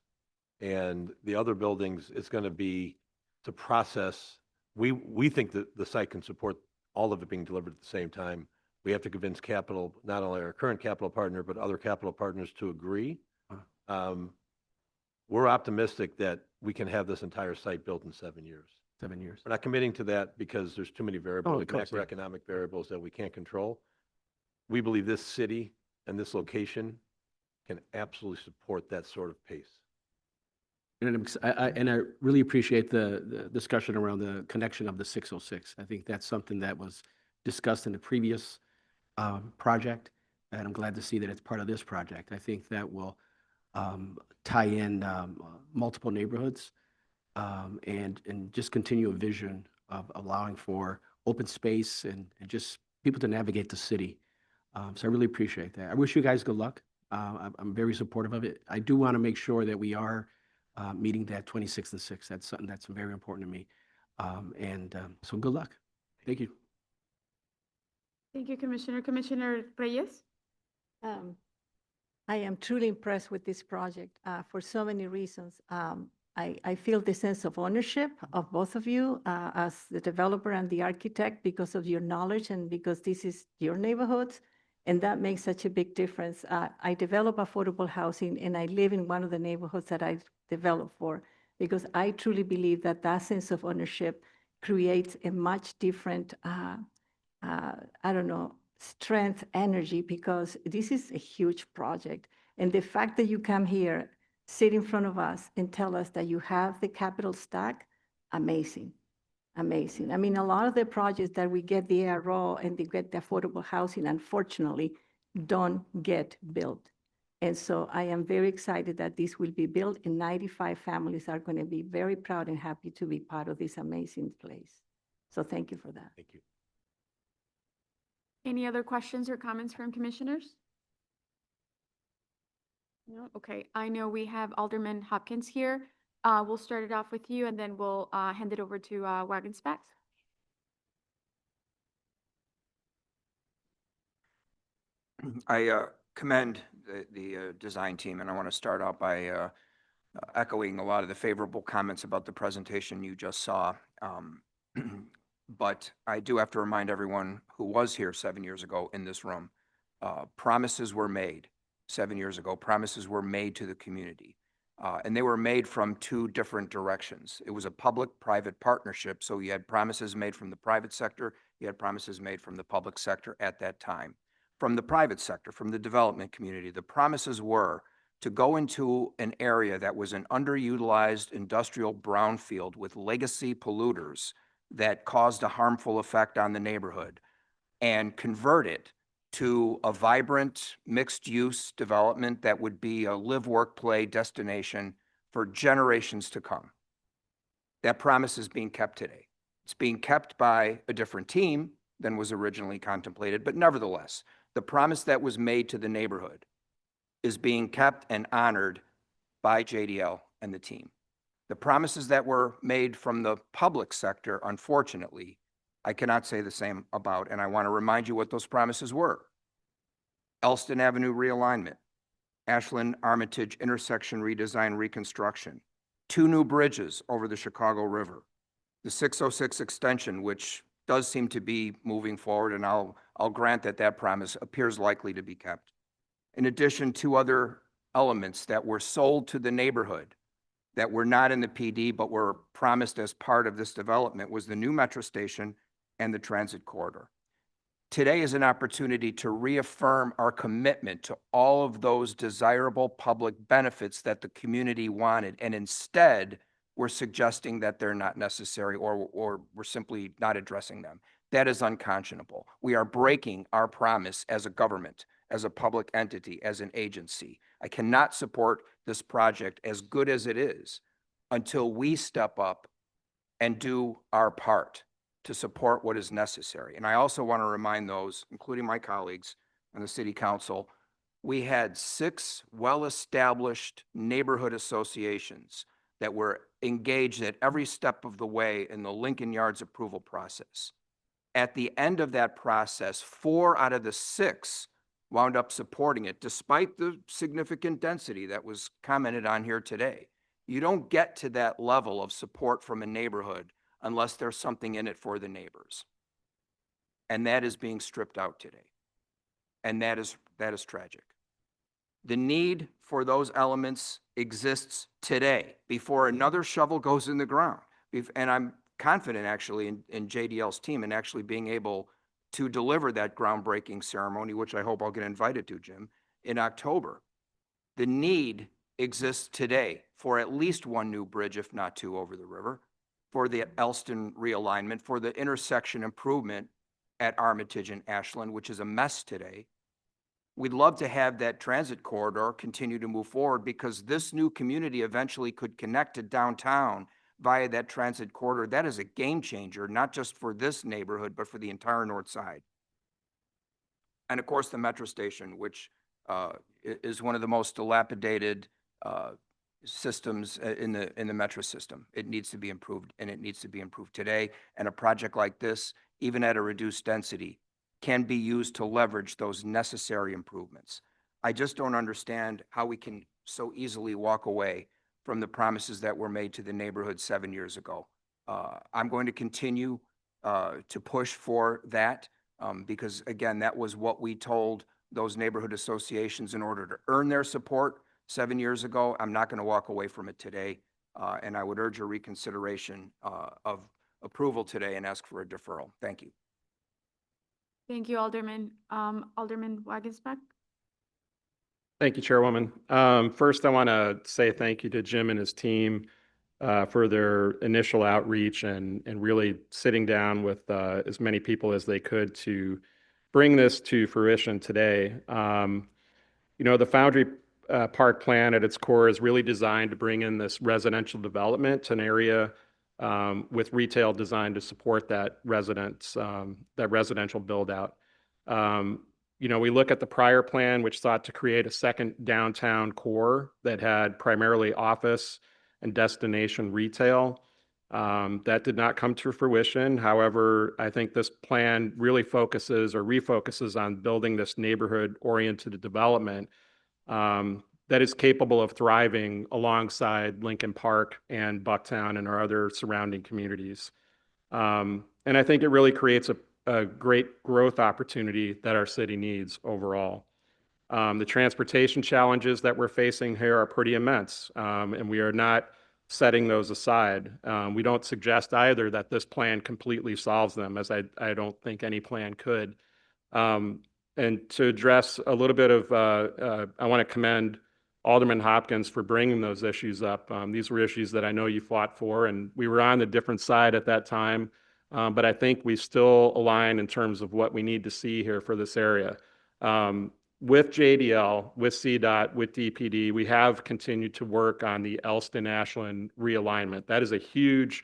And the other buildings, it's going to be to process. We think that the site can support all of it being delivered at the same time. We have to convince capital, not only our current capital partner, but other capital partners to agree. We're optimistic that we can have this entire site built in 7 years. 7 years. We're not committing to that because there's too many variables, of course, yeah. macroeconomic variables that we can't control. We believe this city and this location can absolutely support that sort of pace. And I really appreciate the discussion around the connection of the 606. I think that's something that was discussed in the previous project, and I'm glad to see that it's part of this project. I think that will tie in multiple neighborhoods and just continue a vision of allowing for open space and just people to navigate the city. So I really appreciate that. I wish you guys good luck. I'm very supportive of it. I do want to make sure that we are meeting that 26 and 6. That's something that's very important to me. So good luck. Thank you. Thank you, Commissioner. Commissioner Reyes? I am truly impressed with this project for so many reasons. I feel the sense of ownership of both of you as the developer and the architect because of your knowledge and because this is your neighborhoods, and that makes such a big difference. I develop affordable housing, and I live in one of the neighborhoods that I developed for because I truly believe that that sense of ownership creates a much different, strength, energy, because this is a huge project. And the fact that you come here, sit in front of us and tell us that you have the capital stack, amazing, amazing. I mean, a lot of the projects that we get the ARO and they get the affordable housing, unfortunately, don't get built. And so I am very excited that this will be built, and 95 families are going to be very proud and happy to be part of this amazing place. So thank you for that. Thank you. Any other questions or comments from commissioners? No? Okay, I know we have Alderman Hopkins here. We'll start it off with you, and then we'll hand it over to Wagon Specs. I commend the design team, and I want to start out by echoing a lot of the favorable comments about the presentation you just saw. But I do have to remind everyone who was here 7 years ago in this room, promises were made 7 years ago. Promises were made to the community. And they were made from two different directions. It was a public-private partnership, so you had promises made from the private sector, you had promises made from the public sector at that time. From the private sector, from the development community, the promises were to go into an area that was an underutilized industrial brownfield with legacy polluters that caused a harmful effect on the neighborhood and convert it to a vibrant, mixed-use development that would be a live, work, play destination for generations to come. That promise is being kept today. It's being kept by a different team than was originally contemplated, but nevertheless, the promise that was made to the neighborhood is being kept and honored by JDL and the team. The promises that were made from the public sector, unfortunately, I cannot say the same about, and I want to remind you what those promises were. Elston Avenue realignment, Ashland Armitage intersection redesign reconstruction, 2 new bridges over the Chicago River, the 606 extension, which does seem to be moving forward, and I'll grant that that promise appears likely to be kept. In addition, 2 other elements that were sold to the neighborhood that were not in the PD but were promised as part of this development was the new metro station and the transit corridor. Today is an opportunity to reaffirm our commitment to all of those desirable public benefits that the community wanted, and instead we're suggesting that they're not necessary or we're simply not addressing them. That is unconscionable. We are breaking our promise as a government, as a public entity, as an agency. I cannot support this project, as good as it is, until we step up and do our part to support what is necessary. And I also want to remind those, including my colleagues on the city council, we had 6 well-established neighborhood associations that were engaged at every step of the way in the Lincoln Yards approval process. At the end of that process, 4 out of the 6 wound up supporting it, despite the significant density that was commented on here today. You don't get to that level of support from a neighborhood unless there's something in it for the neighbors. And that is being stripped out today. And that is tragic. The need for those elements exists today before another shovel goes in the ground. And I'm confident actually in JDL's team and actually being able to deliver that groundbreaking ceremony, which I hope I'll get invited to, Jim, in October. The need exists today for at least 1 new bridge, if not 2, over the river, for the Elston realignment, for the intersection improvement at Armitage and Ashland, which is a mess today. We'd love to have that transit corridor continue to move forward because this new community eventually could connect to downtown via that transit corridor. That is a game changer, not just for this neighborhood, but for the entire north side. And of course, the metro station, which is one of the most dilapidated systems in the metro system. It needs to be improved, and it needs to be improved today. And a project like this, even at a reduced density, can be used to leverage those necessary improvements. I just don't understand how we can so easily walk away from the promises that were made to the neighborhood 7 years ago. I'm going to continue to push for that because, again, that was what we told those neighborhood associations in order to earn their support 7 years ago. I'm not going to walk away from it today, and I would urge a reconsideration of approval today and ask for a deferral. Thank you. Thank you, Alderman. Alderman Wagensbeck? Thank you, Chairwoman. First, I want to say thank you to Jim and his team for their initial outreach and really sitting down with as many people as they could to bring this to fruition today. You know, the Foundry Park Plan at its core is really designed to bring in this residential development to an area with retail designed to support that residential build out. You know, we look at the prior plan, which sought to create a second downtown core that had primarily office and destination retail. That did not come to fruition. However, I think this plan really focuses or refocuses on building this neighborhood-oriented development that that is capable of thriving alongside Lincoln Park and Bucktown and our other surrounding communities. And I think it really creates a great growth opportunity that our city needs overall. The transportation challenges that we're facing here are pretty immense, and we are not setting those aside. We don't suggest either that this plan completely solves them, as I don't think any plan could. And to address a little bit of, I want to commend Alderman Hopkins for bringing those issues up. These were issues that I know you fought for, and we were on the different side at that time. But I think we still align in terms of what we need to see here for this area. With JDL, with CDOT, with DPD, we have continued to work on the Elston-Ashland realignment. That is a huge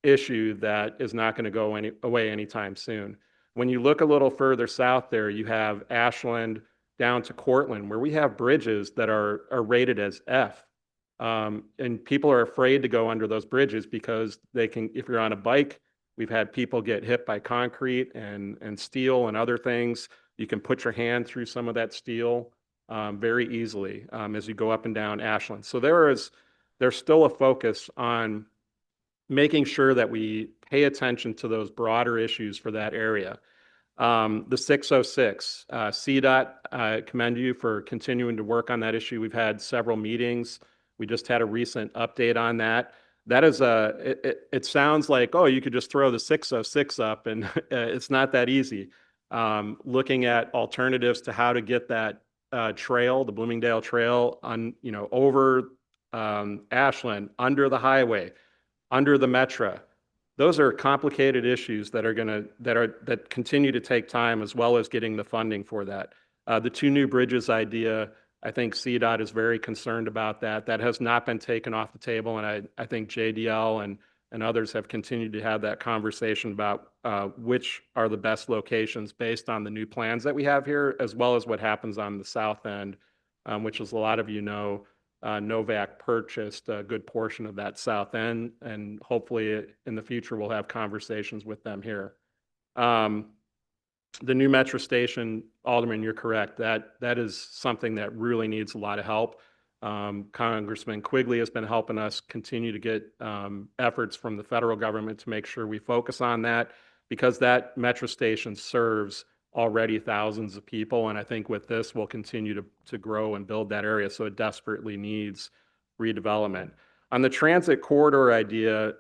issue that is not going to go away anytime soon. When you look a little further south there, you have Ashland down to Cortland, where we have bridges that are rated as F. And people are afraid to go under those bridges because they can, if you're on a bike, we've had people get hit by concrete and steel and other things. You can put your hand through some of that steel very easily as you go up and down Ashland. So there's still a focus on making sure that we pay attention to those broader issues for that area. The 606, CDOT, I commend you for continuing to work on that issue. We've had several meetings. We just had a recent update on that. That is it sounds like, oh, you could just throw the 606 up, and it's not that easy. Looking at alternatives to how to get that trail, the Bloomingdale Trail, over Ashland, under the highway, under the Metra. Those are complicated issues that continue to take time, as well as getting the funding for that. The two new bridges idea, I think CDOT is very concerned about that. That has not been taken off the table, and I think JDL and others have continued to have that conversation about which are the best locations based on the new plans that we have here, as well as what happens on the south end, which, as a lot of you know, Novak purchased a good portion of that south end, and hopefully in the future we'll have conversations with them here. The new metro station, Alderman, you're correct. That is something that really needs a lot of help. Congressman Quigley has been helping us continue to get efforts from the federal government to make sure we focus on that, because that metro station serves already thousands of people. And I think with this, we'll continue to grow and build that area. So it desperately needs redevelopment. On the transit corridor idea,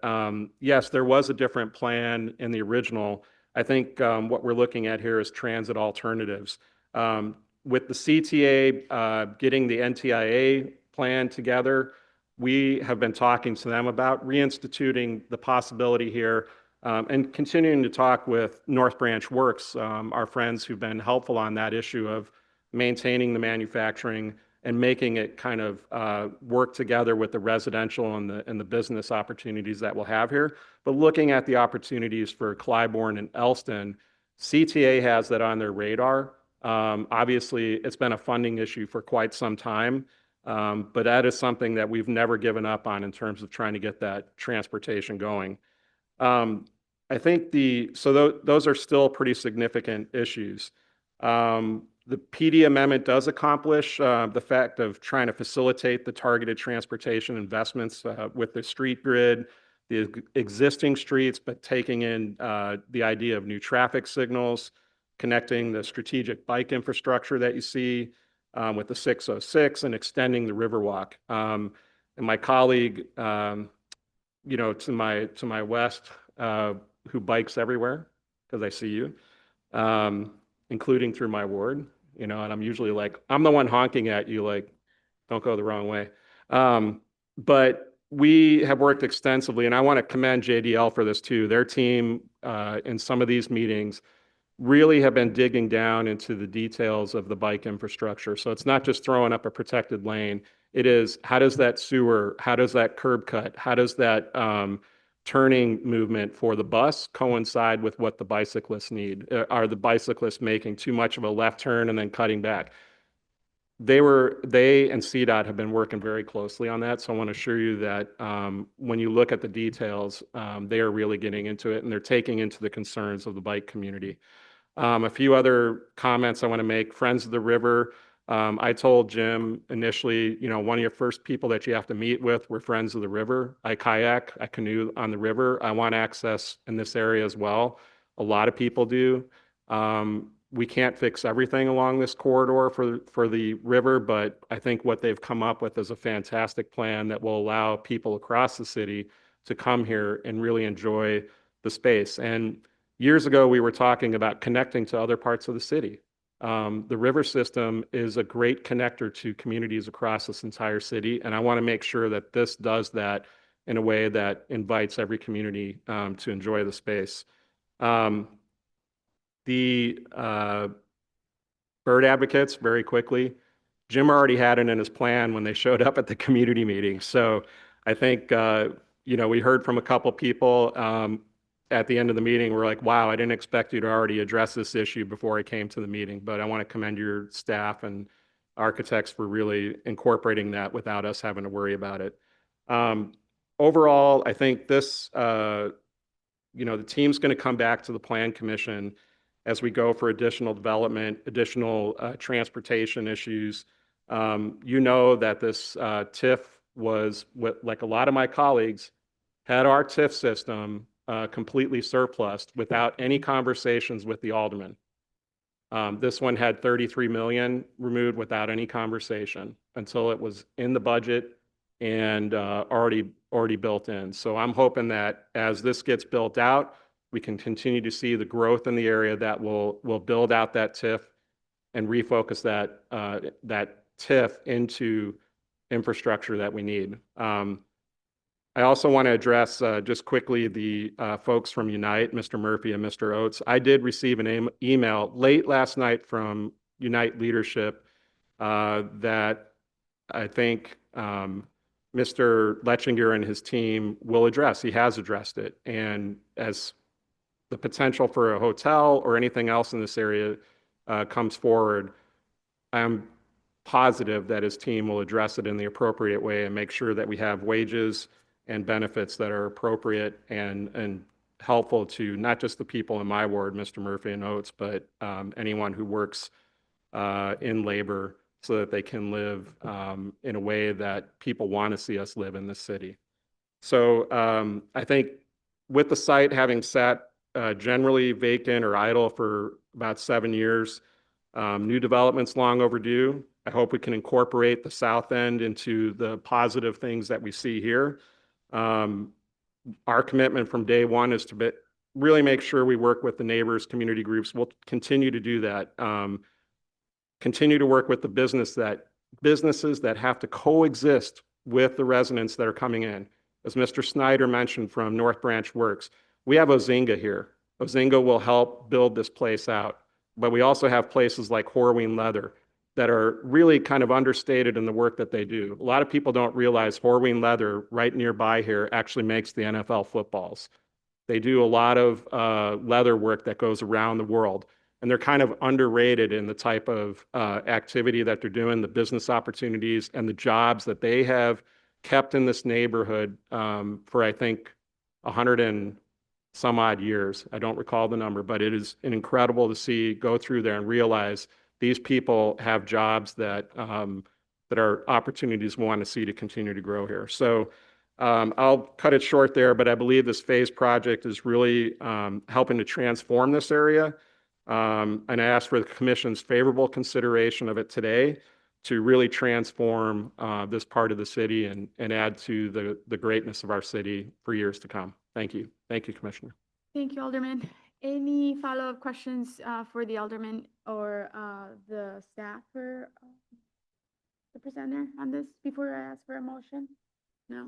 yes, there was a different plan in the original. I think what we're looking at here is transit alternatives. With the CTA getting the NTIA plan together, we have been talking to them about reinstituting the possibility here and continuing to talk with North Branch Works, our friends who've been helpful on that issue of maintaining the manufacturing and making it kind of work together with the residential and the business opportunities that we'll have here. But looking at the opportunities for Clybourne and Elston, CTA has that on their radar. Obviously, it's been a funding issue for quite some time, but that is something that we've never given up on in terms of trying to get that transportation going. I think those are still pretty significant issues. The PD amendment does accomplish the fact of trying to facilitate the targeted transportation investments with the street grid, the existing streets, but taking in the idea of new traffic signals, connecting the strategic bike infrastructure that you see with the 606 and extending the Riverwalk. And my colleague, to my west, who bikes everywhere, because I see you, including through my ward, and I'm usually like, I'm the one honking at you, like, don't go the wrong way. But we have worked extensively, and I want to commend JDL for this too. Their team in some of these meetings really have been digging down into the details of the bike infrastructure. So it's not just throwing up a protected lane. It is, how does that sewer, how does that curb cut, how does that turning movement for the bus coincide with what the bicyclists need? Are the bicyclists making too much of a left turn and then cutting back? They and CDOT have been working very closely on that. So I want to assure you that when you look at the details, they are really getting into it, and they're taking into the concerns of the bike community. A few other comments I want to make. Friends of the River, I told Jim initially, one of your first people that you have to meet with were Friends of the River. I kayak, I canoe on the river. I want access in this area as well. A lot of people do. We can't fix everything along this corridor for the river, but I think what they've come up with is a fantastic plan that will allow people across the city to come here and really enjoy the space. And years ago, we were talking about connecting to other parts of the city. The river system is a great connector to communities across this entire city, and I want to make sure that this does that in a way that invites every community to enjoy the space. The bird advocates, very quickly, Jim already had it in his plan when they showed up at the community meeting. So I think, we heard from a couple people at the end of the meeting. We're like, wow, I didn't expect you to already address this issue before I came to the meeting. But I want to commend your staff and architects for really incorporating that without us having to worry about it. Overall, I think this, the team's going to come back to the Plan Commission as we go for additional development, additional transportation issues. That this TIF was, like a lot of my colleagues, had our TIF system completely surplused without any conversations with the aldermen. This one had 33 million removed without any conversation until it was in the budget and already built in. So I'm hoping that as this gets built out, we can continue to see the growth in the area that will build out that TIF and refocus that TIF into infrastructure that we need. I also want to address just quickly the folks from Unite, Mr. Murphy and Mr. Oates. I did receive an email late last night from Unite leadership that I think Mr. Letchinger and his team will address. He has addressed it. And as the potential for a hotel or anything else in this area comes forward, I'm positive that his team will address it in the appropriate way and make sure that we have wages and benefits that are appropriate and helpful to not just the people in my ward, Mr. Murphy and Oates, but anyone who works in labor so that they can live in a way that people want to see us live in this city. So I think with the site having sat generally vacant or idle for about 7 years, new development's long overdue. I hope we can incorporate the south end into the positive things that we see here. Our commitment from day one is to really make sure we work with the neighbors, community groups. We'll continue to do that. Continue to work with the businesses that have to coexist with the residents that are coming in. As Mr. Snyder mentioned from North Branch Works, we have Ozinga here. Ozinga will help build this place out. But we also have places like Horween Leather that are really kind of understated in the work that they do. A lot of people don't realize Horween Leather right nearby here actually makes the NFL footballs. They do a lot of leather work that goes around the world, and they're kind of underrated in the type of activity that they're doing, the business opportunities and the jobs that they have kept in this neighborhood for, I think, 100 and some odd years. I don't recall the number, but it is incredible to see, go through there and realize these people have jobs that are opportunities we want to see to continue to grow here. So I'll cut it short there, but I believe this phase project is really helping to transform this area. And I ask for the Commission's favorable consideration of it today to really transform this part of the city and add to the greatness of our city for years to come. Thank you. Thank you, Commissioner. Thank you, Alderman. Any follow-up questions for the Alderman or the staff or the presenter on this before I ask for a motion? No?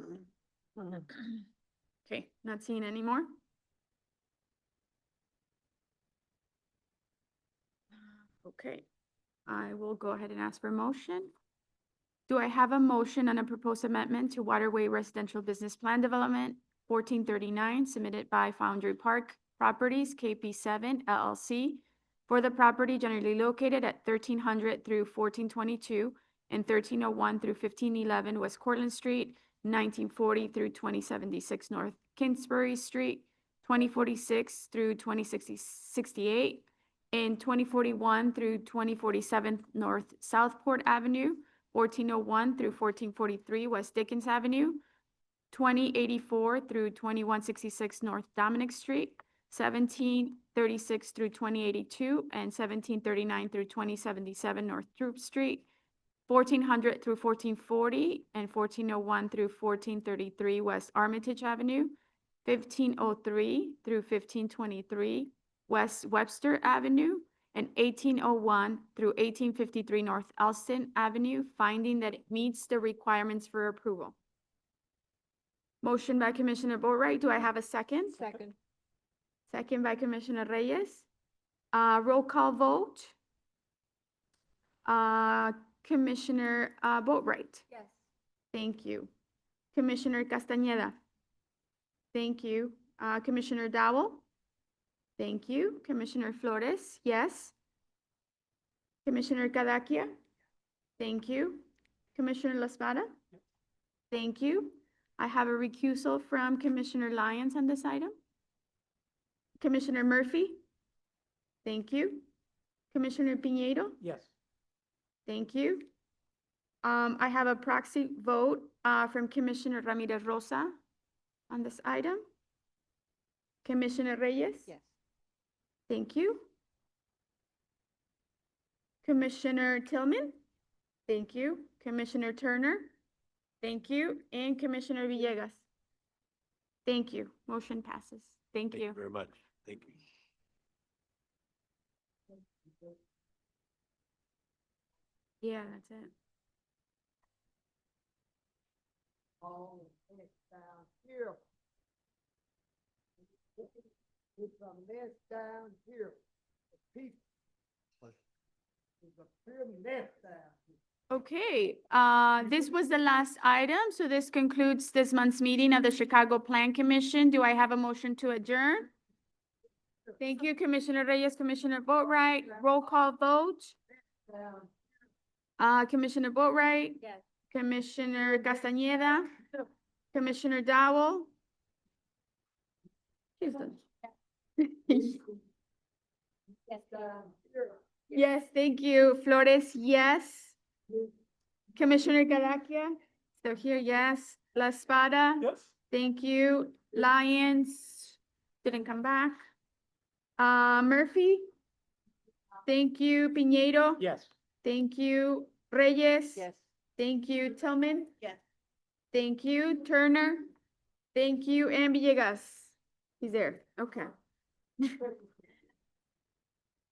Okay, not seeing any more. Okay, I will go ahead and ask for a motion. Do I have a motion on a proposed amendment to Waterway Residential Business Plan Development 1439 submitted by Foundry Park Properties KP7 LLC for the property generally located at 1300 through 1422 and 1301 through 1511 West Cortlandt Street, 1940 through 2076 North Kingsbury Street, 2046 through 2068, in 2041 through 2047 North Southport Avenue, 1401 through 1443 West Dickens Avenue, 2084 through 2166 North Dominic Street, 1736 through 2082, and 1739 through 2077 North Troop Street, 1400 through 1440, and 1401 through 1433 West Armitage Avenue, 1503 through 1523 West Webster Avenue, and 1801 through 1853 North Elston Avenue, finding that it meets the requirements for approval. Motion by Commissioner Boatright. Do I have a second? Second. Second by Commissioner Reyes. Roll call vote. Commissioner Boatright. Yes. Thank you. Commissioner Castañeda. Thank you. Commissioner Dowell. Thank you. Commissioner Flores. Yes. Commissioner Cadaquia. Thank you. Commissioner La Espada. Thank you. I have a recusal from Commissioner Lyons on this item. Commissioner Murphy. Thank you. Commissioner Piñeiro. Yes. Thank you. I have a proxy vote from Commissioner Ramirez Rosa on this item. Commissioner Reyes? Yes. Thank you. Commissioner Tillman? Thank you. Commissioner Turner? Thank you. And Commissioner Villegas? Thank you. Motion passes. Thank Thank you you. very much. Thank you. Yeah, that's it. All this down here. It's a mess down here. The people. It's a pure mess down here. Okay, this was the last item, so this concludes this month's meeting of the Chicago Plan Commission. Do I have a motion to adjourn? Thank you, Commissioner Reyes, Commissioner Boatright. Roll call vote. Commissioner Boatright, Yes. Commissioner Castañeda, Commissioner Dowell. She's done. Yes, thank you. Flores, yes. Commissioner Cadaquia, still here, yes. La Espada. Yes. Thank you. Lyons, didn't come back. Murphy? Thank you. Piñeiro? Yes. Thank you. Reyes? Yes. Thank you. Tillman? Yes. Thank you. Turner? Thank you. And Villegas? He's there. Okay.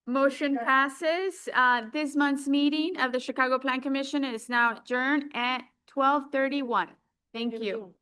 Motion passes. This month's meeting of the Chicago Plan Commission is now adjourned at 12:31. Thank you.